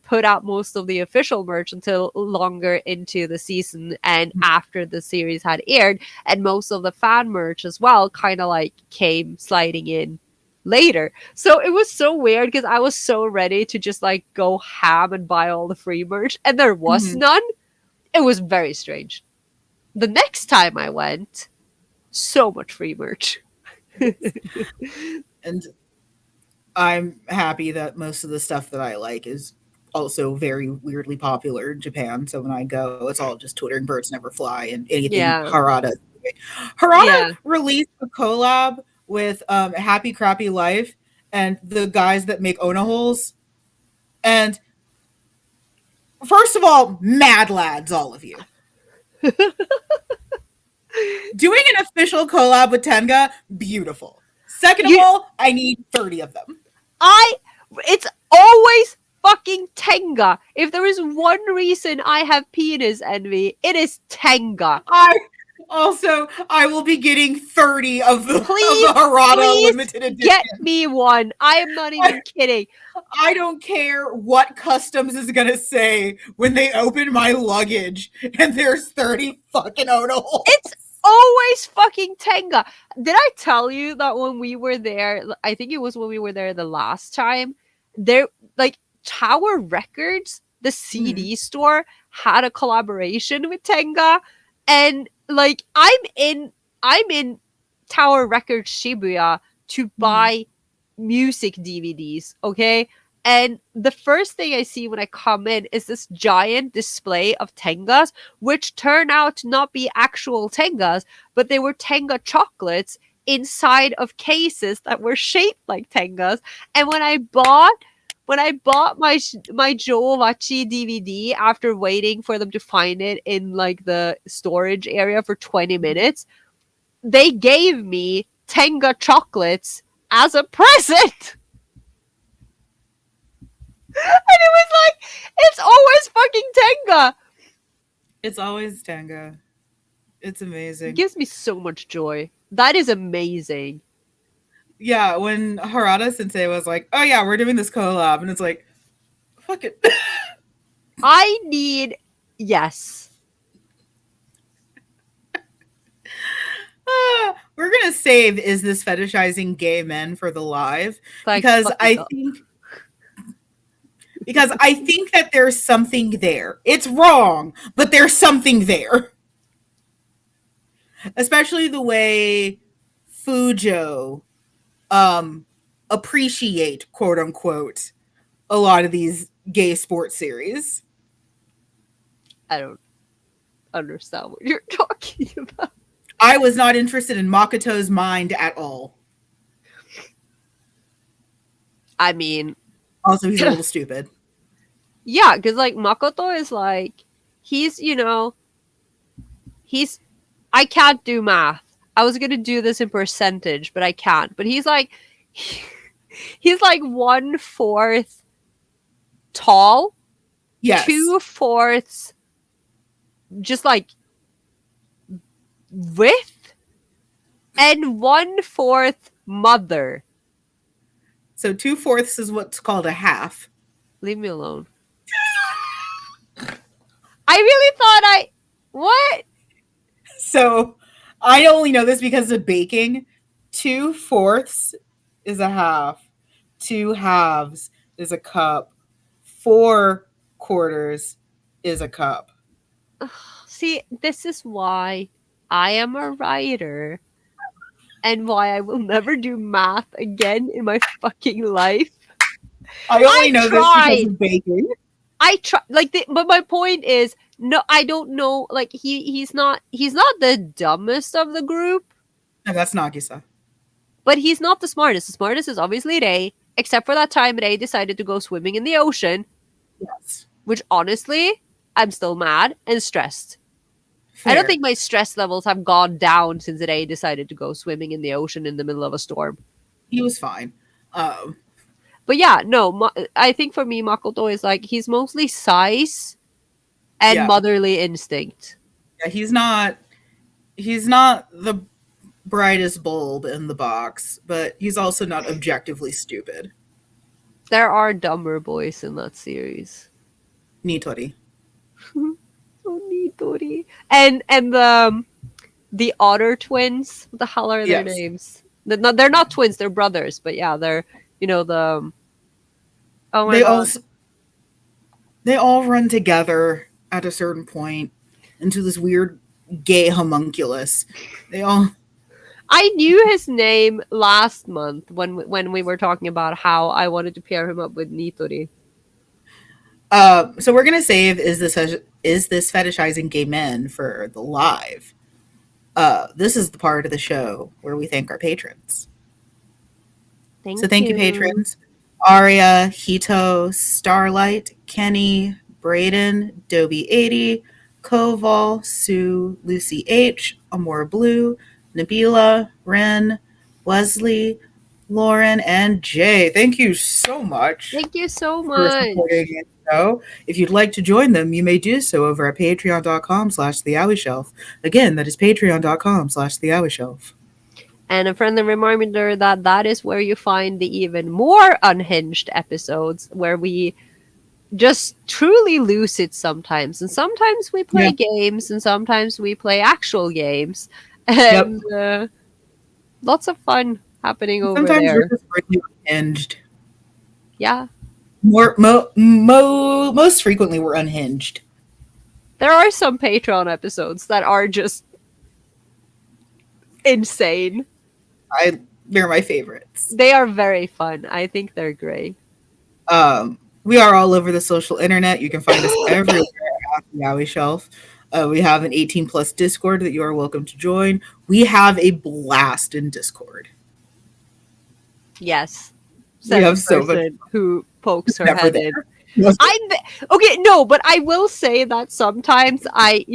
A: put out most of the official merch until longer into the season and after the series had aired, and most of the fan merch as well kind of like came sliding in later. So it was so weird because I was so ready to just like go ham and buy all the free merch, and there was
B: Mhm.
A: none. It was very strange. The next time I went, so much free merch.
B: And I'm happy that most of the stuff that I like is also very weirdly popular in Japan. So when I go, it's all just twittering birds never fly and anything
A: Yeah.
B: Harada. Harada
A: Yeah.
B: released a collab with Happy Crappy Life and the guys that make Onaholes. And first of all, mad lads, all of you. Doing an official collab with Tenga, beautiful. Second of
A: You
B: all, I need 30 of them.
A: I it's always fucking Tenga. If there is one reason I have penis envy, it is Tenga.
B: I will be getting 30 of the
A: Please,
B: Harada limited edition.
A: get me one. I am not even kidding.
B: I don't care what customs is gonna say when they open my luggage and there's 30 fucking Ono.
A: It's always fucking Tenga. Did I tell you that when we were there, I think it was when we were there the last time, there, like, Tower Records, the CD store, had a collaboration with Tenga, and like I'm in Tower Records Shibuya to buy music DVDs, okay? And the first thing I see when I come in is this giant display of Tengas, which turn out to not be actual Tengas, but they were Tenga chocolates inside of cases that were shaped like Tengas. And when I bought my Jowachi DVD after waiting for them to find it in like the storage area for 20 minutes, they gave me Tenga chocolates as a present. And it was like, it's always fucking Tenga.
B: It's always Tenga. It's amazing.
A: It gives me so much joy. That is amazing.
B: Yeah, when Harada Sensei was like, oh yeah, we're doing this collab, and it's like, fuck it.
A: I need, yes.
B: We're gonna save Is This Fetishizing Gay Men for the live,
A: Like,
B: because I think that there's something there. It's wrong, but there's something there. Especially the way Fujo appreciate, quote unquote, a lot of these gay sports series.
A: I don't understand what you're talking about.
B: I was not interested in Makoto's mind at all.
A: I mean,
B: also he's a little stupid.
A: Yeah, because like Makoto is like, I can't do math. I was gonna do this in percentage, but I can't. But he's like 1/4 tall.
B: Yes.
A: 2/4 just like width, and 1/4 mother.
B: So 2/4 is what's called a half.
A: Leave me alone. I really thought what?
B: So I only know this because of baking. 2/4 is a half. 2 halves is a cup. 4/4 is a cup.
A: See, this is why I am a writer and why I will never do math again in my fucking life.
B: I only know this because of baking.
A: I try, but my point is, no, I don't know. Like he's not the dumbest of the group.
B: No, that's Nagisa.
A: But he's not the smartest. The smartest is obviously Rei, except for that time Rei decided to go swimming in the ocean.
B: Yes.
A: Which honestly, I'm still mad and stressed. Fair. I don't think my stress levels have gone down since Rei decided to go swimming in the ocean in the middle of a storm.
B: He was fine.
A: But yeah, no, I think for me, Makoto is like, he's mostly size and motherly instinct.
B: Yeah, he's not the brightest bulb in the box, but he's also not objectively stupid.
A: There are dumber boys in that series.
B: Nitori.
A: Oh, Nitori. And the Otter twins, what the hell are their names? They're not twins, they're brothers, but yeah, they're, oh my God.
B: They all run together at a certain point into this weird gay homunculus.
A: I knew his name last month when we were talking about how I wanted to pair him up with Nitori.
B: So we're gonna save Is This Fetishizing Gay Men for the live. This is the part of the show where we thank our patrons. Thank you, patrons. Aria, Hito, Starlight, Kenny, Brayden, Dobie80, Koval, Sue, Lucy H, Amor Blue, Nabila, Ren, Wesley, Lauren, and Jay. Thank you so much
A: Thank you so
B: for
A: much.
B: supporting the show. If you'd like to join them, you may do so over at patreon.com/the Yaoi Shelf. Again, that is patreon.com/the Yaoi Shelf.
A: And a friendly reminder that that is where you find the even more unhinged episodes where we just truly lose it sometimes. And sometimes we play games and sometimes we play actual games. And lots of fun happening over
B: Sometimes
A: there.
B: we're just really unhinged.
A: Yeah.
B: Most frequently, we're unhinged.
A: There are some Patreon episodes that are just insane.
B: They're my favorites.
A: They are very fun. I think they're great.
B: We are all over the social internet. You can find us everywhere at the Yaoi Shelf. We have an 18 plus Discord that you are welcome to join. We have a blast in Discord.
A: Yes.
B: We have so much
A: who pokes her
B: Never
A: head
B: there.
A: in. Okay, no, but I will say that sometimes I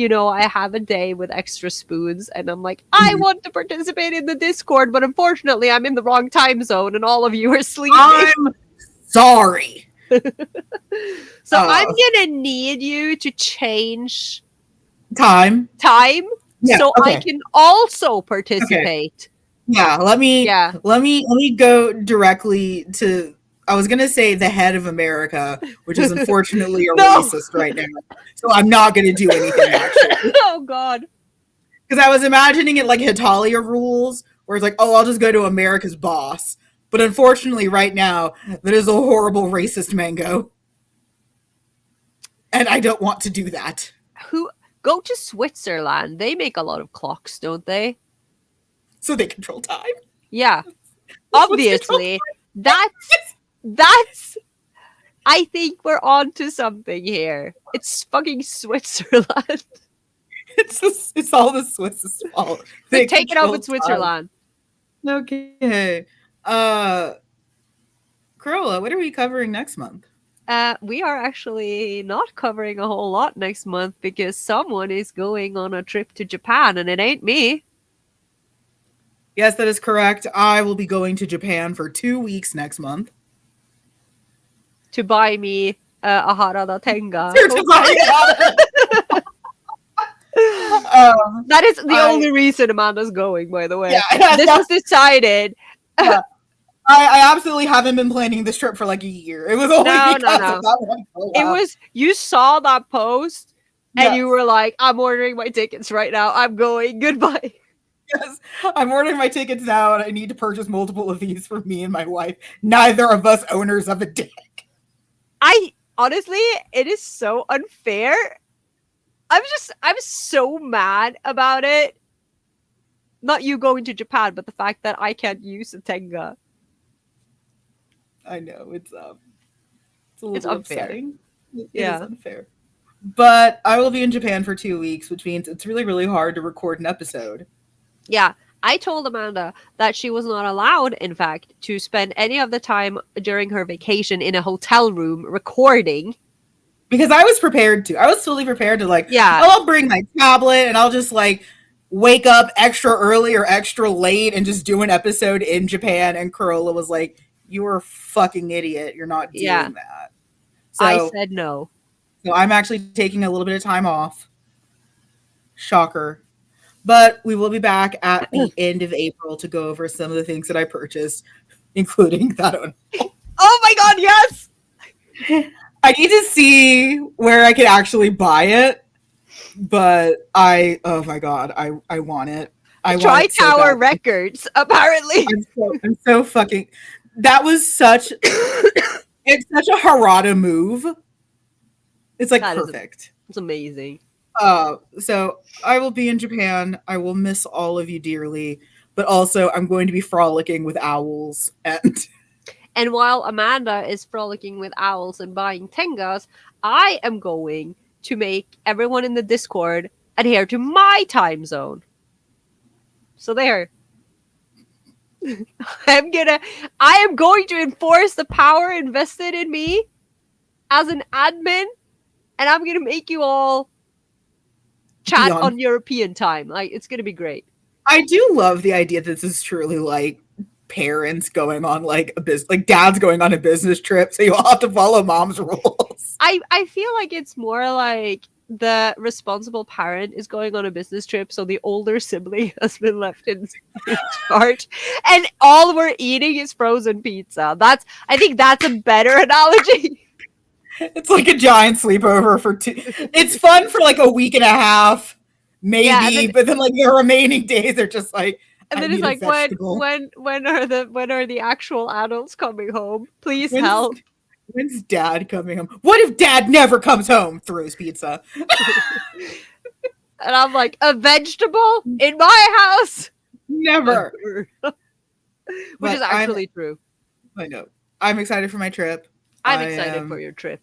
A: have a day with extra spoons and I'm like, I want to participate in the Discord, but unfortunately I'm in the wrong time zone and all of you are sleeping.
B: I'm sorry.
A: So I'm gonna need you to change
B: time
A: so I can also participate.
B: Okay. Yeah, let me go directly to, I was gonna say the head of America, which is unfortunately a racist right now. So I'm not gonna do anything actually.
A: Oh God.
B: Because I was imagining it like Hitalia rules, where it's like, oh, I'll just go to America's boss. But unfortunately, right now, that is a horrible racist mango. And I don't want to do that.
A: Go to Switzerland. They make a lot of clocks, don't they?
B: So they control time?
A: Yeah. Obviously. That's I think we're on to something here. It's fucking Switzerland.
B: It's all the Swiss' fault.
A: They take it up with Switzerland.
B: Okay. Carola, what are we covering next month?
A: We are actually not covering a whole lot next month because someone is going on a trip to Japan and it ain't me.
B: Yes, that is correct. I will be going to Japan for 2 weeks next month.
A: To buy me a Harada Tenga. That is the only reason Amanda's going, by the way. Yeah, this was decided.
B: Yeah. I absolutely haven't been planning this trip for like a year. It was only because of that one.
A: It was, you saw that post and you were like, I'm ordering my tickets right now. I'm going. Goodbye.
B: Yes, I'm ordering my tickets now and I need to purchase multiple of these for me and my wife. Neither of us owners of a dick.
A: Honestly, it is so unfair. I'm so mad about it. Not you going to Japan, but the fact that I can't use a Tenga.
B: I know, it's a little
A: unfair.
B: Upsetting. It is unfair. But I will be in Japan for 2 weeks, which means it's really, really hard to record an episode.
A: Yeah. I told Amanda that she was not allowed, in fact, to spend any of the time during her vacation in a hotel room recording.
B: Because I was prepared to. I was totally prepared to I'll bring my tablet and I'll just wake up extra early or extra late and just do an episode in Japan. And Carola was like, "You are a fucking idiot. You're not doing that." So
A: I said no.
B: So I'm actually taking a little bit of time off. Shocker. But we will be back at the end of April to go over some of the things that I purchased, including that one.
A: Oh my God, yes!
B: I need to see where I can actually buy it, but oh my God, I want it.
A: Tri-Tower Records, apparently.
B: I'm so fucking, that was it's such a Harada move. It's perfect.
A: It's amazing.
B: So I will be in Japan. I will miss all of you dearly, but also I'm going to be frolicking with owls
A: And while Amanda is frolicking with owls and buying Tengas, I am going to make everyone in the Discord adhere to my time zone. So there. I am going to enforce the power invested in me as an admin, and I'm going to make you all chat on European time. It's going to be great.
B: I do love the idea that this is truly parents going on like a business, like dad's going on a business trip, so you all have to follow mom's rules.
A: I feel like it's more like the responsible parent is going on a business trip, so the older sibling has been left in charge, and all we're eating is frozen pizza. I think that's a better analogy.
B: It's like a giant sleepover for two. It's fun for like a week and a half, maybe, but then like the remaining days are just like.
A: And then it's like, when are the actual adults coming home? Please help.
B: When's dad coming home? What if dad never comes home? Throws pizza.
A: And I'm like, a vegetable in my house?
B: Never.
A: Which is actually true.
B: I know. I'm excited for my trip.
A: I'm excited for your trip.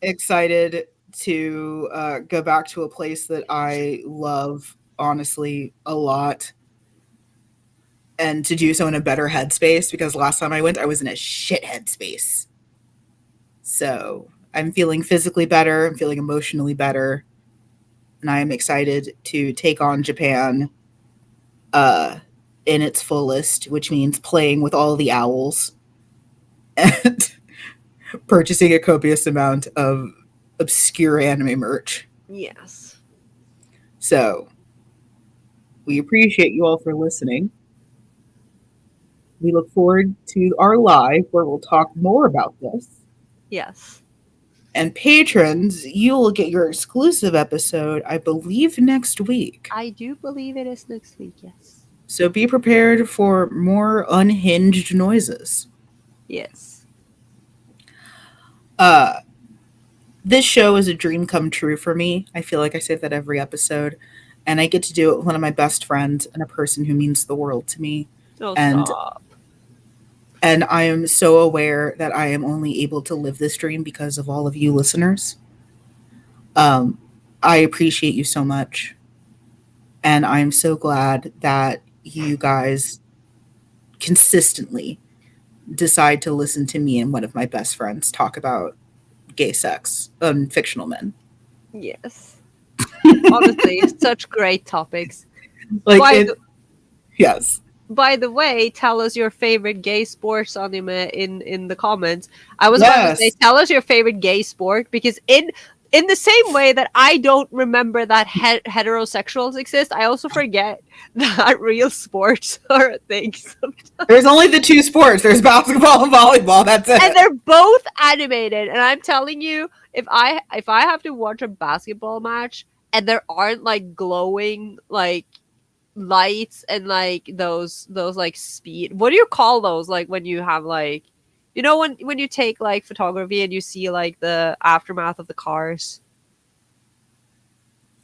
B: Excited to go back to a place that I love, honestly, a lot. And to do so in a better headspace, because last time I went, I was in a shit headspace. So I'm feeling physically better. I'm feeling emotionally better. And I am excited to take on Japan in its fullest, which means playing with all the owls and purchasing a copious amount of obscure anime merch.
A: Yes.
B: So we appreciate you all for listening. We look forward to our live where we'll talk more about this.
A: Yes.
B: And patrons, you will get your exclusive episode, I believe, next week.
A: I do believe it is next week, yes.
B: So be prepared for more unhinged noises.
A: Yes.
B: This show is a dream come true for me. I feel like I say that every episode. And I get to do it with one of my best friends and a person who means the world to me.
A: Oh,
B: stop. And I am so aware that I am only able to live this dream because of all of you listeners. I appreciate you so much. And I'm so glad that you guys consistently decide to listen to me and one of my best friends talk about gay sex and fictional men.
A: Yes. Honestly, such great topics.
B: Yes.
A: By the way, tell us your favorite gay sports anime in the comments. I was about to say, tell us your favorite gay sport, because in the same way that I don't remember that heterosexuals exist, I also forget that real sports are a thing sometimes.
B: There's only the two sports. There's basketball and volleyball. That's it.
A: And they're both animated. And I'm telling you, if I have to watch a basketball match and there aren't like glowing like lights and like those like speed, what do you call those, like when you have like, you know, when you take like photography and you see like the aftermath of the cars?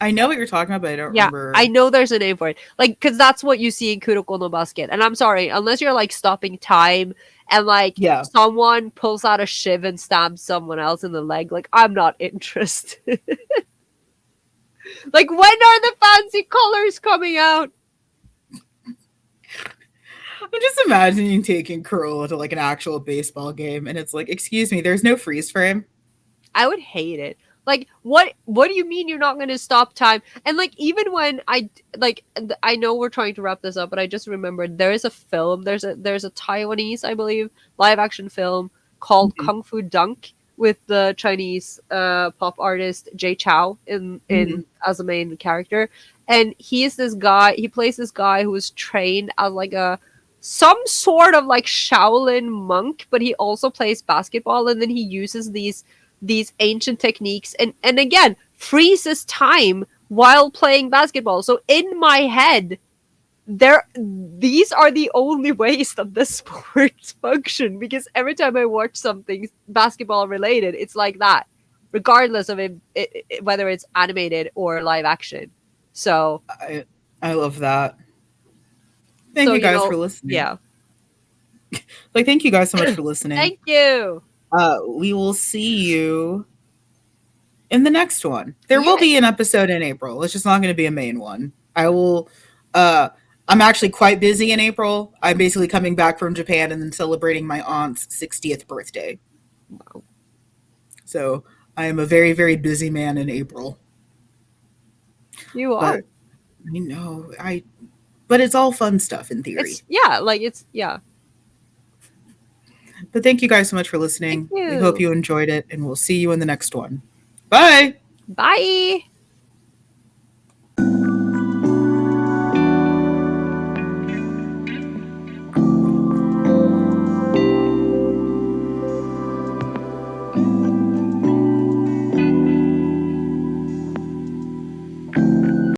B: I know what you're talking about, but I don't remember.
A: I know there's a name for it, like, because that's what you see in Kuroko no Basket. And I'm sorry, unless you're like stopping time and like someone pulls out a shiv and stabs someone else in the leg, like I'm not interested. Like, when are the fancy colors coming out?
B: I'm just imagining taking Carola to like an actual baseball game and it's like, excuse me, there's no freeze frame.
A: I would hate it. Like, what do you mean you're not going to stop time? And like, even when I know we're trying to wrap this up, but I just remembered there is a film, there's a Taiwanese, I believe, live action film called Kung Fu Dunk with the Chinese pop artist Jay Chou in as a main character. And he plays this guy who was trained as like some sort of like Shaolin monk, but he also plays basketball, and then he uses these ancient techniques and again freezes time while playing basketball. So in my head, these are the only ways that the sports function, because every time I watch something basketball related, it's like that, regardless of whether it's animated or live action. So
B: I love that. Thank you guys for listening.
A: Yeah.
B: Like, thank you guys so much for listening.
A: Thank you.
B: We will see you in the next one. There will be an episode in April. It's just not going to be a main one. I will. I'm actually quite busy in April. I'm basically coming back from Japan and then celebrating my aunt's 60th birthday.
A: Wow.
B: So I am a very, very busy man in April.
A: You are.
B: But, I know. But it's all fun stuff in theory.
A: Yeah.
B: But thank you guys so much for listening.
A: Thank
B: We hope
A: you.
B: you enjoyed it, and we'll see you in the next one. Bye.
A: Bye.